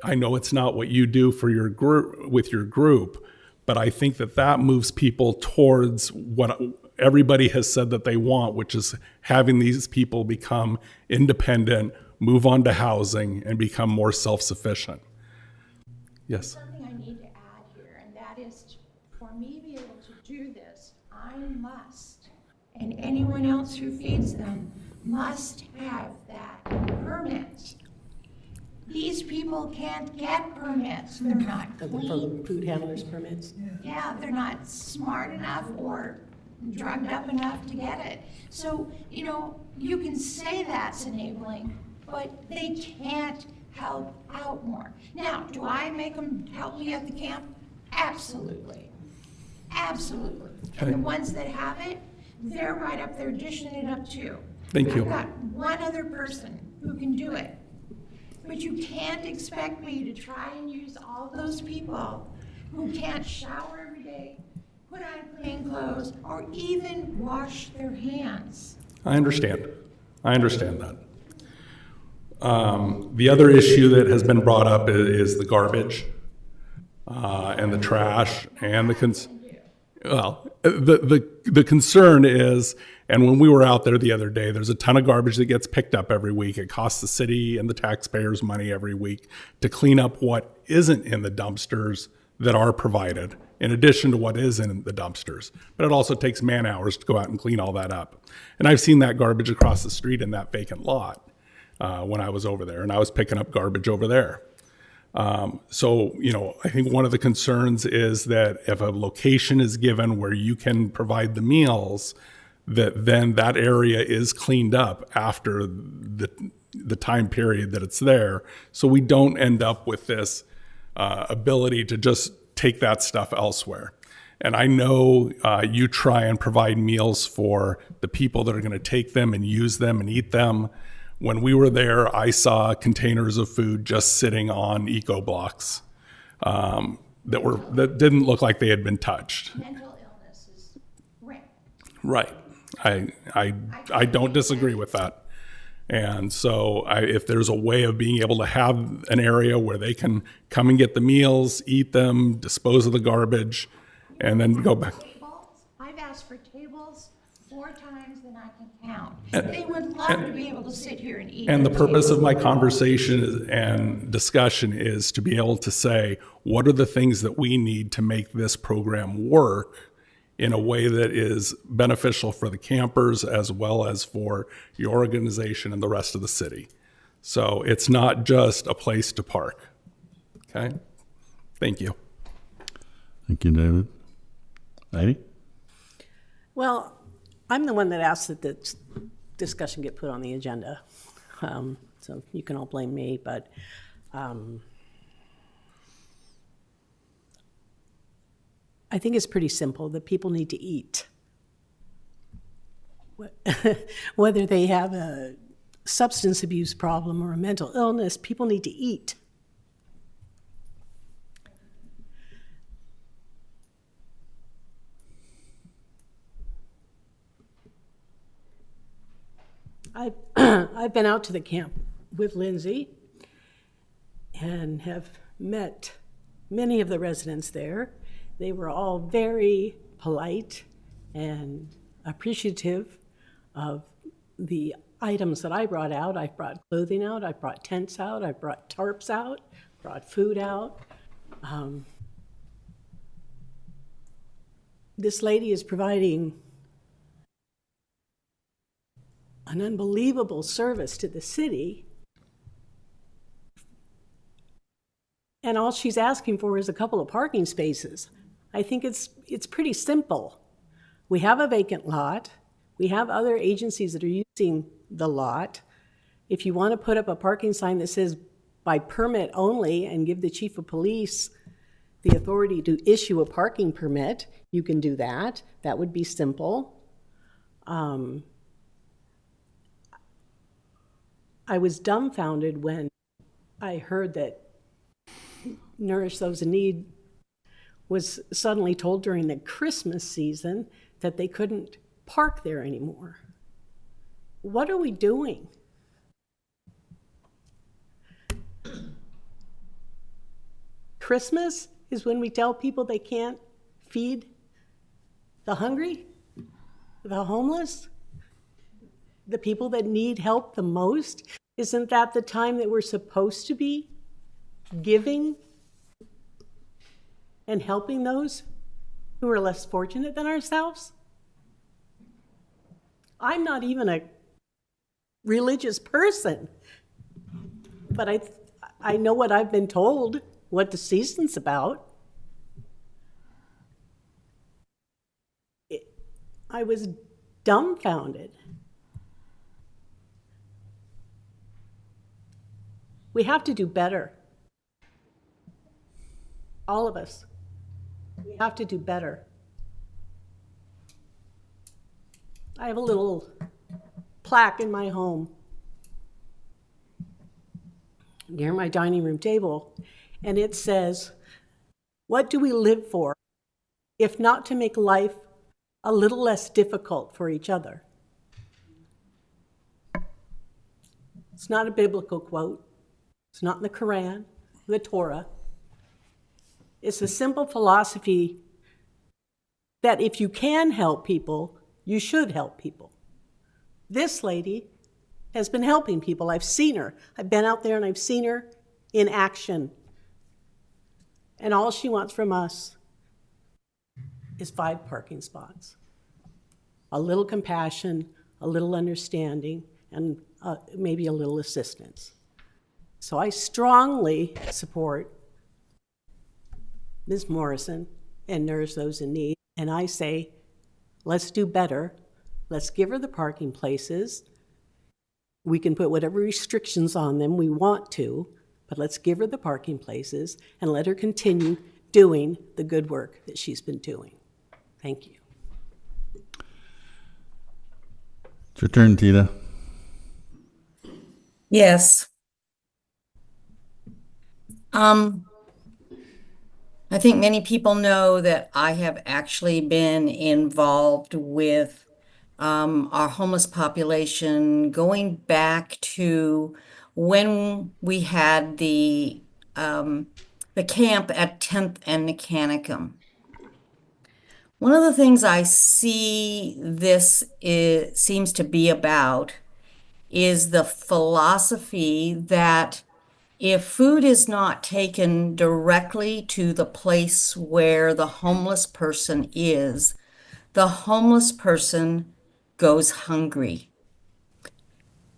I know it's not what you do for your group with your group, but I think that moves people towards what everybody has said that they want, which is having these people become independent, move on to housing, and become more self-sufficient. Yes? Something I need to add here, and that is for me to be able to do this, I must, and anyone else who feeds them, must have that permit. These people can't get permits. They're not clean. Food handlers permits? Yeah, they're not smart enough or drugged up enough to get it. So, you can say that's enabling, but they can't help out more. Now, do I make them help me at the camp? Absolutely. Absolutely. Okay. And the ones that have it, they're right up there dishing it up too. Thank you. I've got one other person who can do it. But you can't expect me to try and use all those people who can't shower every day, put on clean clothes, or even wash their hands. I understand that. The other issue that has been brought up is the garbage and the trash and the concern is, and when we were out there the other day, there's a ton of garbage that gets picked up every week. It costs the city and the taxpayers money every week to clean up what isn't in the dumpsters that are provided, in addition to what is in the dumpsters. But it also takes man hours to go out and clean all that up. And I've seen that garbage across the street in that vacant lot when I was over there, and I was picking up garbage over there. So, I think one of the concerns is that if a location is given where you can provide the meals, that then that area is cleaned up after the time period that it's there. So we don't end up with this ability to just take that stuff elsewhere. And I know you try and provide meals for the people that are going to take them and use them and eat them. When we were there, I saw containers of food just sitting on eco blocks that didn't look like they had been touched. Mental illness is rampant. Right. I don't disagree with that. And so if there's a way of being able to have an area where they can come and get the meals, eat them, dispose of the garbage, and then go back. I've asked for tables 4 times than I can count. They would love to be able to sit here and eat. And the purpose of my conversation and discussion is to be able to say, what are the things that we need to make this program work in a way that is beneficial for the campers as well as for your organization and the rest of the city. So it's not just a place to park. Okay? Thank you. Thank you, David. Heidi? Well, I'm the one that asked that this discussion get put on the agenda. So you can all blame me, but I think it's pretty simple that people need to eat. Whether they have a substance abuse problem or a mental illness, people need to eat. I've been out to the camp with Lindsay and have met many of the residents there. They were all very polite and appreciative of the items that I brought out. I brought clothing out, I brought tents out, I brought tarps out, brought food out. This lady is providing an unbelievable service to the city, and all she's asking for is a couple of parking spaces. I think it's pretty simple. We have a vacant lot. We have other agencies that are using the lot. If you want to put up a parking sign that says by permit only and give the chief of police the authority to issue a parking permit, you can do that. That would be simple. I was dumbfounded when I heard that Nourish Those in Need was suddenly told during the Christmas season that they couldn't park there anymore. What are we doing? Christmas is when we tell people they can't feed the hungry, the homeless, the people that need help the most. Isn't that the time that we're supposed to be giving and helping those who are less fortunate than ourselves? I'm not even a religious person, but I know what I've been told, what the season's about. I was dumbfounded. We have to do better. All of us. We have to do better. I have a little plaque in my home near my dining room table, and it says, "What do we live for if not to make life a little less difficult for each other?" It's not a biblical quote. It's not in the Quran, the Torah. It's a simple philosophy that if you can help people, you should help people. This lady has been helping people. I've seen her. I've been out there and I've seen her in action. And all she wants from us is 5 parking spots. A little compassion, a little understanding, and maybe a little assistance. So I strongly support Ms. Morrison and Nourish Those in Need. And I say, let's do better. Let's give her the parking places. We can put whatever restrictions on them we want to, but let's give her the parking places and let her continue doing the good work that she's been doing. Thank you. It's your turn, Tita. Yes. I think many people know that I have actually been involved with our homeless population going back to when we had the camp at 10th and Mechanicsum. One of the things I see this seems to be about is the philosophy that if food is not taken directly to the place where the homeless person is, the homeless person goes hungry.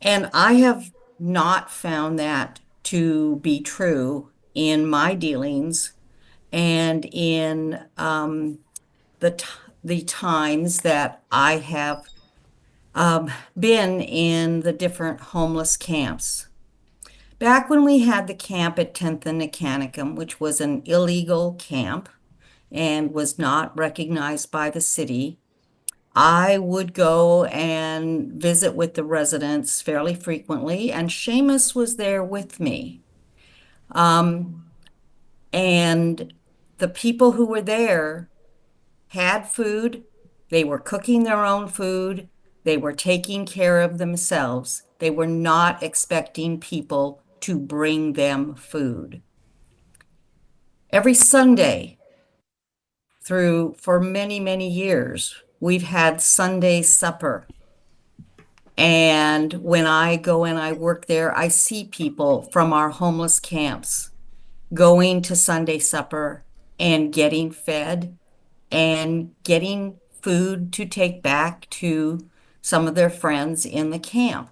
And I have not found that to be true in my dealings. and in the times that I have been in the different homeless camps. Back when we had the camp at 10th and Nicanicum, which was an illegal camp and was not recognized by the city, I would go and visit with the residents fairly frequently, and Seamus was there with me. And the people who were there had food, they were cooking their own food, they were taking care of themselves. They were not expecting people to bring them food. Every Sunday, for many, many years, we've had Sunday supper. And when I go and I work there, I see people from our homeless camps going to Sunday supper and getting fed and getting food to take back to some of their friends in the camp.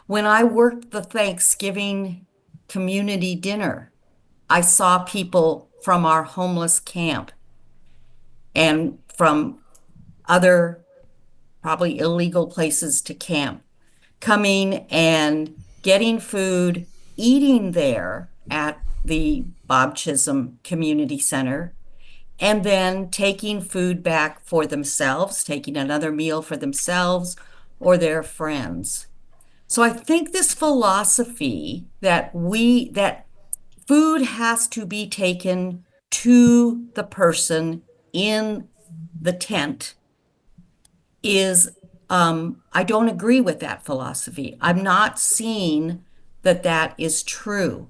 When I worked the Thanksgiving community dinner, I saw people from our homeless camp and from other probably illegal places to camp, coming and getting food, eating there at the Bob Chisholm Community Center, and then taking food back for themselves, taking another meal for themselves or their friends. So I think this philosophy that food has to be taken to the person in the tent is, I don't agree with that philosophy. I'm not seeing that that is true.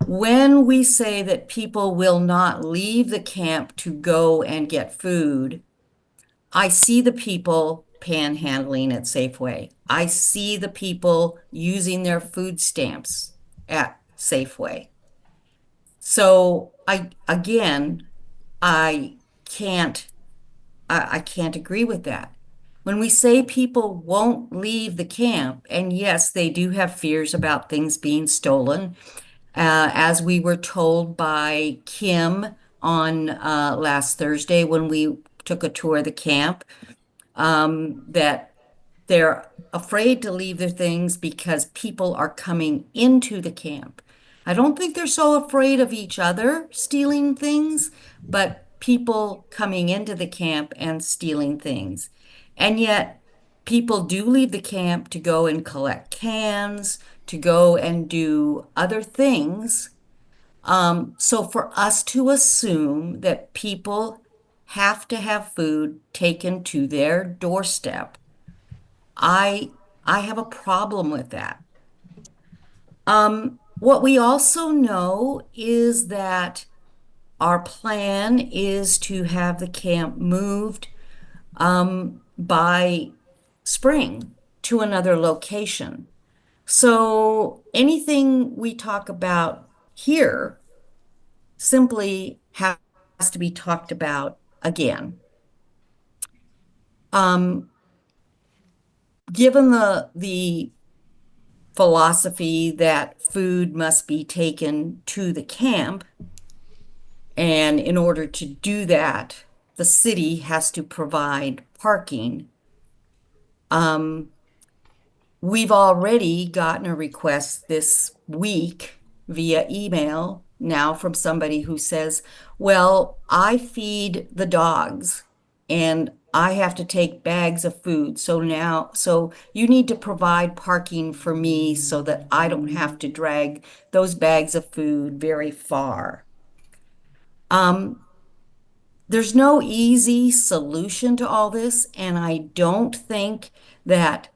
When we say that people will not leave the camp to go and get food, I see the people panhandling at Safeway. I see the people using their food stamps at Safeway. So I can't agree with that. When we say people won't leave the camp, and yes, they do have fears about things being stolen, as we were told by Kim on last Thursday when we took a tour of the camp, that they're afraid to leave their things because people are coming into the camp. I don't think they're so afraid of each other stealing things, but people coming into the camp and stealing things. And yet, people do leave the camp to go and collect cans, to go and do other things. So for us to assume that people have to have food taken to their doorstep, I have a problem with that. What we also know is that our plan is to have the camp moved by spring to another location. So anything we talk about here simply has to be talked about again. Given the philosophy that food must be taken to the camp, and in order to do that, the city has to provide parking. We've already gotten a request this week via email now from somebody who says, well, I feed the dogs and I have to take bags of food. So you need to provide parking for me so that I don't have to drag those bags of food very far. There's no easy solution to all this, and I don't think that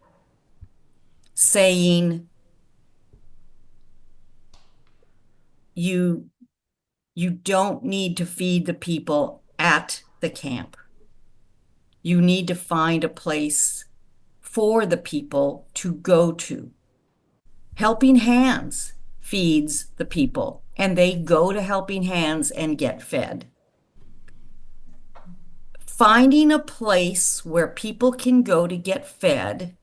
saying you don't need to feed the people at the camp. You need to find a place for the people to go to. Helping Hands feeds the people, and they go to Helping Hands and get fed. Finding a place where people can go to get fed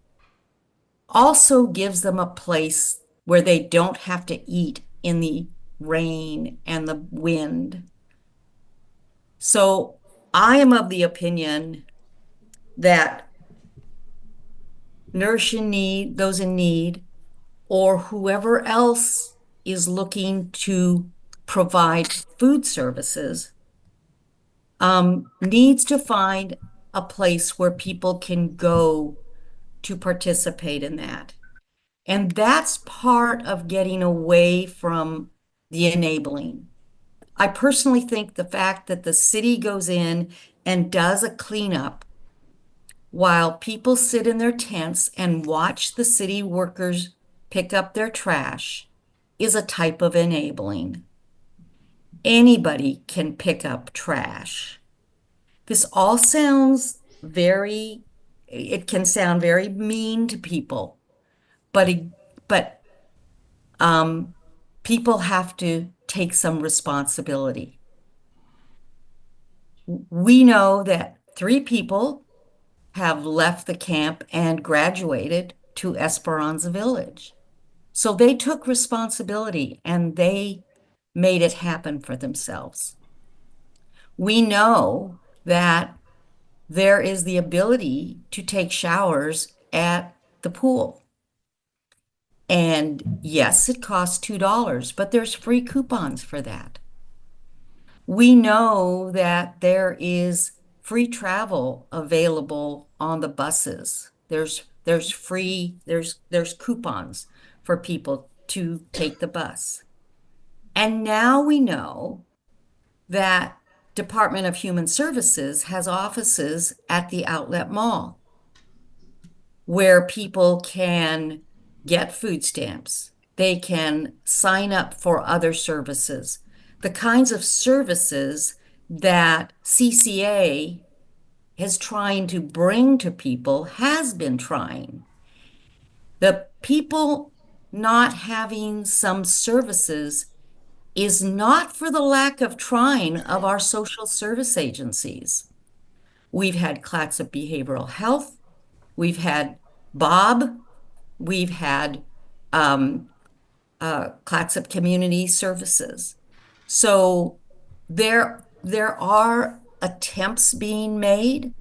also gives them a place where they don't have to eat in the rain and the wind. So I am of the opinion that Nourish in Need, those in need, or whoever else is looking to provide food services needs to find a place where people can go to participate in that. And that's part of getting away from the enabling. I personally think the fact that the city goes in and does a cleanup while people sit in their tents and watch the city workers pick up their trash is a type of enabling. Anybody can pick up trash. This all sounds it can sound very mean to people, but people have to take some responsibility. We know that 3 people have left the camp and graduated to Esperanza Village. So they took responsibility and they made it happen for themselves. We know that there is the ability to take showers at the pool. And yes, it costs $2, but there's free coupons for that. We know that there is free travel available on the buses. There's coupons for people to take the bus. And now we know that Department of Human Services has offices at the outlet mall where people can get food stamps. They can sign up for other services. The kinds of services that CCA is trying to bring to people has been trying. The people not having some services is not for the lack of trying of our social service agencies. We've had Clatsop Behavioral Health, we've had Bob, we've had Clatsop Community Services. So there are attempts being made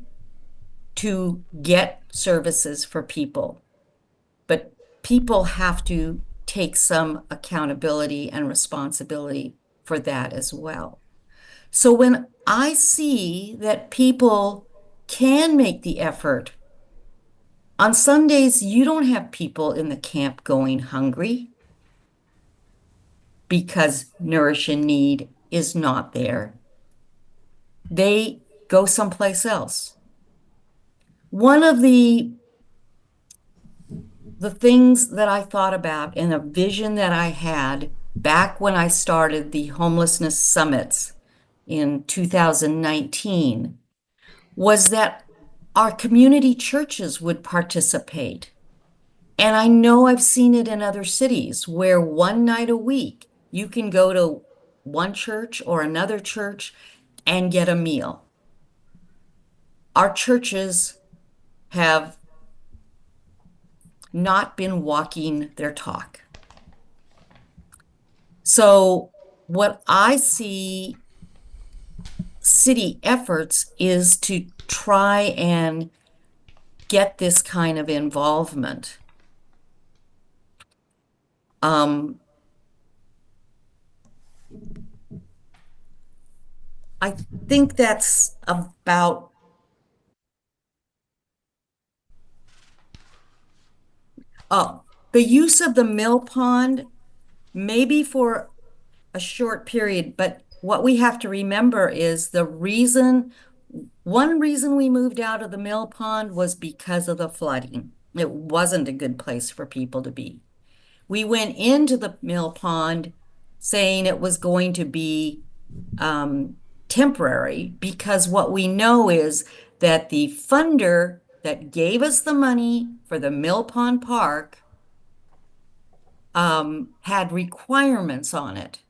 to get services for people, but people have to take some accountability and responsibility for that as well. So when I see that people can make the effort, on Sundays, you don't have people in the camp going hungry because Nourish in Need is not there. They go someplace else. One of the things that I thought about and a vision that I had back when I started the homelessness summits in 2019 was that our community churches would participate. And I know I've seen it in other cities where one night a week you can go to one church or another church and get a meal. Our churches have not been walking their talk. So what I see city efforts is to try and get this kind of involvement. I think that's about the use of the mill pond, maybe for a short period, but what we have to remember is one reason we moved out of the mill pond was because of the flooding. It wasn't a good place for people to be. We went into the mill pond saying it was going to be temporary, because what we know is that the funder that gave us the money for the Mill Pond Park had requirements on it.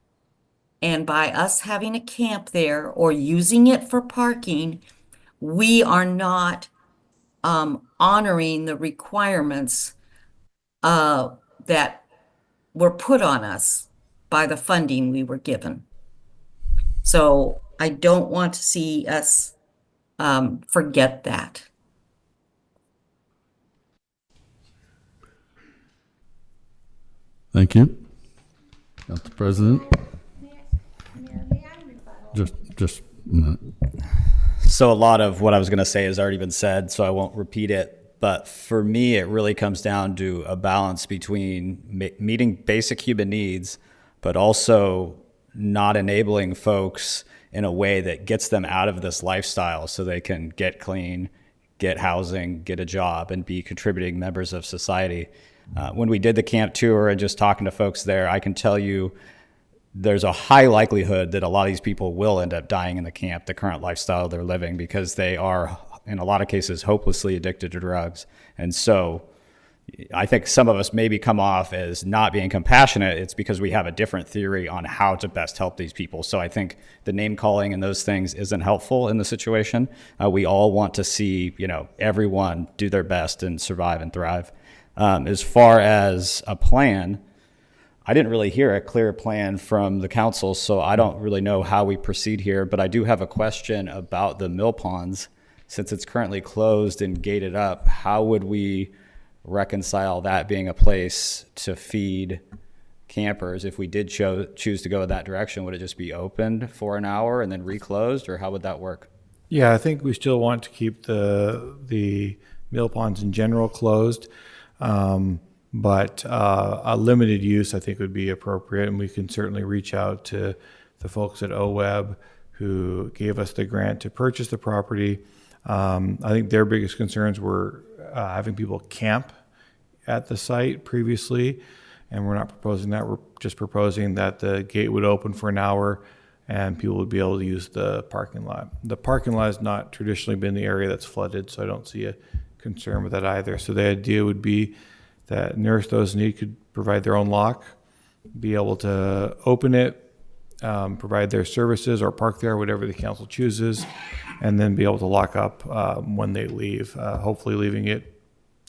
And by us having a camp there or using it for parking, we are not honoring the requirements that were put on us by the funding we were given. So I don't want to see us forget that. Thank you. Council President. Just a minute. So a lot of what I was going to say has already been said, so I won't repeat it. But for me, it really comes down to a balance between meeting basic human needs, but also not enabling folks in a way that gets them out of this lifestyle so they can get clean, get housing, get a job, and be contributing members of society. When we did the camp tour and just talking to folks there, I can tell you there's a high likelihood that a lot of these people will end up dying in the camp, the current lifestyle they're living, because they are, in a lot of cases, hopelessly addicted to drugs. And so I think some of us maybe come off as not being compassionate. It's because we have a different theory on how to best help these people. So I think the name calling and those things isn't helpful in the situation. We all want to see, everyone do their best and survive and thrive. As far as a plan, I didn't really hear a clear plan from the council, so I don't really know how we proceed here, but I do have a question about the mill ponds. Since it's currently closed and gated up, how would we reconcile that being a place to feed campers? If we did choose to go in that direction, would it just be opened for an hour and then reclosed, or how would that work? Yeah, I think we still want to keep the mill ponds in general closed. But a limited use, I think, would be appropriate, and we can certainly reach out to the folks at OWEB who gave us the grant to purchase the property. I think their biggest concerns were having people camp at the site previously, and we're not proposing that. We're just proposing that the gate would open for an hour and people would be able to use the parking lot. The parking lot has not traditionally been the area that's flooded, so I don't see a concern with that either. So the idea would be that nurse those in need could provide their own lock, be able to open it, provide their services or park there, whatever the council chooses, and then be able to lock up when they leave, hopefully leaving it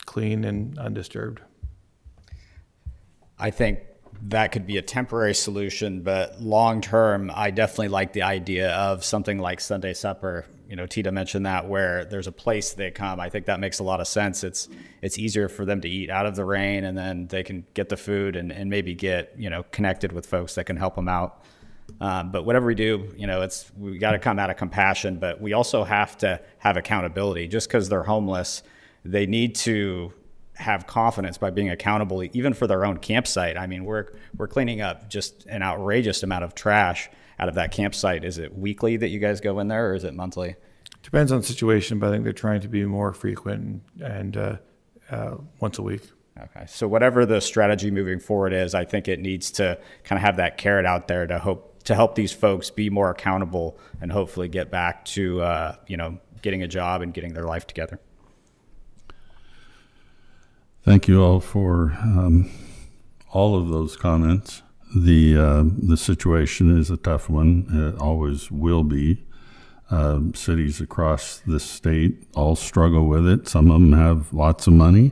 clean and undisturbed. I think that could be a temporary solution, but long term, I definitely like the idea of something like Sunday supper. Tita mentioned that, where there's a place they come. I think that makes a lot of sense. It's easier for them to eat out of the rain, and then they can get the food and maybe get connected with folks that can help them out. But whatever we do, we got to come out of compassion, but we also have to have accountability. Just because they're homeless, they need to have confidence by being accountable, even for their own campsite. I mean, we're cleaning up just an outrageous amount of trash out of that campsite. Is it weekly that you guys go in there, or is it monthly? Depends on the situation, but I think they're trying to be more frequent and once a week. Okay, so whatever the strategy moving forward is, I think it needs to kind of have that carrot out there to help these folks be more accountable and hopefully get back to getting a job and getting their life together. Thank you all for all of those comments. The situation is a tough one. It always will be. Cities across this state all struggle with it. Some of them have lots of money,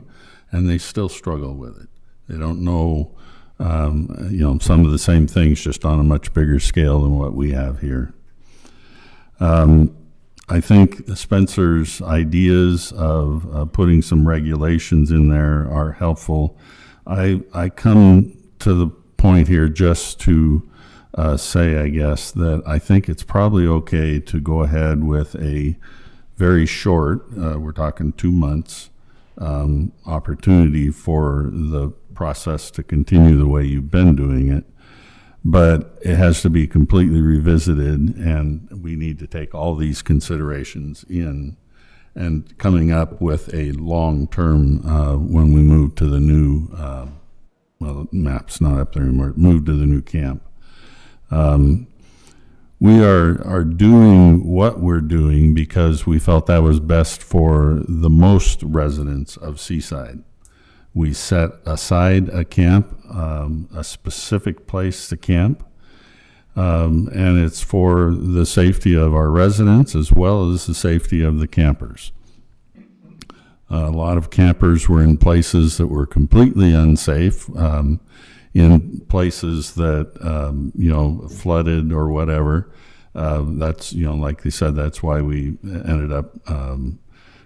and they still struggle with it. They don't know, some of the same things, just on a much bigger scale than what we have here. I think Spencer's ideas of putting some regulations in there are helpful. I come to the point here just to say, I guess, that I think it's probably okay to go ahead with a very short, we're talking 2 months, opportunity for the process to continue the way you've been doing it. But it has to be completely revisited, and we need to take all these considerations in, and coming up with a long-term, when we move to the new, the map's not up there anymore, move to the new camp. We are doing what we're doing because we felt that was best for the most residents of Seaside. We set aside a camp, a specific place to camp, and it's for the safety of our residents as well as the safety of the campers. A lot of campers were in places that were completely unsafe. in places that, flooded or whatever. That's, like they said, that's why we ended up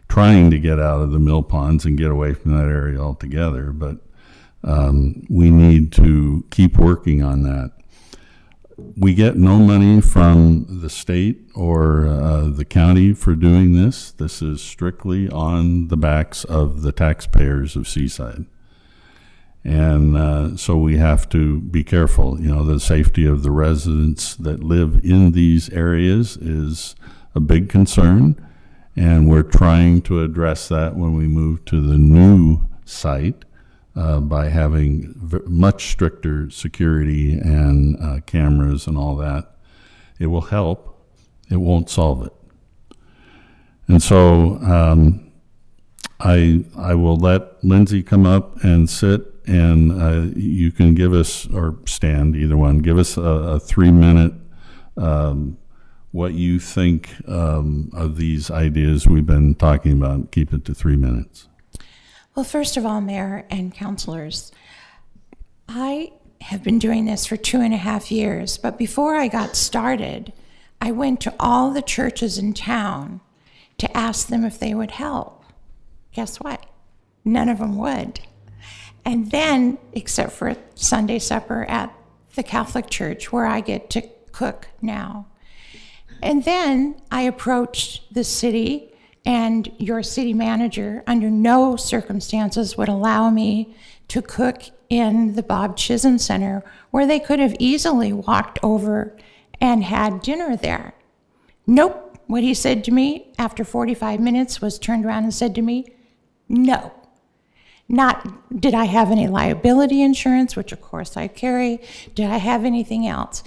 trying to get out of the mill ponds and get away from that area altogether. But we need to keep working on that. We get no money from the state or the county for doing this. This is strictly on the backs of the taxpayers of Seaside. And so we have to be careful. The safety of the residents that live in these areas is a big concern, and we're trying to address that when we move to the new site by having much stricter security and cameras and all that. It will help. It won't solve it. And so I will let Lindsay come up and sit, and you can give us, or stand, either one, give us a 3-minute what you think of these ideas we've been talking about. Keep it to 3 minutes. Well, first of all, Mayor and councilors, I have been doing this for 2.5 years, but before I got started, I went to all the churches in town to ask them if they would help. Guess what? None of them would. And then, except for Sunday supper at the Catholic Church, where I get to cook now. And then I approached the city, and your city manager under no circumstances would allow me to cook in the Bob Chisholm Center, where they could have easily walked over and had dinner there. Nope. What he said to me after 45 minutes was turned around and said to me, no. Not did I have any liability insurance, which of course I carry, did I have anything else?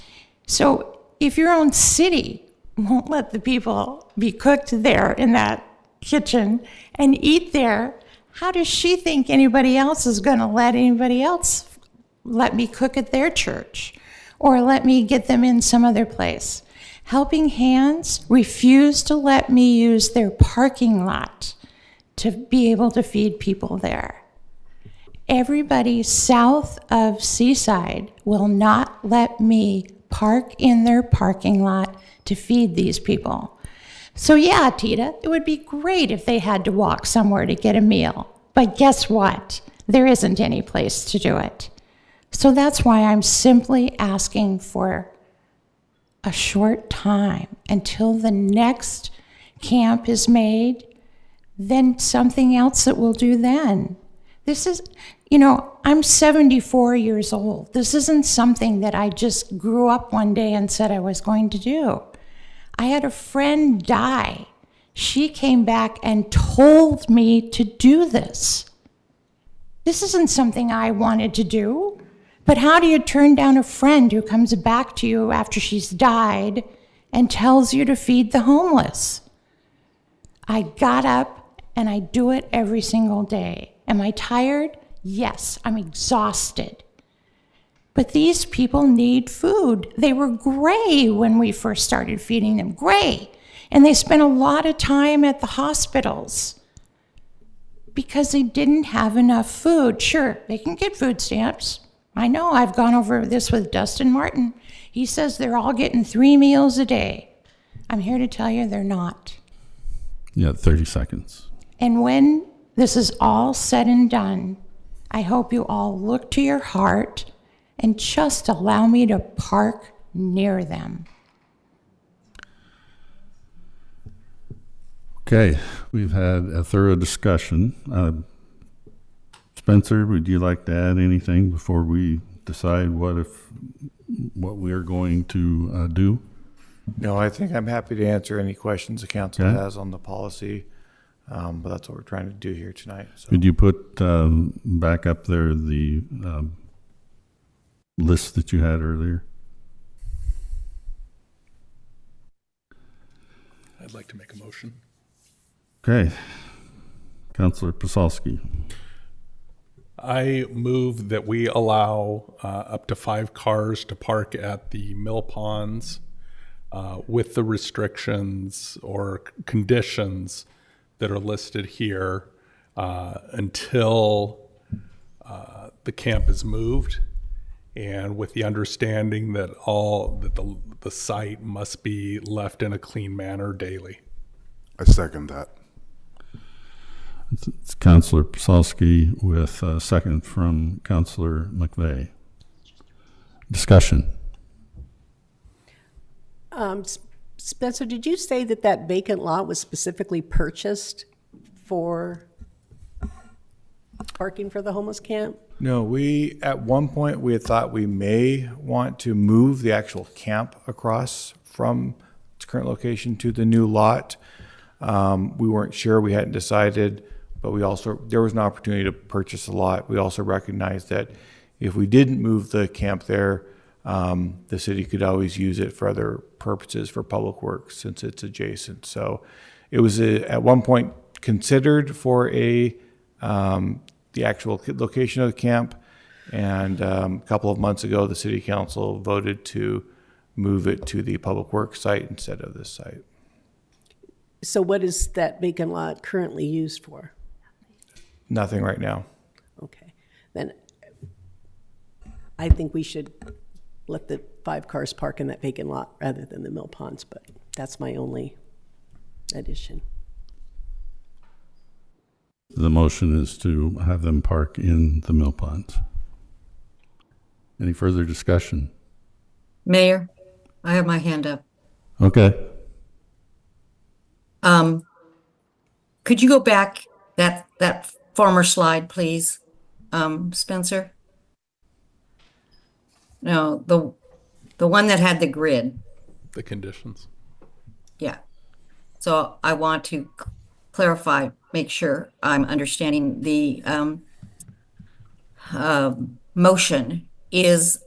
So if your own city won't let the people be cooked there in that kitchen and eat there, how does she think anybody else is going to let anybody else let me cook at their church or let me get them in some other place? Helping Hands refused to let me use their parking lot to be able to feed people there. Everybody south of Seaside will not let me park in their parking lot to feed these people. So yeah, Tita, it would be great if they had to walk somewhere to get a meal. But guess what? There isn't any place to do it. So that's why I'm simply asking for a short time until the next camp is made, then something else that we'll do then. This is, I'm 74 years old. This isn't something that I just grew up one day and said I was going to do. I had a friend die. She came back and told me to do this. This isn't something I wanted to do. But how do you turn down a friend who comes back to you after she's died and tells you to feed the homeless? I got up and I do it every single day. Am I tired? Yes, I'm exhausted. But these people need food. They were gray when we first started feeding them, gray. And they spent a lot of time at the hospitals because they didn't have enough food. Sure, they can get food stamps. I know, I've gone over this with Dustin Martin. He says they're all getting 3 meals a day. I'm here to tell you they're not. Yeah, 30 seconds. And when this is all said and done, I hope you all look to your heart and just allow me to park near them. Okay, we've had a thorough discussion. Spencer, would you like to add anything before we decide what we are going to do? No, I think I'm happy to answer any questions the council has on the policy, but that's what we're trying to do here tonight. So. Could you put back up there the list that you had earlier? I'd like to make a motion. Okay. Councilor Pasalski. I move that we allow up to 5 cars to park at the mill ponds with the restrictions or conditions that are listed here until the camp is moved. and with the understanding that the site must be left in a clean manner daily. I second that. It's Councillor Psalski with a second from Councillor McVeigh. Discussion. Spencer, did you say that that vacant lot was specifically purchased for parking for the homeless camp? No, at one point, we had thought we may want to move the actual camp across from its current location to the new lot. We weren't sure, we hadn't decided, but there was an opportunity to purchase a lot. We also recognized that if we didn't move the camp there, the city could always use it for other purposes for public works since it's adjacent. So it was at one point considered for the actual location of the camp, and a couple of months ago, the city council voted to move it to the public works site instead of this site. So what is that vacant lot currently used for? Nothing right now. Okay, then I think we should let the 5 cars park in that vacant lot rather than the mill ponds, but that's my only addition. The motion is to have them park in the mill ponds. Any further discussion? Mayor, I have my hand up. Okay. Could you go back that former slide, please, Spencer? No, the one that had the grid. The conditions. Yeah. So I want to clarify, make sure I'm understanding the motion is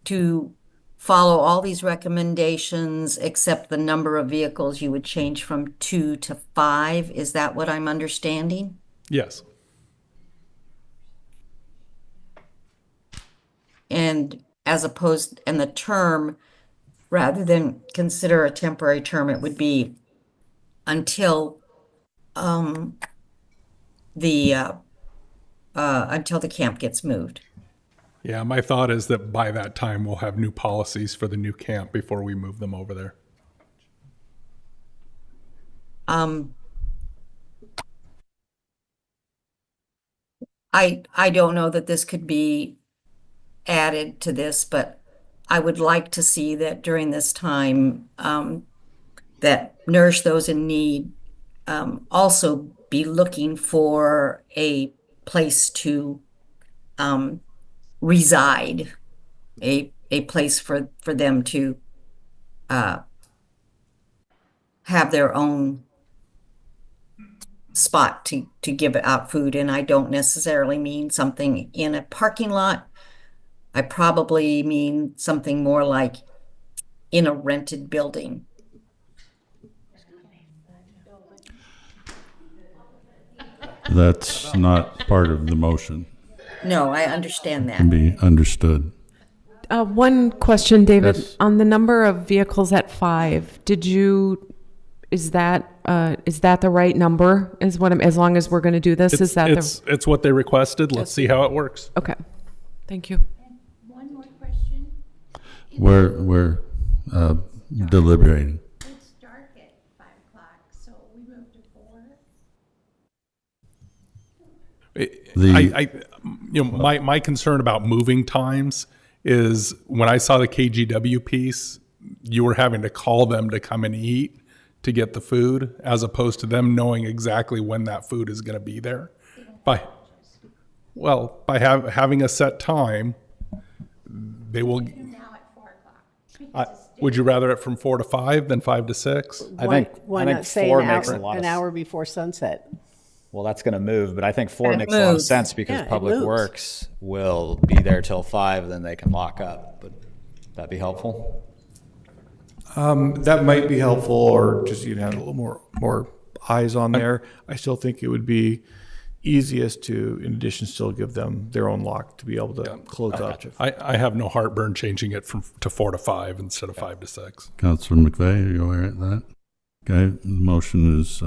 to follow all these recommendations except the number of vehicles you would change from 2 to 5. Is that what I'm understanding? Yes. And as opposed, and the term, rather than consider a temporary term, it would be until the camp gets moved. Yeah, my thought is that by that time we'll have new policies for the new camp before we move them over there. I don't know that this could be added to this, but I would like to see that during this time that Nourish Those in Need also be looking for a place to reside, a place for them to have their own spot to give out food. And I don't necessarily mean something in a parking lot. I probably mean something more like in a rented building. That's not part of the motion. No, I understand that. Can be understood. One question, David. Yes. On the number of vehicles at 5, is that the right number? As long as we're going to do this, It's what they requested. Let's see how it works. Okay. Thank you. One more question. We're deliberating. It's dark at 5 o'clock, so we moved to 4. My concern about moving times is when I saw the KGW piece, you were having to call them to come and eat to get the food, as opposed to them knowing exactly when that food is going to be there. By having a set time, they will. Now at 4 o'clock. Would you rather it from 4 to 5 than 5 to 6? Why not think say 4 an makes hour, a lot of an hour before sunset? Well, that's going to move, but I think 4 It makes a lot of moves. sense because Yeah, it Public moves. Works will be there till 5, then they can lock up. Would that be helpful? That might be helpful, or just have a little more eyes on there. I still think it would be easiest to, in addition, still give them their own lock to be able to close up. I have no heartburn changing it to 4 to 5 instead of 5 to 6. Councillor McVeigh, are you aware of that? Okay, the motion is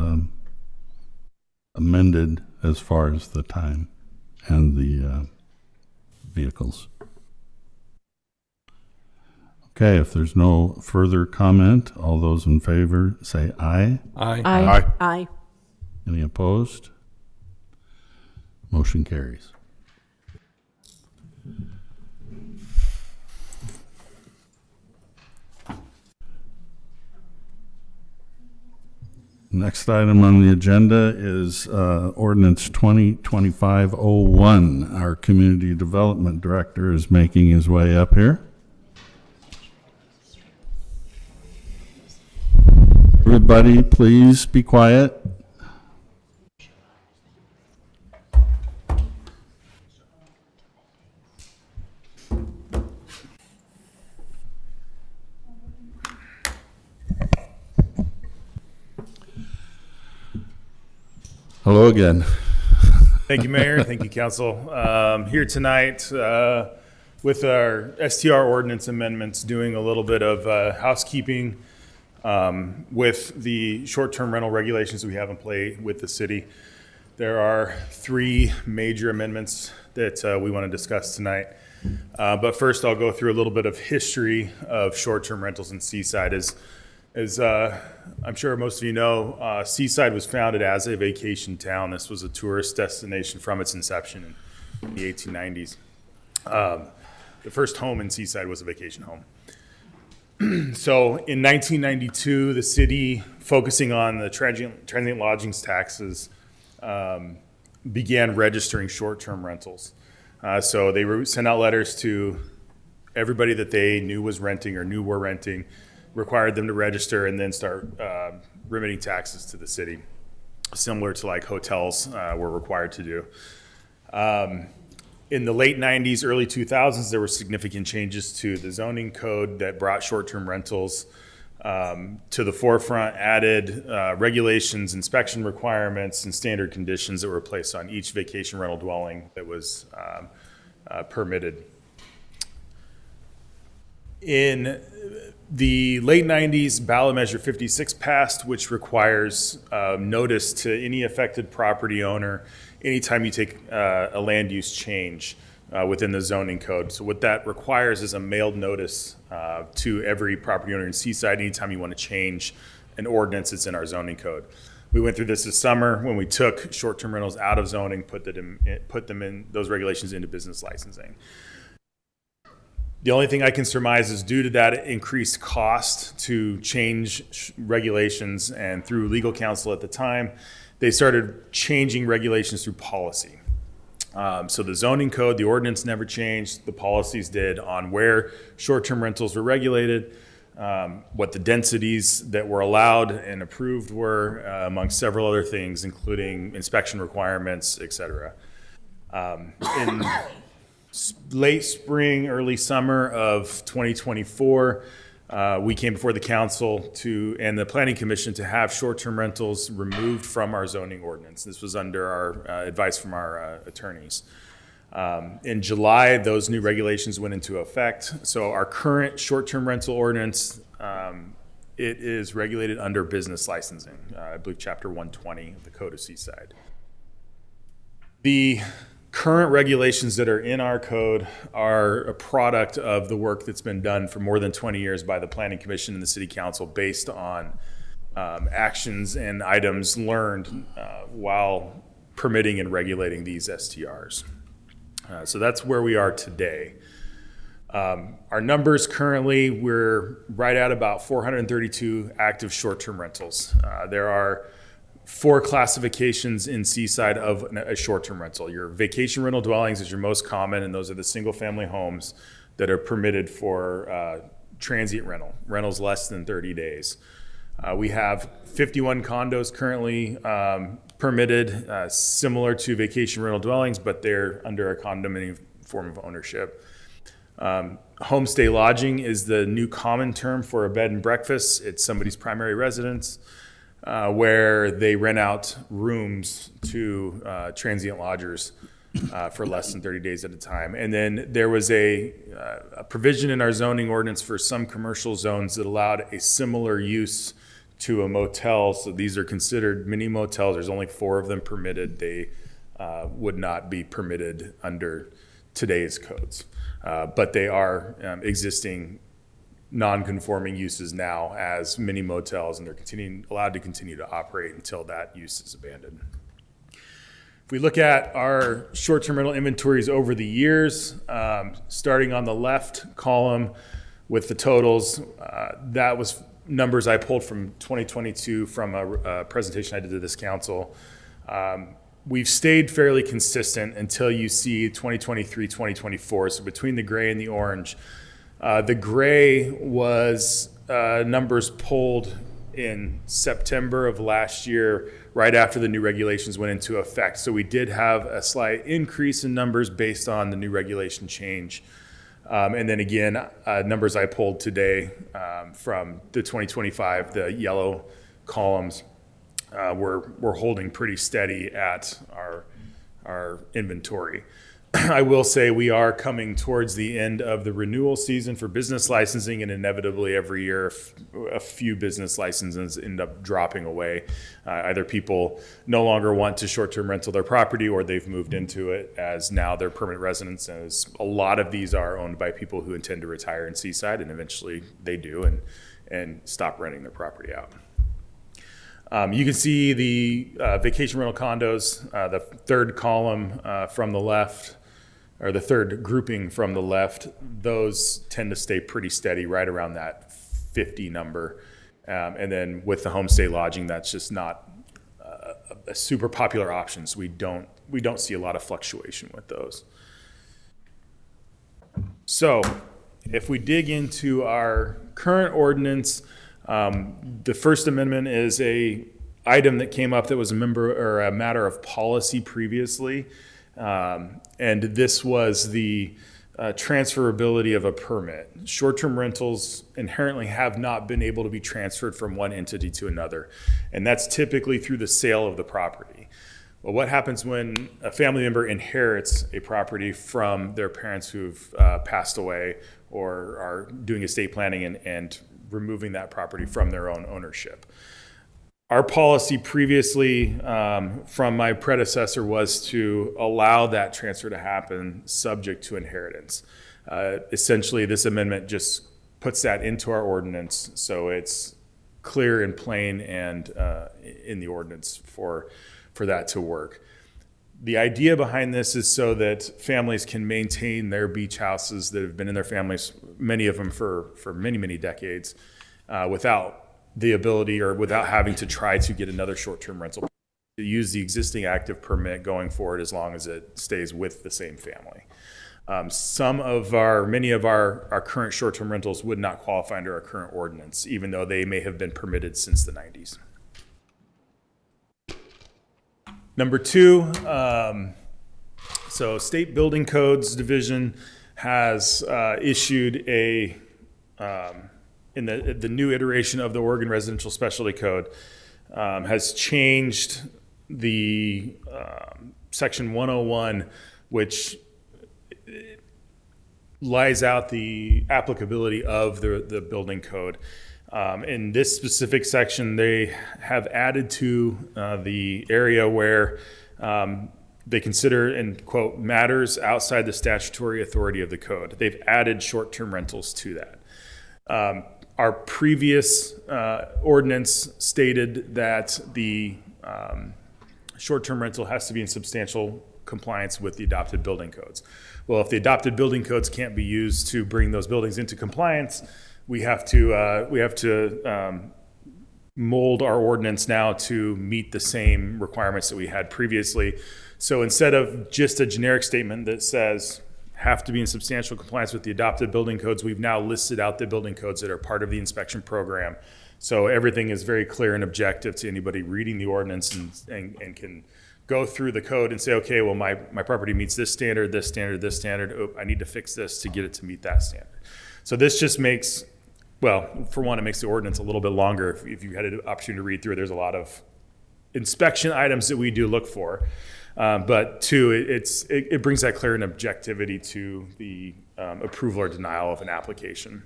amended as far as the time and the vehicles. Okay, if there's no further comment, all those in favor say aye. Aye. Aye. Aye. Any opposed? Motion carries. Next item on the agenda is ordinance 2025-01. Our community development director is making his way up here. Everybody, please be quiet. Hello again. Thank you, Mayor. Thank you, Council. Here tonight with our STR ordinance amendments, doing a little bit of housekeeping with the short-term rental regulations we have in play with the city. There are 3 major amendments that we want to discuss tonight. But first, I'll go through a little bit of history of short-term rentals in Seaside. As I'm sure most of you know, Seaside was founded as a vacation town. This was a tourist destination from its inception in the 1890s. The first home in Seaside was a vacation home. So in 1992, the city, focusing on the transient lodgings taxes, began registering short-term rentals. So they sent out letters to everybody that they knew was renting or knew were renting, required them to register and then start remitting taxes to the city, similar to like hotels were required to do. In the late 90s, early 2000s, there were significant changes to the zoning code that brought short-term rentals to the forefront, added regulations, inspection requirements, and standard conditions that were placed on each vacation rental dwelling that was permitted. In the late 90s, ballot measure 56 passed, which requires notice to any affected property owner anytime you take a land use change within the zoning code. So what that requires is a mailed notice to every property owner in Seaside anytime you want to change an ordinance that's in our zoning code. We went through this summer when we took short-term rentals out of zoning, put them in those regulations into business licensing. The only thing I can surmise is due to that increased cost to change regulations, and through legal counsel at the time, they started changing regulations through policy. So the zoning code, the ordinance never changed. The policies did on where short-term rentals were regulated, what the densities that were allowed and approved were, among several other things, including inspection requirements, et cetera. In late spring, early summer of 2024, we came before the council and the planning commission to have short-term rentals removed from our zoning ordinance. This was under our advice from our attorneys. In July, those new regulations went into effect. So our current short-term rental ordinance, it is regulated under business licensing, I believe Chapter 120 of the Code of Seaside. The current regulations that are in our code are a product of the work that's been done for more than 20 years by the Planning Commission and the City Council based on actions and items learned while permitting and regulating these STRs. So that's where we are today. Our numbers currently, we're right at about 432 active short-term rentals. There are 4 classifications in Seaside of a short-term rental. Your vacation rental dwellings is your most common, and those are the single-family homes that are permitted for transient rentals less than 30 days. We have 51 condos currently permitted, similar to vacation rental dwellings, but they're under a condominium form of ownership. Homestay lodging is the new common term for a bed and breakfast. It's somebody's primary residence, where they rent out rooms to transient lodgers for less than 30 days at a time. And then there was a provision in our zoning ordinance for some commercial zones that allowed a similar use to a motel. So these are considered mini motels. There's only 4 of them permitted. They would not be permitted under today's codes. But they are existing non-conforming uses now as mini motels, and they're allowed to continue to operate until that use is abandoned. If we look at our short-term rental inventories over the years, starting on the left column with the totals, that was numbers I pulled from 2022 from a presentation I did to this council. We've stayed fairly consistent until you see 2023, 2024. So between the gray and the orange, the gray was numbers pulled in September of last year, right after the new regulations went into effect. So we did have a slight increase in numbers based on the new regulation change. And then again, numbers I pulled today from the 2025, the yellow columns, we're holding pretty steady at our inventory. I will say we are coming towards the end of the renewal season for business licensing, and inevitably every year a few business licenses end up dropping away. Either people no longer want to short-term rental their property, or they've moved into it as now they're permanent residents, as a lot of these are owned by people who intend to retire in Seaside, and eventually they do and stop renting their property out. You can see the vacation rental condos, the third column from the left, or the third grouping from the left. Those tend to stay pretty steady right around that 50 number. And then with the homestay lodging, that's just not a super popular option. So we don't see a lot of fluctuation with those. So if we dig into our current ordinance, the First Amendment is a item that came up that was a matter of policy previously. And this was the transferability of a permit. Short-term rentals inherently have not been able to be transferred from one entity to another. And that's typically through the sale of the property. Well, what happens when a family member inherits a property from their parents who've passed away or are doing estate planning and removing that property from their own ownership? Our policy previously from my predecessor was to allow that transfer to happen subject to inheritance. Essentially, this amendment just puts that into our ordinance, so it's clear and plain and in the ordinance for that to work. The idea behind this is so that families can maintain their beach houses that have been in their families, many of them for many, many decades, without the ability or without having to try to get another short-term rental, to use the existing active permit going forward as long as it stays with the same family. Many of our current short-term rentals would not qualify under our current ordinance, even though they may have been permitted since the 90s. Number two, so State Building Codes Division has issued in the new iteration of the Oregon Residential Specialty Code, has changed the Section 101, which lies out the applicability of the building code. In this specific section, they have added to the area where they consider, and quote, matters outside the statutory authority of the code. They've added short-term rentals to that. Our previous ordinance stated that the short-term rental has to be in substantial compliance with the adopted building codes. Well, if the adopted building codes can't be used to bring those buildings into compliance, we have to mold our ordinance now to meet the same requirements that we had previously. So instead of just a generic statement that says have to be in substantial compliance with the adopted building codes, we've now listed out the building codes that are part of the inspection program. So everything is very clear and objective to anybody reading the ordinance and can go through the code and say, okay, well, my property meets this standard, this standard, this standard. Oh, I need to fix this to get it to meet that standard. So this just makes, well, for one, it makes the ordinance a little bit longer. If you had an opportunity to read through it, there's a lot of inspection items that we do look for. But two, it brings that clear and objectivity to the approval or denial of an application.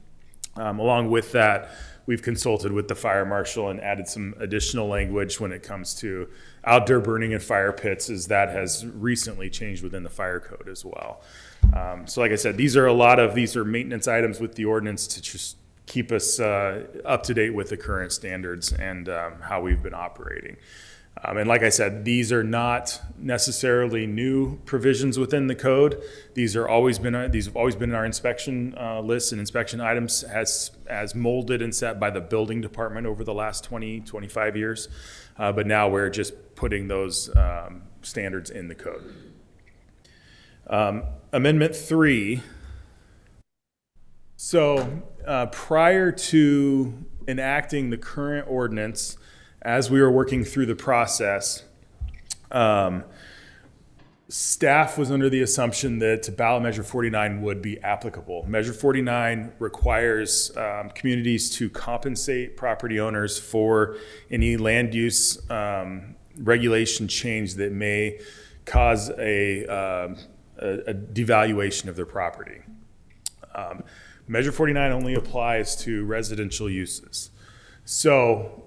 Along with that, we've consulted with the fire marshal and added some additional language when it comes to outdoor burning and fire pits, as that has recently changed within the fire code as well. So like I said, these are maintenance items with the ordinance to just keep us up to date with the current standards and how we've been operating. And like I said, these are not necessarily new provisions within the code. These have always been in our inspection lists and inspection items as molded and set by the building department over the last 20, 25 years. But now we're just putting those standards in the code. Amendment 3. So prior to enacting the current ordinance, as we were working through the process, staff was under the assumption that ballot measure 49 would be applicable. Measure 49 requires communities to compensate property owners for any land use regulation change that may cause a devaluation of their property. Measure 49 only applies to residential uses. So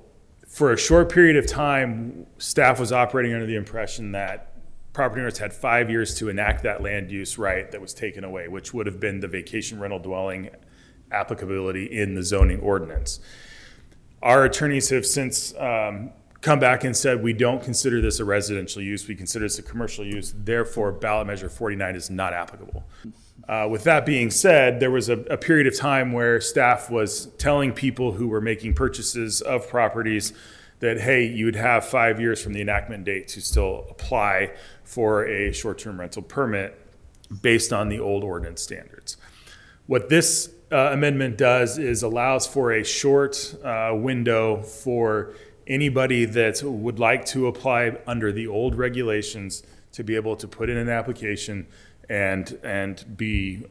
for a short period of time, staff was operating under the impression that property owners had 5 years to enact that land use right that was taken away, which would have been the vacation rental dwelling applicability in the zoning ordinance. Our attorneys have since come back and said, we don't consider this a residential use, we consider this a commercial use, therefore ballot measure 49 is not applicable. With that being said, there was a period of time where staff was telling people who were making purchases of properties that, hey, you would have 5 years from the enactment date to still apply for a short-term rental permit based on the old ordinance standards. What this amendment does is allows for a short window for anybody that would like to apply under the old regulations to be able to put in an application and be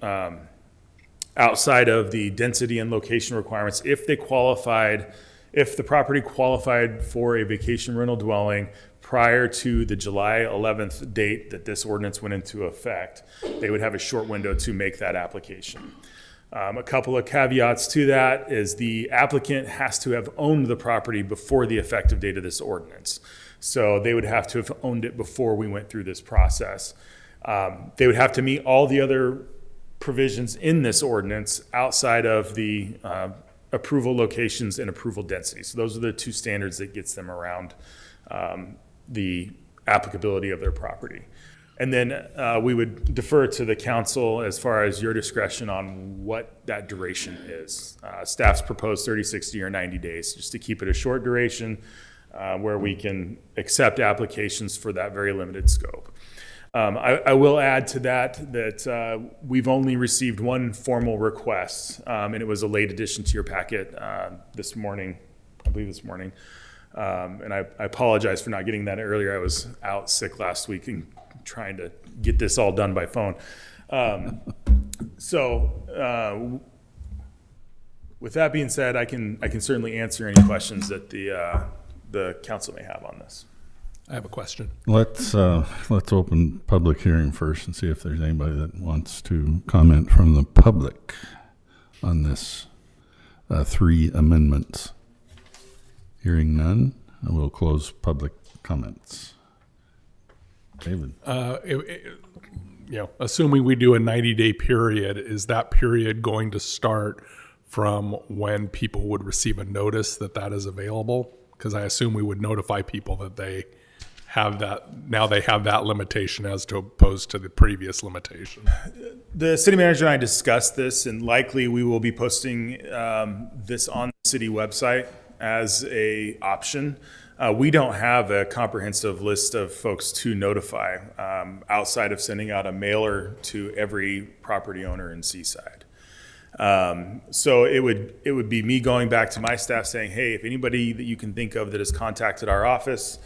outside of the density and location requirements if the property qualified for a vacation rental dwelling prior to the July 11th date that this ordinance went into effect. They would have a short window to make that application. A couple of caveats to that is the applicant has to have owned the property before the effective date of this ordinance. So they would have to have owned it before we went through this process. They would have to meet all the other provisions in this ordinance outside of the approval locations and approval density. So those are the two standards that gets them around the applicability of their property. And then we would defer to the council as far as your discretion on what that duration is. Staff's proposed 30, 60, or 90 days, just to keep it a short duration where we can accept applications for that very limited scope. I will add to that we've only received one formal request, and it was a late addition to your packet this morning, I believe this morning. And I apologize for not getting that earlier. I was out sick last week and trying to get this all done by phone. With that being said, I can certainly answer any questions that the council may have on this. I have a question. Let's open public hearing first and see if there's anybody that wants to comment from the public on this 3 amendments. Hearing none, I will close public comments. David. Assuming we do a 90-day period, is that period going to start from when people would receive a notice that is available? Because I assume we would notify people that they have that, now they have that limitation as opposed to the previous limitation. The city manager and I discussed this, and likely we will be posting this on the city website as a option. We don't have a comprehensive list of folks to notify outside of sending out a mailer to every property owner in Seaside. So it would be me going back to my staff saying, hey, if anybody that you can think of that has contacted our office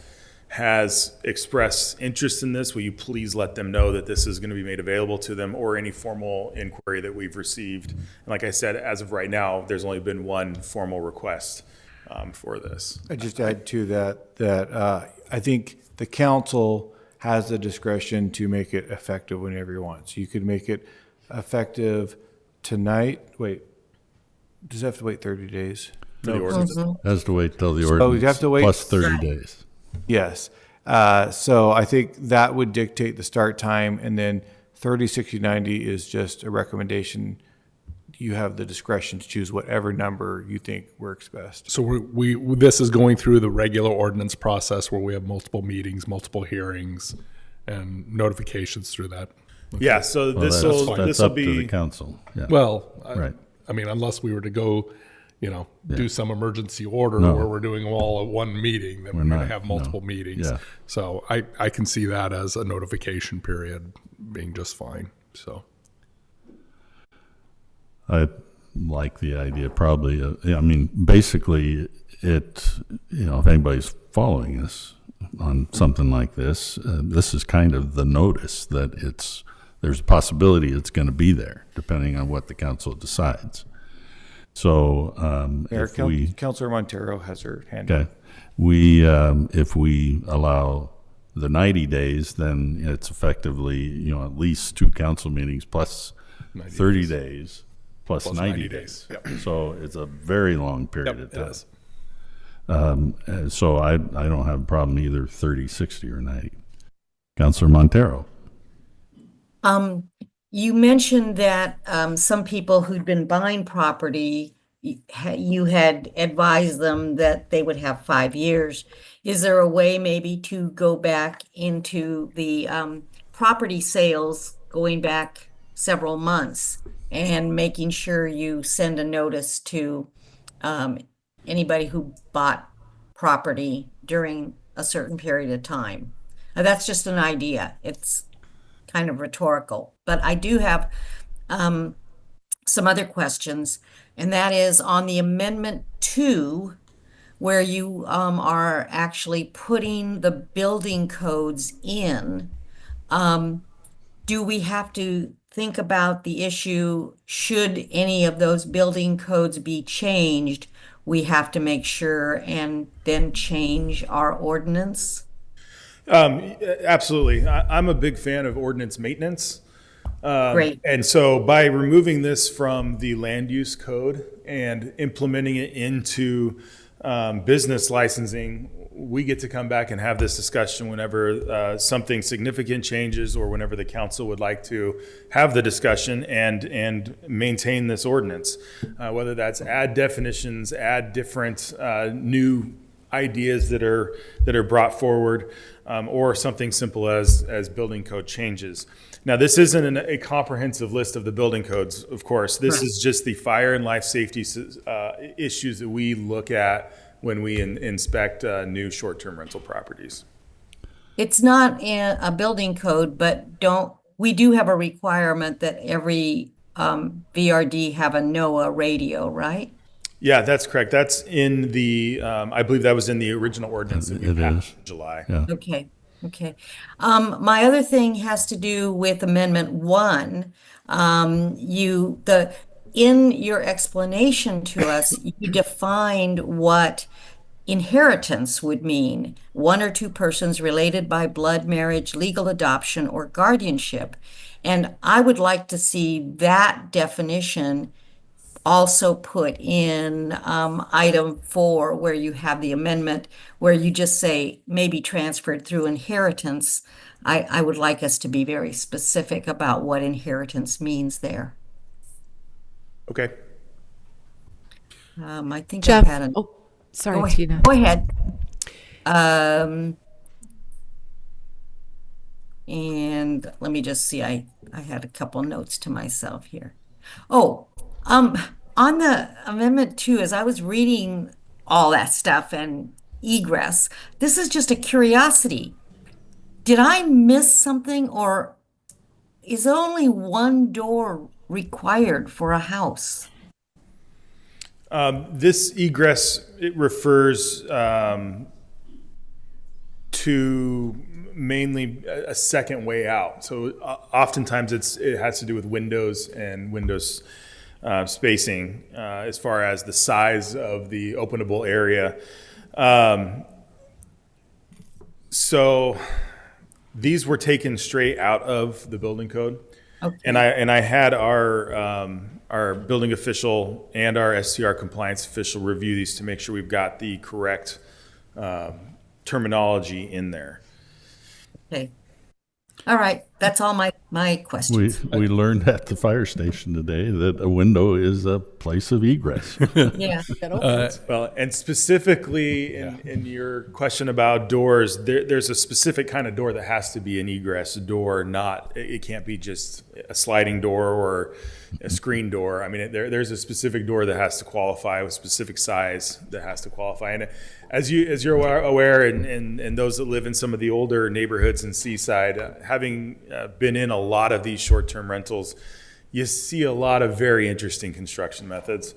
has expressed interest in this, will you please let them know that this is going to be made available to them, or any formal inquiry that we've received. And like I said, as of right now, there's only been one formal request for this. I just add to that I think the council has the discretion to make it effective whenever you want. So you could make it effective tonight. Wait, does it have to wait 30 days? No, has to wait till the So ordinance you'd have to wait plus 30 days. Yes. So I think that would dictate the start time, and then 30, 60, 90 is just a recommendation. you have the discretion to choose whatever number you think works best. So this is going through the regular ordinance process where we have multiple meetings, multiple hearings, and notifications through that. Yeah, so Well, this that's will up to the be, council. Yeah. Well, Right. I mean, unless we were to go, do some emergency order No. where we're doing them all at one meeting, then we're We're going to not, have multiple no. meetings. Yeah. So I can see that as a notification period being just fine. So I like the idea probably. I mean, basically if anybody's following us on something like this, this is kind of the notice that there's a possibility it's going to be there depending on what the council decides. So Mayor, if we Councilor Montero has her hand up. okay, if we allow the 90 days, then it's effectively at least 2 council meetings plus 30 days plus 90 days. Yep. So it's a very long period Yep, of it time. is. So I don't have a problem either 30, 60, or 90. Councilor Montero. You mentioned that some people who'd been buying property, you had advised them that they would have 5 years. Is there a way maybe to go back into the property sales, going back several months, and making sure you send a notice to anybody who bought property during a certain period of time? Now, that's just an idea. It's kind of rhetorical, but I do have some other questions, and that is on the Amendment 2, where you are actually putting the building codes in. Do we have to think about the issue, should any of those building codes be changed, we have to make sure and then change our ordinance? absolutely. I'm a big fan of ordinance maintenance. Great. And so by removing this from the land use code and implementing it into business licensing, we get to come back and have this discussion whenever something significant changes or whenever the council would like to have the discussion and maintain this ordinance. Whether that's add definitions, add different new ideas that are brought forward, or something simple as building code changes. Now, this isn't a comprehensive list of the building codes, of course. This is just the fire and life safety issues that we look at when we inspect new short-term rental properties. It's not a building code, but we do have a requirement that every VRD have a NOAA radio, right? Yeah, that's correct. That's in the, I believe that was in the original ordinance that we It passed is. in July. Yeah. Okay. My other thing has to do with Amendment 1. In your explanation to us, you defined what inheritance would mean: 1 or 2 persons related by blood, marriage, legal adoption, or guardianship. And I would like to see that definition also put in item 4, where you have the amendment, where you just say maybe transferred through inheritance. I would like us to be very specific about what inheritance means there. Okay. I think Jeff, I've had an. sorry, Tina. Go ahead. And let me just see, I had a couple notes to myself here. Oh, on the Amendment 2, as I was reading all that stuff and egress, this is just a curiosity. Did I miss something, or is only one door required for a house? This egress, it refers to mainly a second way out. So oftentimes it has to do with windows and windows spacing as far as the size of the openable area. So these were taken straight out of the building code. Okay. And I had our building official and our STR compliance official review these to make sure we've got the correct terminology in there. Okay. All right. That's all my my questions. We learned at the fire station today that a window is a place of egress. Yeah. Well, and specifically in your question about doors, there's a specific kind of door that has to be an egress door, not, it can't be just a sliding door or a screen door. I mean, there's a specific door that has to qualify with specific size that has to qualify. And as you're aware, and those that live in some of the older neighborhoods in Seaside, having been in a lot of these short-term rentals, you see a lot of very interesting construction methods.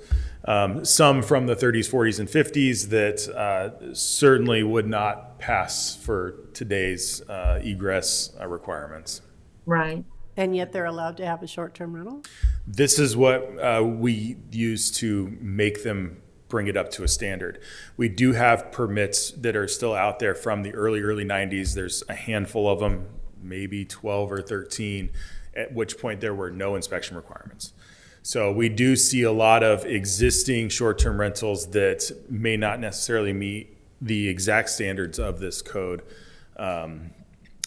Some from the 30s, 40s, and 50s that certainly would not pass for today's egress requirements. Right. And yet they're allowed to have a short-term rental? This is what we use to make them bring it up to a standard. We do have permits that are still out there from the early 90s. There's a handful of them, maybe 12 or 13, at which point there were no inspection requirements. So we do see a lot of existing short-term rentals that may not necessarily meet the exact standards of this code.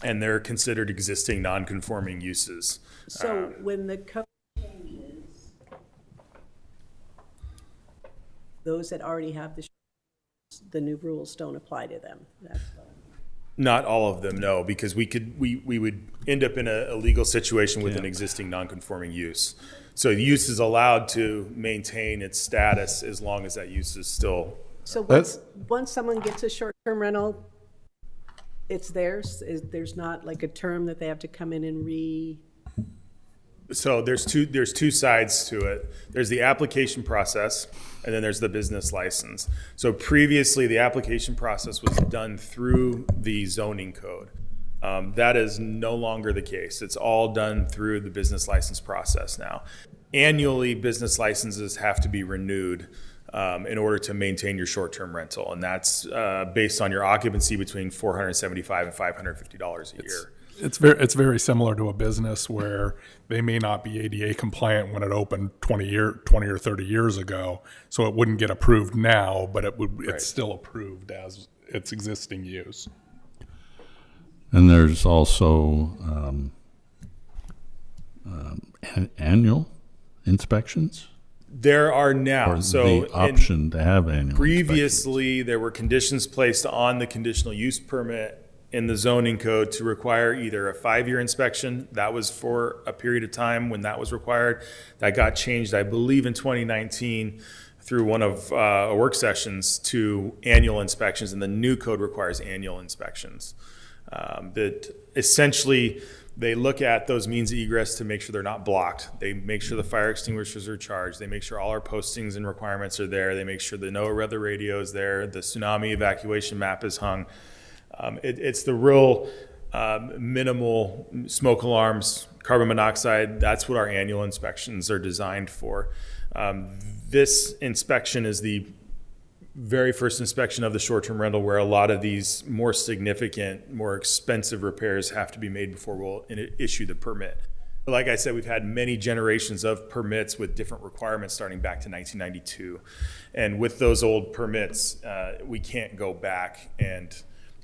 And they're considered existing non-conforming uses. So when the code changes, those that already have the new rules don't apply to them. That's Not all of them, no, because we would end up in a legal situation with an existing non-conforming use. So the use is allowed to maintain its status as long as that use is still. So once someone gets a short-term rental, it's theirs? There's not like a term that they have to come in and So there's two sides to it. There's the application process, and then there's the business license. So previously, the application process was done through the zoning code. That is no longer the case. It's all done through the business license process now. Annually, business licenses have to be renewed in order to maintain your short-term rental, and that's based on your occupancy between $475 and $550 a year. It's very similar to a business where they may not be ADA compliant when it opened 20 or 30 years ago, so it wouldn't get approved now, but it's still approved as its existing use. And there's also annual inspections? There are now. Or so the option to have annual previously, there were conditions placed on the conditional use permit in the zoning code to require either a 5-year inspection. That was for a period of time when that was required. That got changed, I believe, in 2019 through one of work sessions to annual inspections, and the new code requires annual inspections. That essentially they look at those means of egress to make sure they're not blocked. They make sure the fire extinguishers are charged. They make sure all our postings and requirements are there. They make sure the NOAA weather radio is there. The tsunami evacuation map is hung. It's the real minimal smoke alarms, carbon monoxide. That's what our annual inspections are designed for. This inspection is the very first inspection of the short-term rental where a lot of these more significant, more expensive repairs have to be made before we'll issue the permit. But like I said, we've had many generations of permits with different requirements starting back to 1992. And with those old permits, we can't go back and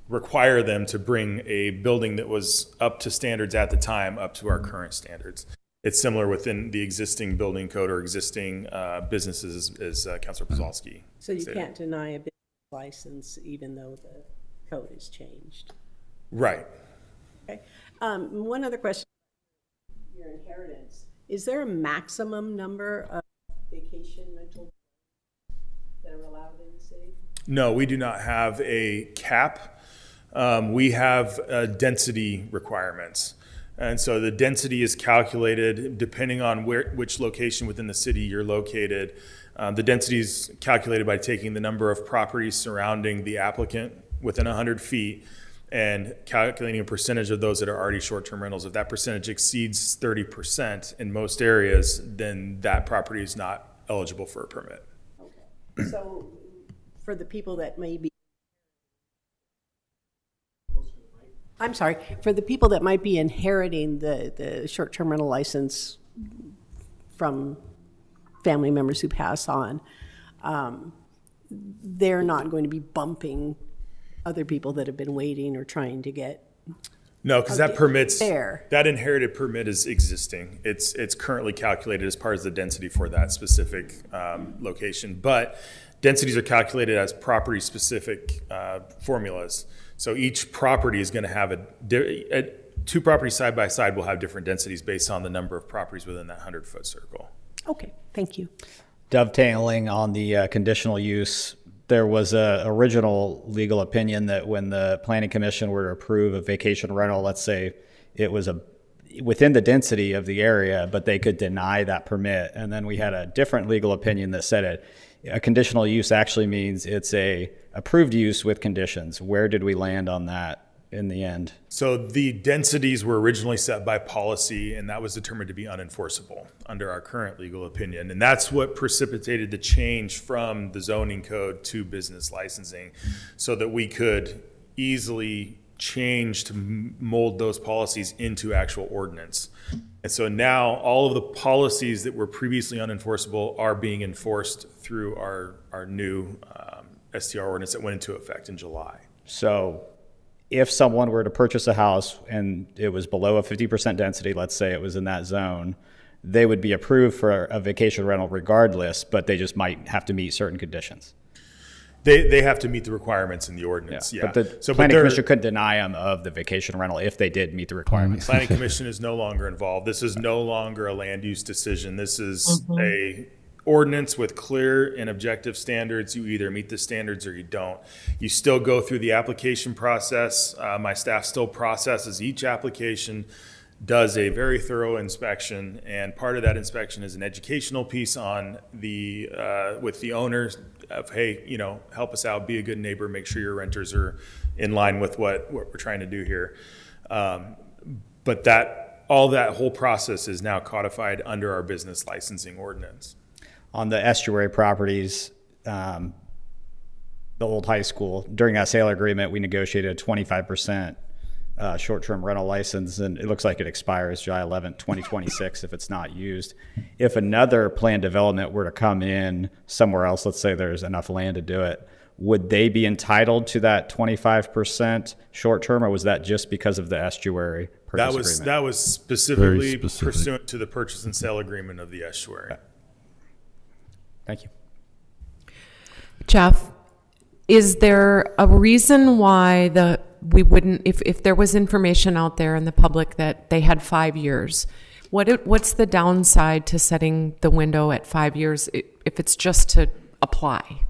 require them to bring a building that was up to standards at the time up to our current standards. It's similar within the existing building code or existing businesses, as Councilor Pazalski So you stated. can't deny a business license even though the code has changed. Right. Okay. One other question. Your inheritance. Is there a maximum number of vacation rental that are allowed in the city? No, we do not have a cap. We have density requirements. And so the density is calculated depending on which location within the city you're located. The density is calculated by taking the number of properties surrounding the applicant within 100 feet and calculating a percentage of those that are already short-term rentals. If that percentage exceeds 30% in most areas, then that property is not eligible for a permit. Okay. So for the people that may be for the people that might be inheriting the short-term rental license from family members who pass on, they're not going to be bumping other people that have been waiting or trying to get. No, because that permits, there. that inherited permit is existing. It's currently calculated as part of the density for that specific location. But densities are calculated as property-specific formulas. So each property is going to have two properties side by side will have different densities based on the number of properties within that 100-foot circle. Okay, thank you. Dovetailing on the conditional use, there was a original legal opinion that when the planning commission were to approve a vacation rental, let's say it was within the density of the area, but they could deny that permit. And then we had a different legal opinion that said a conditional use actually means it's a approved use with conditions. Where did we land on that in the end? So the densities were originally set by policy, and that was determined to be unenforceable under our current legal opinion. And that's what precipitated the change from the zoning code to business licensing, so that we could easily change to mold those policies into actual ordinance. And so now all of the policies that were previously unenforceable are being enforced through our new STR ordinance that went into effect in July. So if someone were to purchase a house and it was below a 50% density, let's say it was in that zone, they would be approved for a vacation rental regardless, but they just might have to meet certain conditions. They have to meet the requirements in the ordinance, yeah. But the planning commission couldn't deny them of the vacation rental if they did meet the requirements. Planning commission is no longer involved. This is no longer a land use decision. This is a ordinance with clear and objective standards. You either meet the standards or you don't. You still go through the application process. My staff still processes each application, does a very thorough inspection, and part of that inspection is an educational piece on the with the owners of, hey, you know, help us out, be a good neighbor, make sure your renters are in line with what we're trying to do here. But that whole process is now codified under our business licensing ordinance. On the estuary properties, the old high school, during that sale agreement, we negotiated a 25% short-term rental license, and it looks like it expires July 11th, 2026 if it's not used. If another planned development were to come in somewhere else, let's say there's enough land to do it, would they be entitled to that 25% short-term, or was that just because of the estuary purchase agreement? That was specifically pursuant to the purchase and sale agreement of the estuary. Thank you. Jeff, is there a reason why we wouldn't, if there was information out there in the public that they had 5 years, what's the downside to setting the window at 5 years if it's just to apply?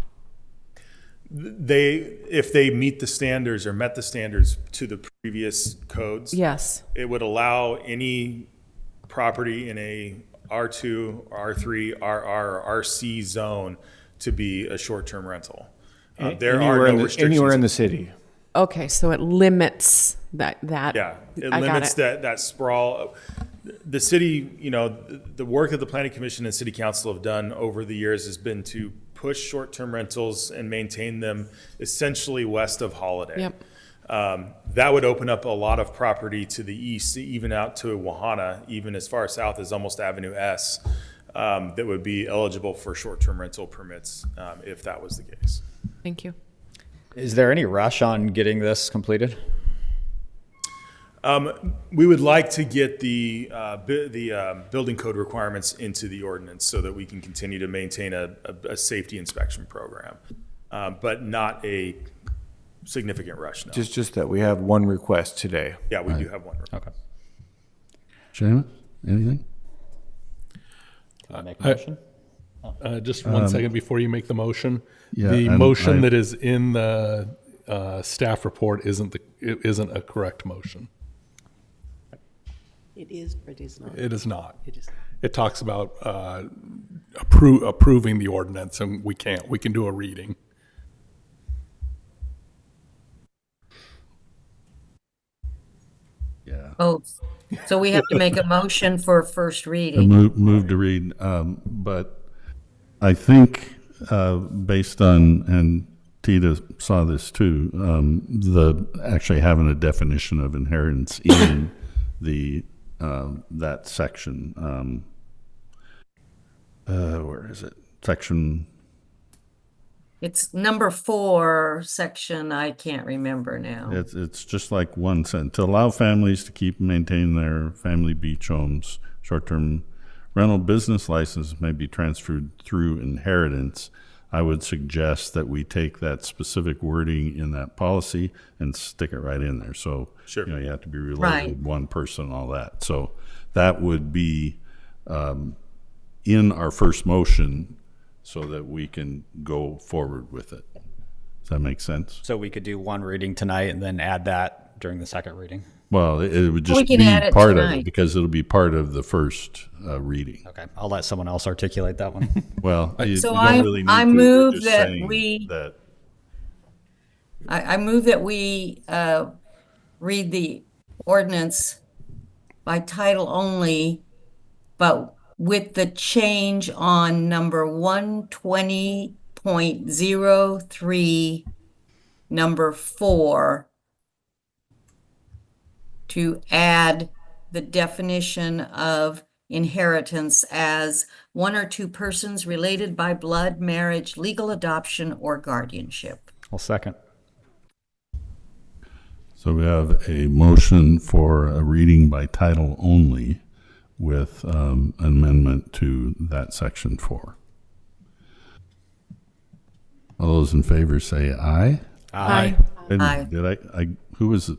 If they meet the standards or met the standards to the previous codes, yes, it would allow any property in a R2, R3, RR, or RC zone to be a short-term rental. There are no restrictions. Anywhere in the city. Okay, so it limits that. Yeah, it limits that sprawl. The city, you know, the work that the Planning Commission and City Council have done over the years has been to push short-term rentals and maintain them essentially west of Holiday. Yep. That would open up a lot of property to the east, even out to Wahana, even as far south as almost Avenue S, that would be eligible for short-term rental permits if that was the case. Thank you. Is there any rush on getting this completed? We would like to get the building code requirements into the ordinance so that we can continue to maintain a safety inspection program, but not a significant rush. No. Just that we have one request today. Yeah, we do have one request. Okay. Seamus, anything? Make a motion? Just 1 second before you make the motion. Yeah, the and motion that is in the staff report isn't a correct motion. It is, but it is not. It is not. It is not. It talks about approving the ordinance, and we can't. We can do a reading. Yeah. Oh, so we have to make a motion for first I reading. move to read, but I think based on, and Tita saw this too, actually having a definition of inheritance in that section. Where is it? Section It's number 4 section, I can't remember now. It's just like one sentence. To allow families to keep and maintain their family beach homes, short-term rental business license may be transferred through inheritance. I would suggest that we take that specific wording in that policy and stick it right in there. So, Sure. you have to be related Right. one person, all that. So that would be in our first motion so that we can go forward with it. Does that make sense? So we could do one reading tonight and then add that during the second reading. Well, it would just We can be add it part of tonight. it because it'll be part of the first reading. Okay, I'll let someone else articulate that one. Well, you So don't I- really need I to. We're move just that saying we- that I move that we read the ordinance by title only, but with the change on number 120.03, number 4, to add the definition of inheritance as one or two persons related by blood, marriage, legal adoption, or guardianship. I'll second. So we have a motion for a reading by title only with amendment to that section 4. All those in favor say aye. Aye. Wait a minute, Aye. Did I, who was it?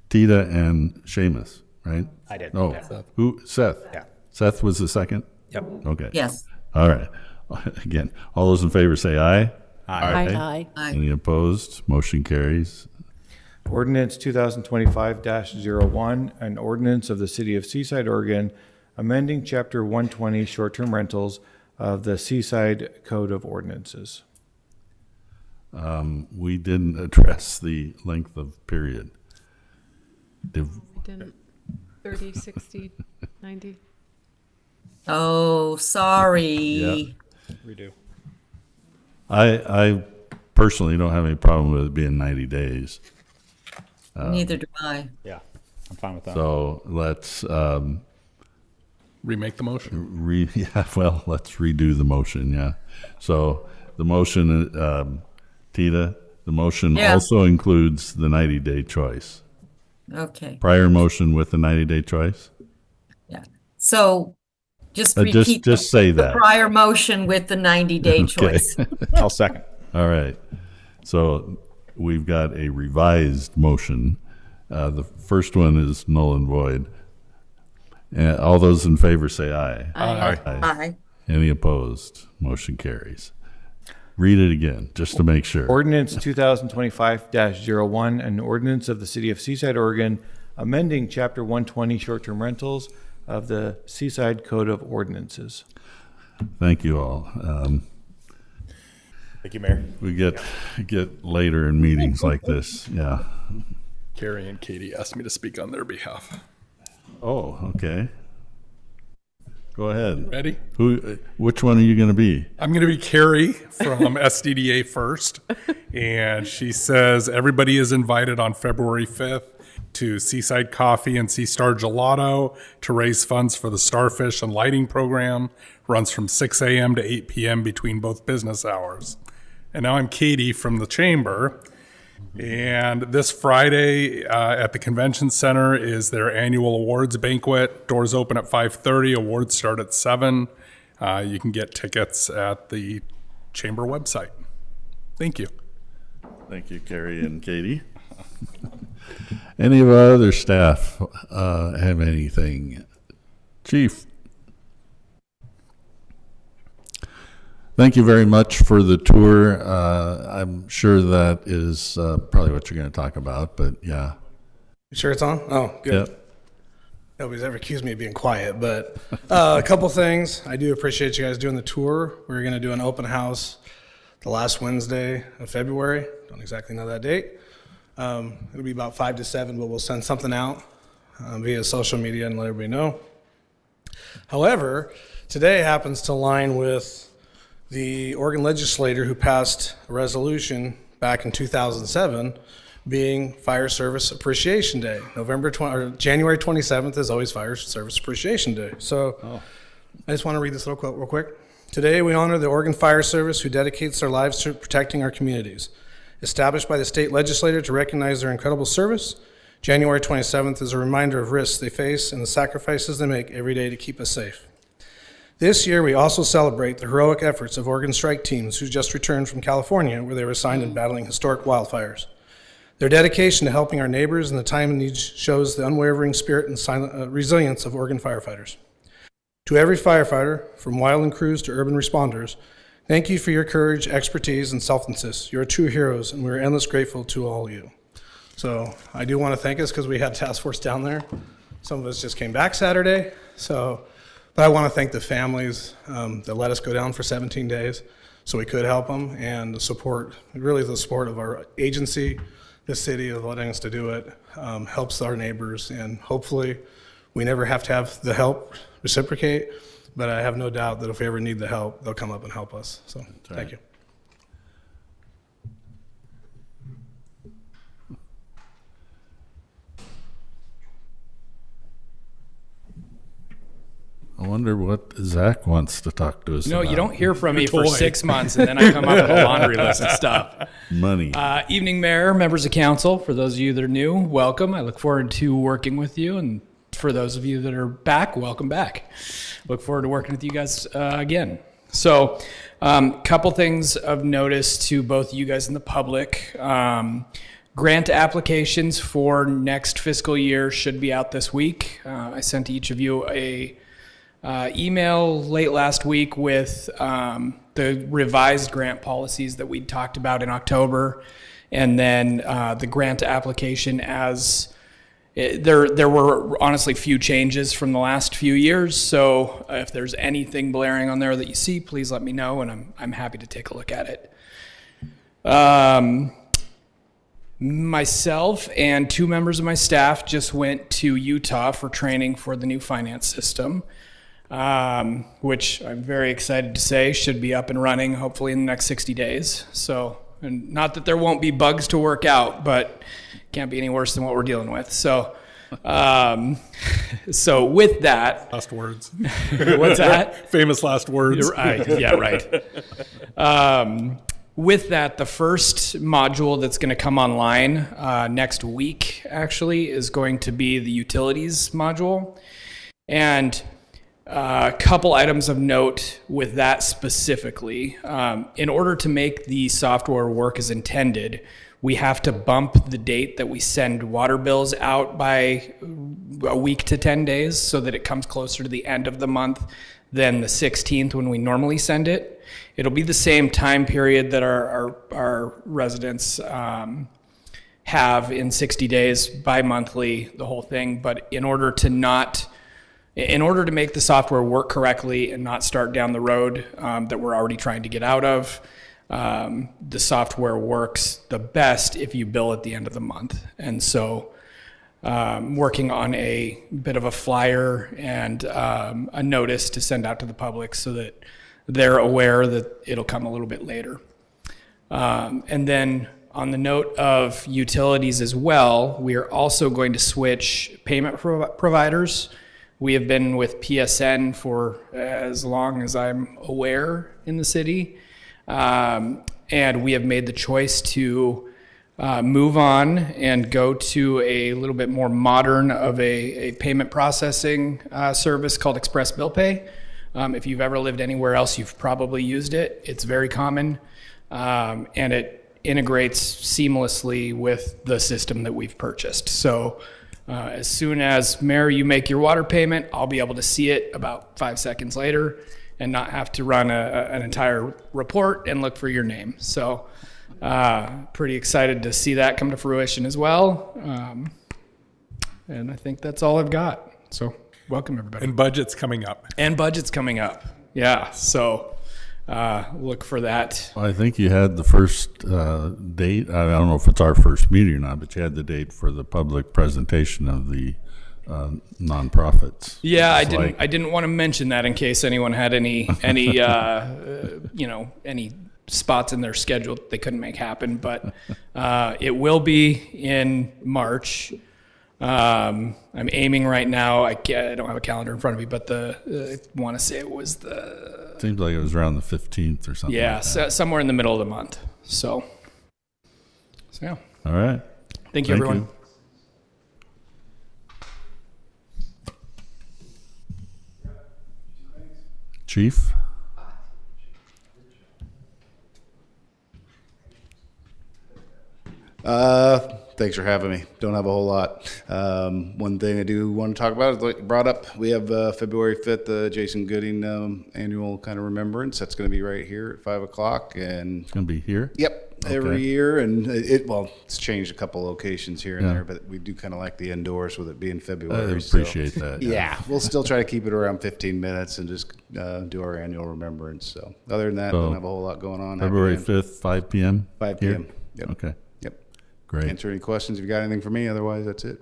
Tita and Seamus, right? I did, Oh, yeah. who? Seth? Yeah. Seth was the second? Yep. Okay. Yes. All right. Again, all those in favor say aye. Aye. Aye. Any opposed? Motion carries. Ordinance 2025-01, an ordinance of the City of Seaside, Oregon, amending Chapter 120 short-term rentals of the Seaside Code of Ordinances. We didn't address the length of period. Didn't 30, 60, 90? Oh, sorry. Yeah. Redo. I personally don't have any problem with it being 90 days. Neither do I. Yeah, I'm fine with that. So let's Remake the motion. let's redo the motion. Yeah. So the motion, Tita, the motion Yeah. also includes the 90-day choice. Okay. Prior motion with the 90-day choice. Yeah. So just repeat just say the that. prior motion with the 90-day choice. I'll second. All right. So we've got a revised motion. The first one is null and void. All those in favor say aye. Aye. Aye. Any opposed? Motion carries. Read it again, just to make sure. Ordinance 2025-01, an ordinance of the City of Seaside, Oregon, amending Chapter 120 short-term rentals of the Seaside Code of Ordinances. Thank you all. Thank you, Mayor. We get later in meetings like this. Yeah. Carrie and Katie asked me to speak on their behalf. Oh, okay. Go ahead. Ready? Which one are you going to be? I'm going to be Carrie from SDDA First, and she says everybody is invited on February 5th to Seaside Coffee and Sea Star Gelato to raise funds for the Starfish and Lighting Program. Runs from 6 a.m. to 8 p.m. between both business hours. And now I'm Katie from the Chamber. And this Friday at the Convention Center is their annual awards banquet. Doors open at 5:30. Awards start at 7. You can get tickets at the Chamber website. Thank you. Thank you, Carrie and Katie. Any of our other staff have anything? Chief. Thank you very much for the tour. I'm sure that is probably what you're going to talk about, but yeah. You sure it's on? Oh, good. Yep. Nobody's ever accused me of being quiet, but a couple things. I do appreciate you guys doing the tour. We're going to do an open house the last Wednesday of February. Don't exactly know that date. It'll be about 5 to 7, but we'll send something out via social media and let everybody know. However, today happens to align with the Oregon legislator who passed a resolution back in 2007 being Fire Service Appreciation Day. January 27th is always Fire Service Appreciation Day. So I just want to read this little quote real quick. Today, we honor the Oregon Fire Service, who dedicates their lives to protecting our communities. Established by the state legislature to recognize their incredible service, January 27th is a reminder of risks they face and the sacrifices they make every day to keep us safe. This year, we also celebrate the heroic efforts of Oregon strike teams who just returned from California, where they were assigned in battling historic wildfires. Their dedication to helping our neighbors in the time of need shows the unwavering spirit and resilience of Oregon firefighters. To every firefighter, from wildland crews to urban responders, thank you for your courage, expertise, and selflessness. You're true heroes, and we're endless grateful to all of you. So I do want to thank us because we had task force down there. Some of us just came back Saturday. But I want to thank the families that let us go down for 17 days so we could help them, and the support of our agency, the city, of letting us to do it, helps our neighbors, and hopefully we never have to have the help reciprocate, but I have no doubt that if we ever need the help, they'll come up and help us. So thank you. I wonder what Zach wants to talk to us about. No, you don't hear from me for 6 months, and then I come up with a laundry list of stuff. Money. Evening, Mayor, members of council. For those of you that are new, welcome. I look forward to working with you, and for those of you that are back, welcome back. Look forward to working with you guys again. So, couple things of notice to both you guys and the public. Grant applications for next fiscal year should be out this week. I sent each of you a email late last week with the revised grant policies that we talked about in October, and then the grant application as there were honestly few changes from the last few years. So if there's anything blaring on there that you see, please let me know, and I'm happy to take a look at it. Myself and 2 members of my staff just went to Utah for training for the new finance system. Which I'm very excited to say should be up and running hopefully in the next 60 days. So, and not that there won't be bugs to work out, but can't be any worse than what we're dealing with. So, so with that, Last words. What's that? Famous last words. Yeah, right. With that, the first module that's going to come online next week actually is going to be the utilities module. And a couple items of note with that specifically. In order to make the software work as intended, we have to bump the date that we send water bills out by a week to 10 days so that it comes closer to the end of the month than the 16th when we normally send it. It'll be the same time period that our residents have in 60 days, bi-monthly, the whole thing. But in order to make the software work correctly and not start down the road that we're already trying to get out of, the software works the best if you bill at the end of the month. And so working on a bit of a flyer and a notice to send out to the public so that they're aware that it'll come a little bit later. And then on the note of utilities as well, we are also going to switch payment providers. We have been with PSN for as long as I'm aware in the city. And we have made the choice to move on and go to a little bit more modern of a payment processing service called Express Bill Pay. If you've ever lived anywhere else, you've probably used it. It's very common, and it integrates seamlessly with the system that we've purchased. So as soon as, Mayor, you make your water payment, I'll be able to see it about 5 seconds later and not have to run an entire report and look for your name. So pretty excited to see that come to fruition as well. And I think that's all I've got. So welcome, everybody. And budget's coming up. Yeah, so look for that. I think you had the first date. I don't know if it's our first meeting or not, but you had the date for the public presentation of the nonprofits. Yeah, I didn't want to mention that in case anyone had any any spots in their schedule that they couldn't make happen. But it will be in March. I'm aiming right now. I don't have a calendar in front of me, but I want to say it was Seems like it was around the 15th or something. yeah, like that. somewhere in the middle of the month. So yeah. All right. Thank you, everyone. Chief? Thanks for having me. Don't have a whole lot. One thing I do want to talk about is like you brought up, we have February 5th, the Jason Gooding annual kind of remembrance. That's going to be right here at 5 o'clock. And It's going to be here? Yep, every year. And it's changed a couple locations here and there, but we do kind of like the indoors with it being February. I appreciate that. Yeah, we'll still try to keep it around 15 minutes and just do our annual remembrance. So other than that, don't have a whole lot going on. February Happy to- 5th, 5 p.m.? 5 Here? p.m. Yep. Okay. Yep. Great. Answer any questions if you got anything for me. Otherwise, that's it.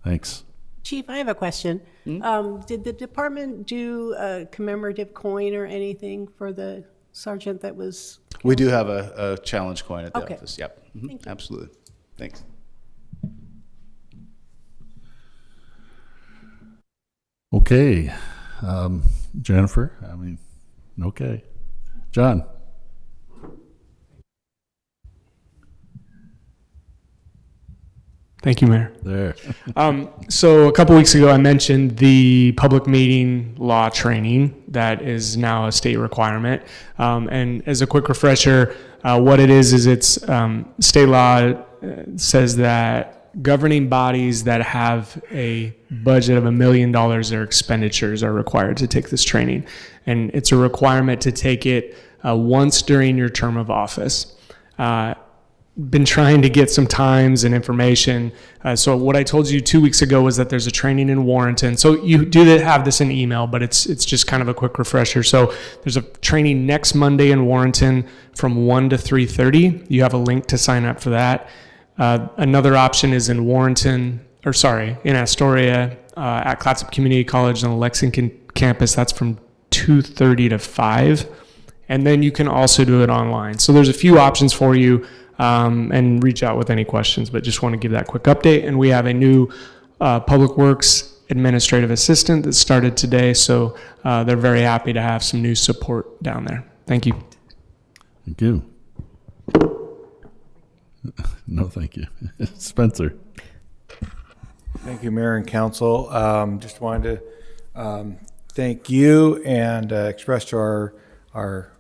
Thanks. Chief, I have a question. Did the department do a commemorative coin or anything for the sergeant that was? We do have a challenge coin at the Okay. office. Yep. Thank you. Absolutely. Thanks. Okay. Jennifer, okay. John? Thank you, Mayor. There. So a couple weeks ago, I mentioned the public meeting law training that is now a state requirement. And as a quick refresher, what it is it's state law says that governing bodies that have a budget of $1 million or expenditures are required to take this training. And it's a requirement to take it once during your term of office. Been trying to get some times and information. So what I told you 2 weeks ago was that there's a training in Warrenton. So you do have this in email, but it's just kind of a quick refresher. So there's a training next Monday in Warrenton from 1 to 3:30. You have a link to sign up for that. Another option is in in Astoria at Clatsop Community College on the Lexington campus. That's from 2:30 to 5. And then you can also do it online. So there's a few options for you. And reach out with any questions, but just want to give that quick update. And we have a new Public Works Administrative Assistant that started today, so they're very happy to have some new support down there. Thank you. Thank you. No, thank you. Spencer? Thank you, Mayor and Council. Just wanted to thank you and express to our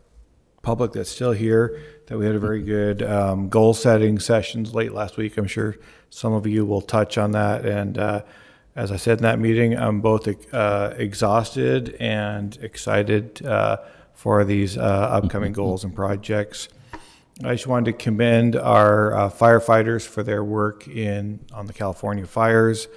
public that's still here that we had a very good goal setting sessions late last week. I'm sure some of you will touch on that. And as I said in that meeting, I'm both exhausted and excited for these upcoming goals and projects. I just wanted to commend our firefighters for their work on the California fires.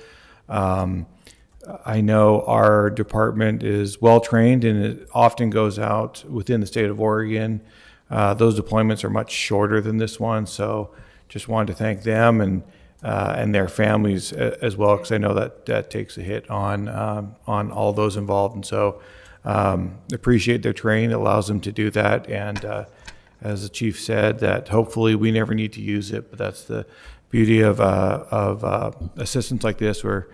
I know our department is well trained and it often goes out within the state of Oregon. Those deployments are much shorter than this one, so just wanted to thank them and their families as well, because I know that takes a hit on all those involved, and so appreciate their training. It allows them to do that, and as the chief said, that hopefully we never need to use it, but that's the beauty of assistance like this, where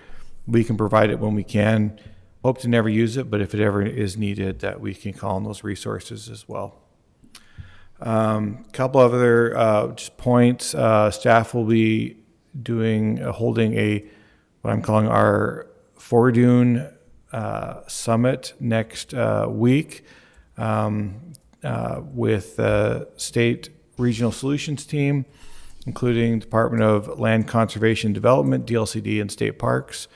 we can provide it when we can. Hope to never use it, but if it ever is needed, that we can call on those resources as well. Couple of other just points. Staff will be holding what I'm calling our Fordune Summit next week with the State Regional Solutions team, including Department of Land Conservation Development, DLCD, and State Parks.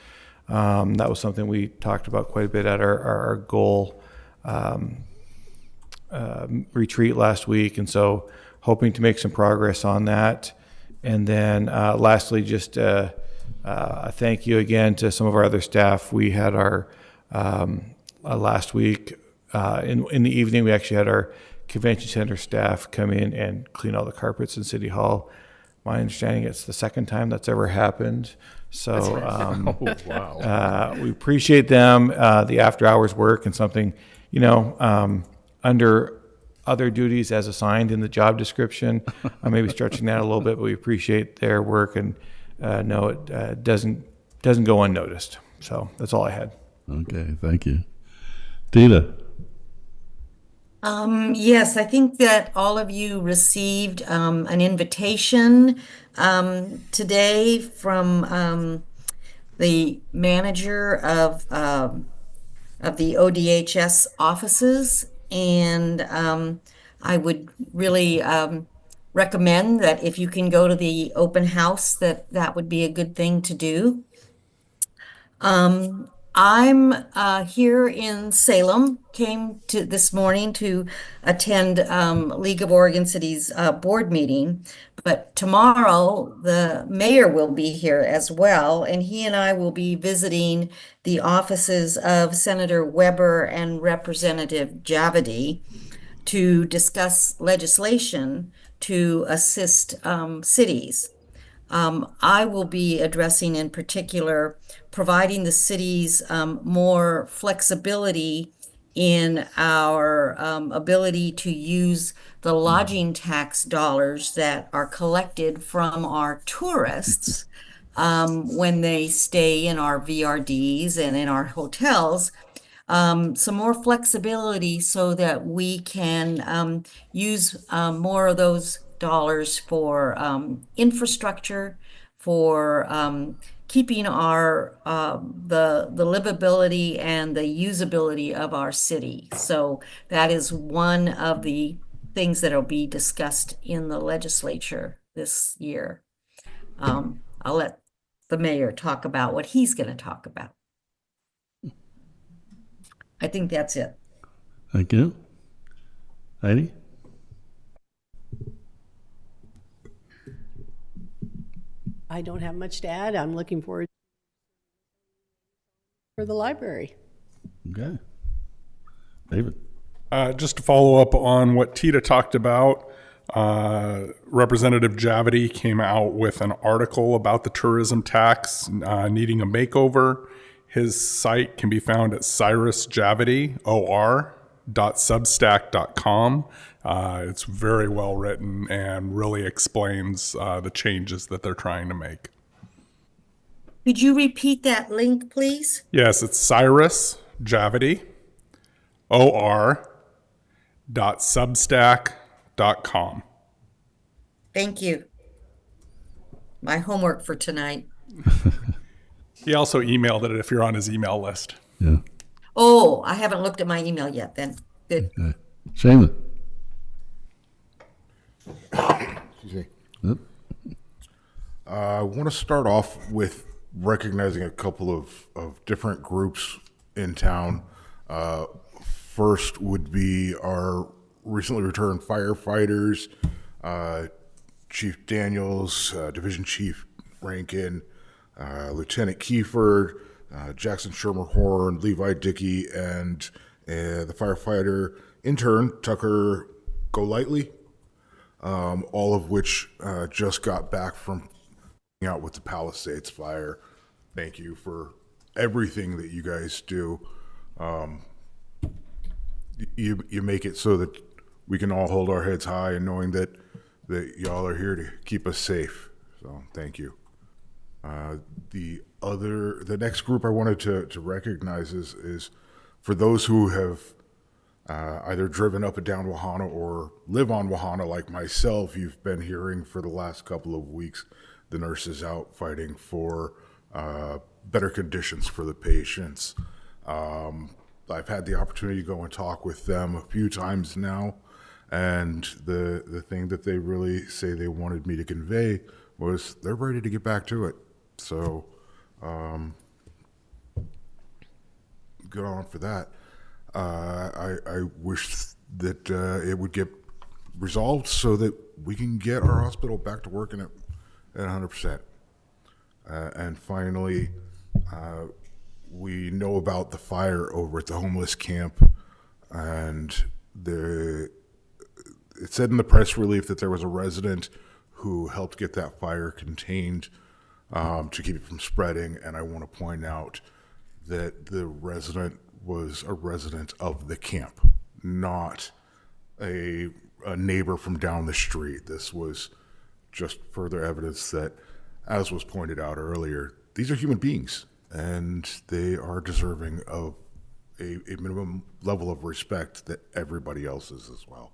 That was something we talked about quite a bit at our goal retreat last week, and so hoping to make some progress on that. And then lastly, just a thank you again to some of our other staff. We had our last week in the evening, we actually had our convention center staff come in and clean all the carpets in City Hall. My understanding, it's the second time that's ever happened. So Wow. We appreciate them, the after hours work, and something, under other duties as assigned in the job description. I may be stretching that a little bit, but we appreciate their work and no, it doesn't go unnoticed. So that's all I had. Okay, thank you. Tita? Yes, I think that all of you received an invitation today from the manager of the ODHS offices, and I would really recommend that if you can go to the open house, that would be a good thing to do. I'm here in Salem, came to this morning to attend League of Oregon Cities board meeting, but tomorrow the mayor will be here as well, and he and I will be visiting the offices of Senator Weber and Representative Javidi to discuss legislation to assist cities. I will be addressing in particular providing the cities more flexibility in our ability to use the lodging tax dollars that are collected from our tourists when they stay in our VRDs and in our hotels. Some more flexibility so that we can use more of those dollars for infrastructure, for keeping our the livability and the usability of our city. So that is one of the things that will be discussed in the legislature this year. I'll let the mayor talk about what he's going to talk about. I think that's it. Thank you. Heidi? I don't have much to add. I'm looking forward for the library. Okay. David? Just to follow up on what Tita talked about, Representative Javidi came out with an article about the tourism tax needing a makeover. His site can be found at cyrusjavidior.substack.com. It's very well written and really explains the changes that they're trying to make. Could you repeat that link, please? Yes, it's cyrusjavidior.substack.com. Thank you. My homework for tonight. He also emailed it if you're on his email list. Yeah. Oh, I haven't looked at my email yet then. Good. Okay. Seamus? Excuse me. Yep. I want to start off with recognizing a couple of different groups in town. First would be our recently returned firefighters, Chief Daniels, Division Chief Rankin, Lieutenant Kiefer, Jackson Shermer-Horn, Levi Dickey, and the firefighter intern, Tucker Golightly, all of which just got back from out with the Palisades fire. Thank you for everything that you guys do. You make it so that we can all hold our heads high and knowing that y'all are here to keep us safe. So thank you. The next group I wanted to recognize is for those who have either driven up and down Wahana or live on Wahana like myself. You've been hearing for the last couple of weeks the nurses out fighting for better conditions for the patients. I've had the opportunity to go and talk with them a few times now, and the thing that they really say they wanted me to convey was they're ready to get back to it. So good on for that. I wish that it would get resolved so that we can get our hospital back to working at 100%. And finally, we know about the fire over at the homeless camp, and it said in the press release that there was a resident who helped get that fire contained to keep it from spreading. And I want to point out that the resident was a resident of the camp, not a neighbor from down the street. This was just further evidence that as was pointed out earlier, these are human beings, and they are deserving of a minimum level of respect that everybody else is as well.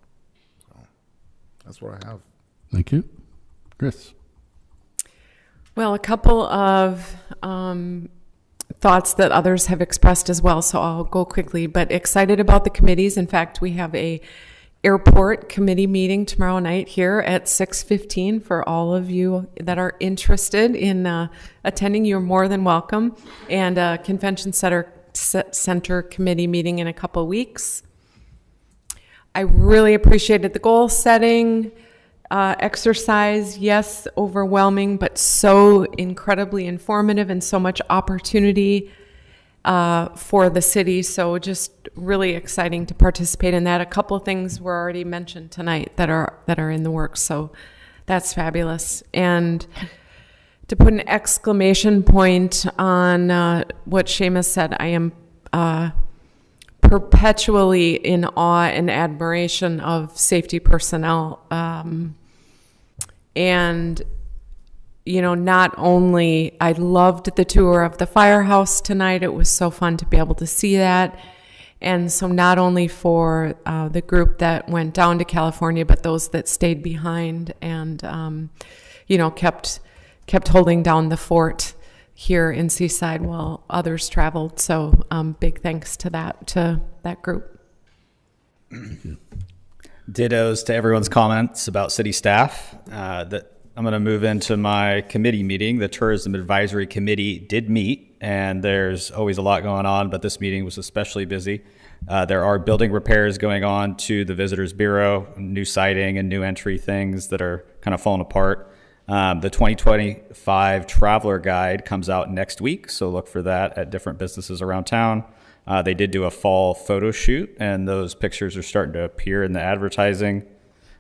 So that's what I have. Thank you. Chris? Well, a couple of thoughts that others have expressed as well, so I'll go quickly, but excited about the committees. In fact, we have a airport committee meeting tomorrow night here at 6:15 for all of you that are interested in attending. You're more than welcome. And a convention center committee meeting in a couple weeks. I really appreciated the goal setting exercise. Yes, overwhelming, but so incredibly informative and so much opportunity for the city. So just really exciting to participate in that. A couple of things were already mentioned tonight that are in the works. So that's fabulous. And to put an exclamation point on what Seamus said, I am perpetually in awe and admiration of safety personnel. And you know, not only, I loved the tour of the firehouse tonight. It was so fun to be able to see that. And so not only for the group that went down to California, but those that stayed behind and, you know, kept holding down the fort here in Seaside while others traveled. So big thanks to that group. Dittos to everyone's comments about city staff. That I'm going to move into my committee meeting. The Tourism Advisory Committee did meet, and there's always a lot going on, but this meeting was especially busy. There are building repairs going on to the Visitors Bureau, new siding and new entry things that are kind of falling apart. The 2025 Traveler Guide comes out next week, so look for that at different businesses around town. They did do a fall photo shoot, and those pictures are starting to appear in the advertising.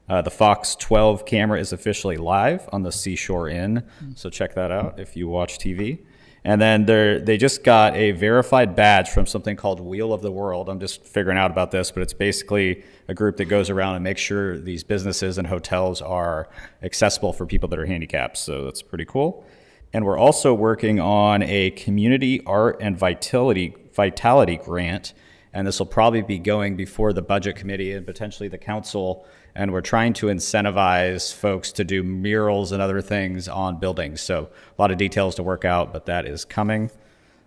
The Fox 12 camera is officially live on the Seashore Inn, so check that out if you watch TV. And then they just got a verified badge from something called Wheel of the World. I'm just figuring out about this, but it's basically a group that goes around and makes sure these businesses and hotels are accessible for people that are handicapped, so that's pretty cool. And we're also working on a community art and vitality grant, and this will probably be going before the budget committee and potentially the council, and we're trying to incentivize folks to do murals and other things on buildings. So a lot of details to work out, but that is coming.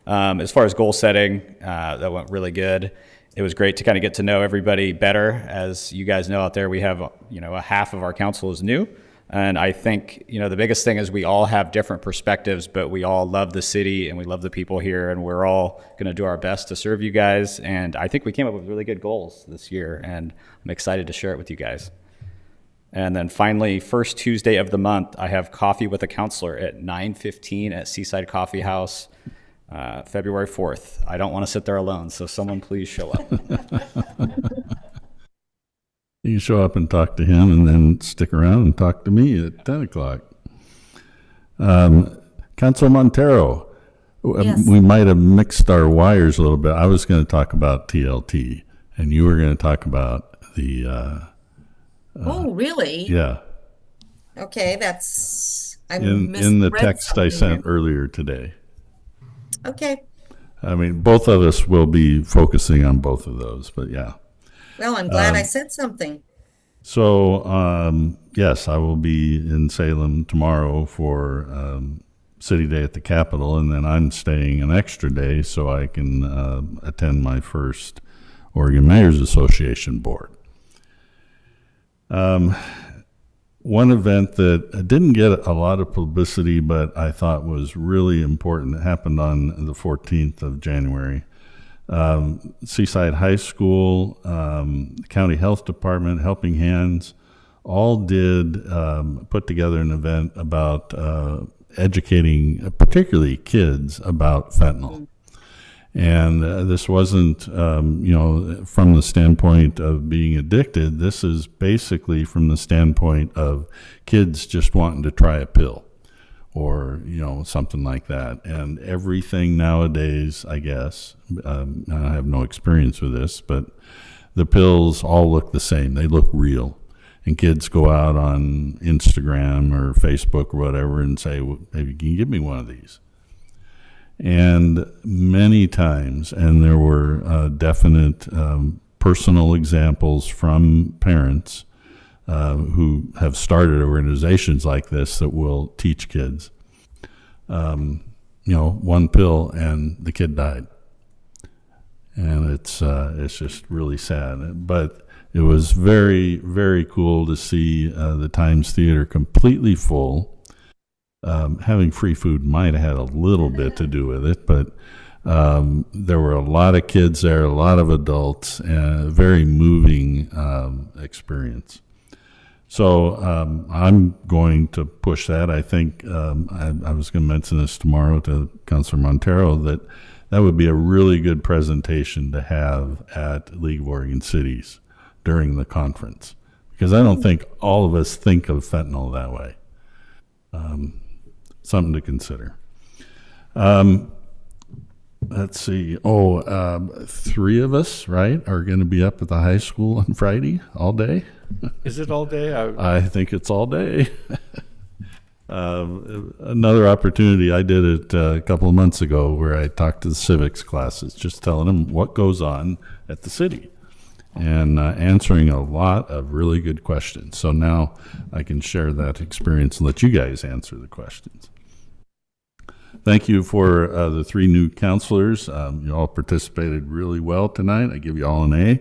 As far as goal setting, that went really good. It was great to kind of get to know everybody better. As you guys know out there, we have, you know, a half of our council is new. And I think, you know, the biggest thing is we all have different perspectives, but we all love the city and we love the people here, and we're all going to do our best to serve you guys. And I think we came up with really good goals this year, and I'm excited to share it with you guys. And then finally, first Tuesday of the month, I have coffee with a counselor at 9:15 at Seaside Coffee House, February 4th. I don't want to sit there alone, so someone please show up. You can show up and talk to him and then stick around and talk to me at 10 o'clock. Councilor Montero, Yes. we might have mixed our wires a little bit. I was going to talk about TLT, and you were going to talk about the... Oh, really? Yeah. Okay, that's... I In the misread text I something sent there. earlier today. Okay. I mean, both of us will be focusing on both of those, but yeah. Well, I'm glad I said something. So, yes, I will be in Salem tomorrow for City Day at the Capitol, and then I'm staying an extra day so I can attend my first Oregon Mayors Association board. One event that didn't get a lot of publicity, but I thought was really important, it happened on the 14th of January. Seaside High School, County Health Department, Helping Hands, all did put together an event about educating, particularly kids, about fentanyl. And this wasn't, you know, from the standpoint of being addicted. This is basically from the standpoint of kids just wanting to try a pill or, you know, something like that. And everything nowadays, I guess, I have no experience with this, but the pills all look the same. They look real. and kids go out on Instagram or Facebook or whatever and say, well, maybe can you give me one of these? And many times, and there were definite personal examples from parents who have started organizations like this that will teach kids. One pill and the kid died, and it's just really sad. But it was very, very cool to see the Times Theater completely full. Having free food might have had a little bit to do with it, but there were a lot of kids there, a lot of adults, and a very moving experience. So I'm going to push that. I think I was going to mention this tomorrow to Councilor Montero, that would be a really good presentation to have at League of Oregon Cities during the conference, because I don't think all of us think of fentanyl that way. Something to consider. Let's see. 3 of us, right, are going to be up at the high school on Friday all day. Is it all day? I think it's all day. Another opportunity, I did it a couple of months ago where I talked to the civics classes, just telling them what goes on at the city and answering a lot of really good questions. So now I can share that experience and let you guys answer the questions. Thank you for the 3 new counselors. You all participated really well tonight. I give you all an A.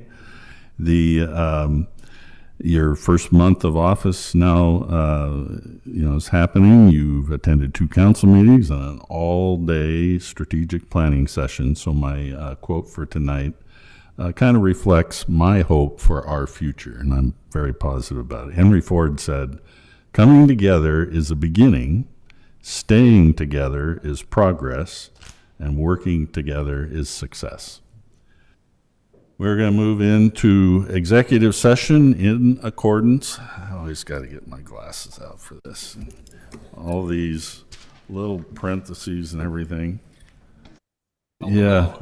Your first month of office now, is happening. You've attended 2 council meetings and an all-day strategic planning session. So my quote for tonight kind of reflects my hope for our future, and I'm very positive about it. Henry Ford said, "Coming together is a beginning. Staying together is progress, and working together is success." We're going to move into executive session in accordance. I always got to get my glasses out for this. All these little parentheses and everything. Yeah.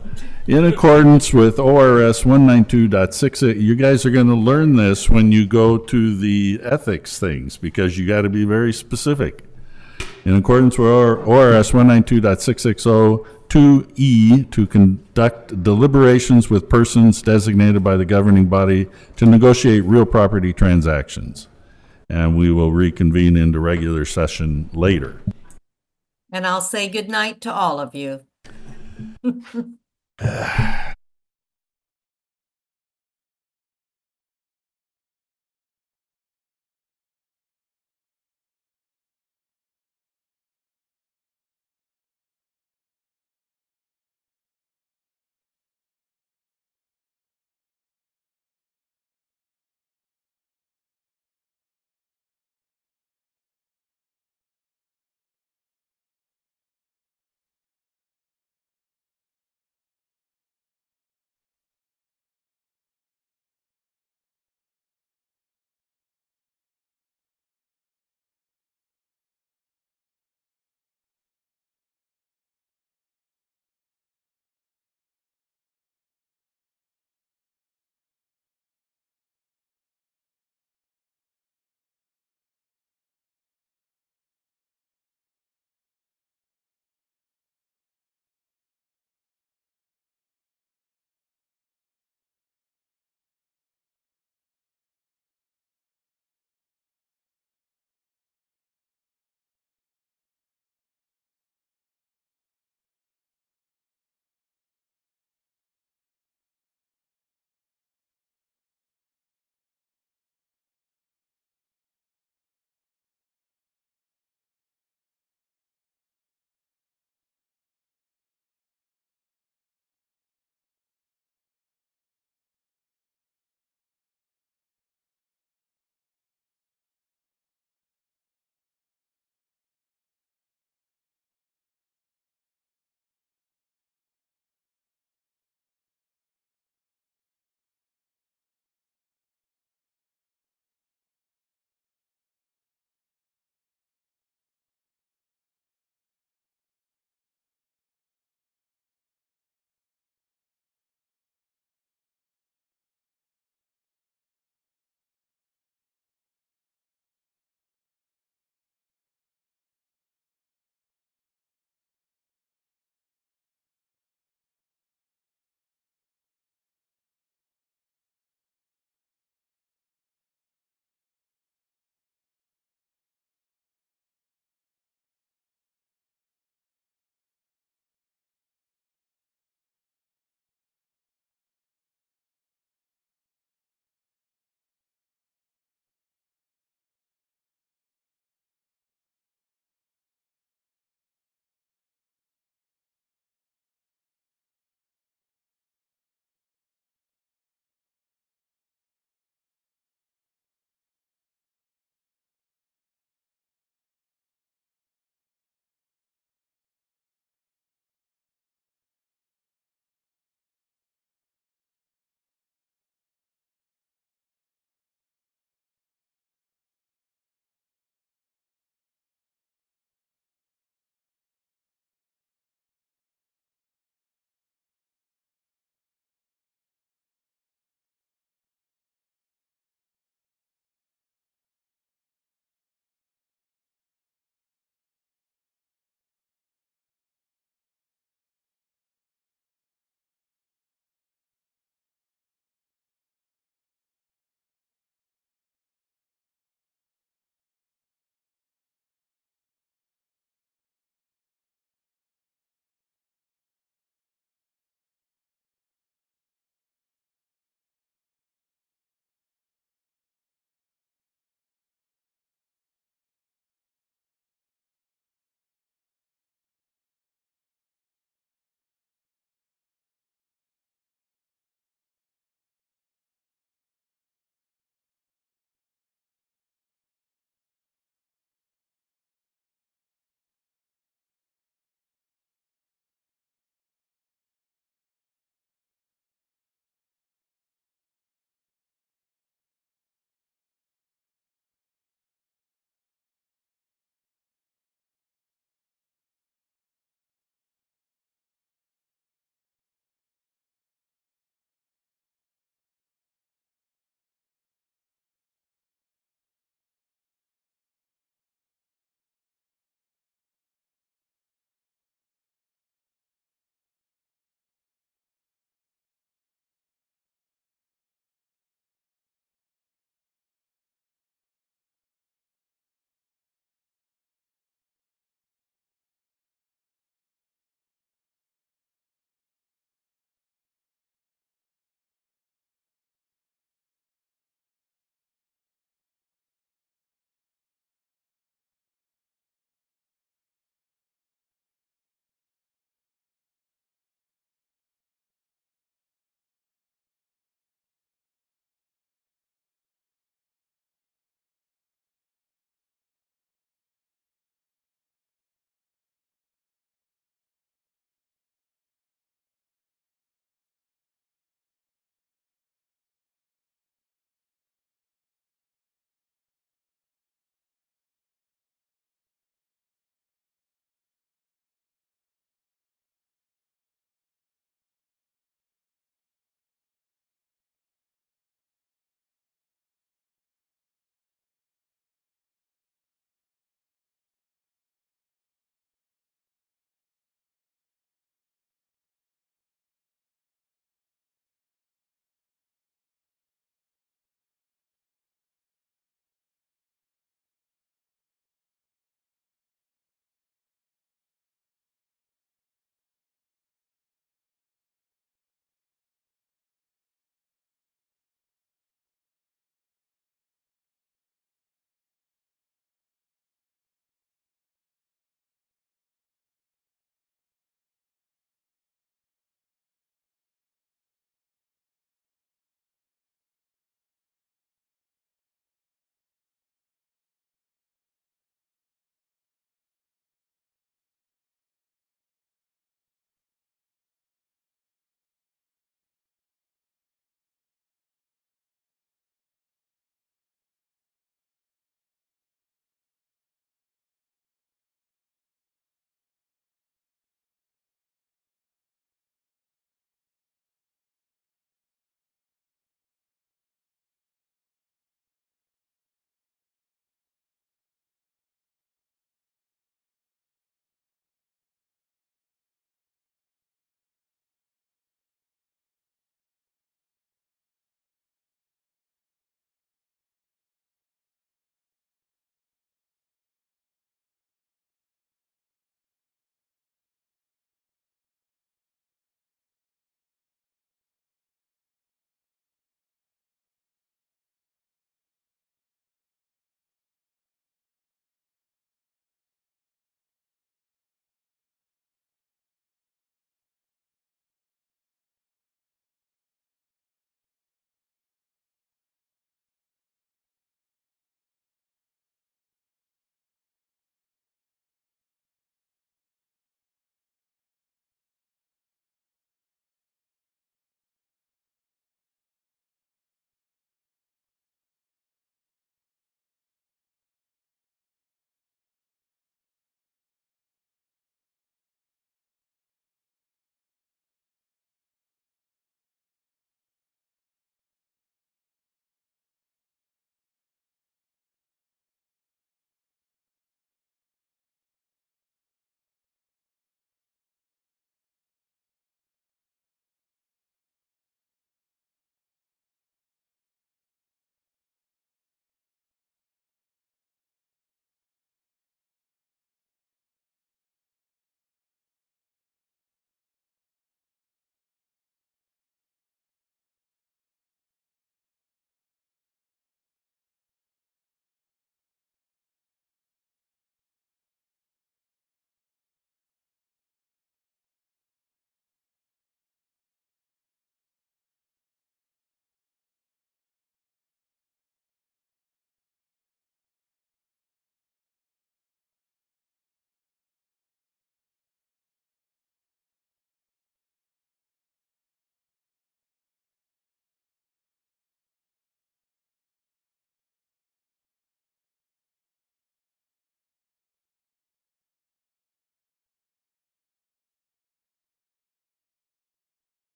In accordance with ORS 192.68, you guys are going to learn this when you go to the ethics things, because you got to be very specific. In accordance with ORS 192.660, 2E, to conduct deliberations with persons designated by the governing body to negotiate real property transactions. And we will reconvene into regular session later. And I'll say good night to all of you.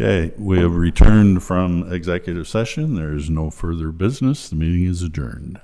Okay, we have returned from executive session. There is no further business. The meeting is adjourned.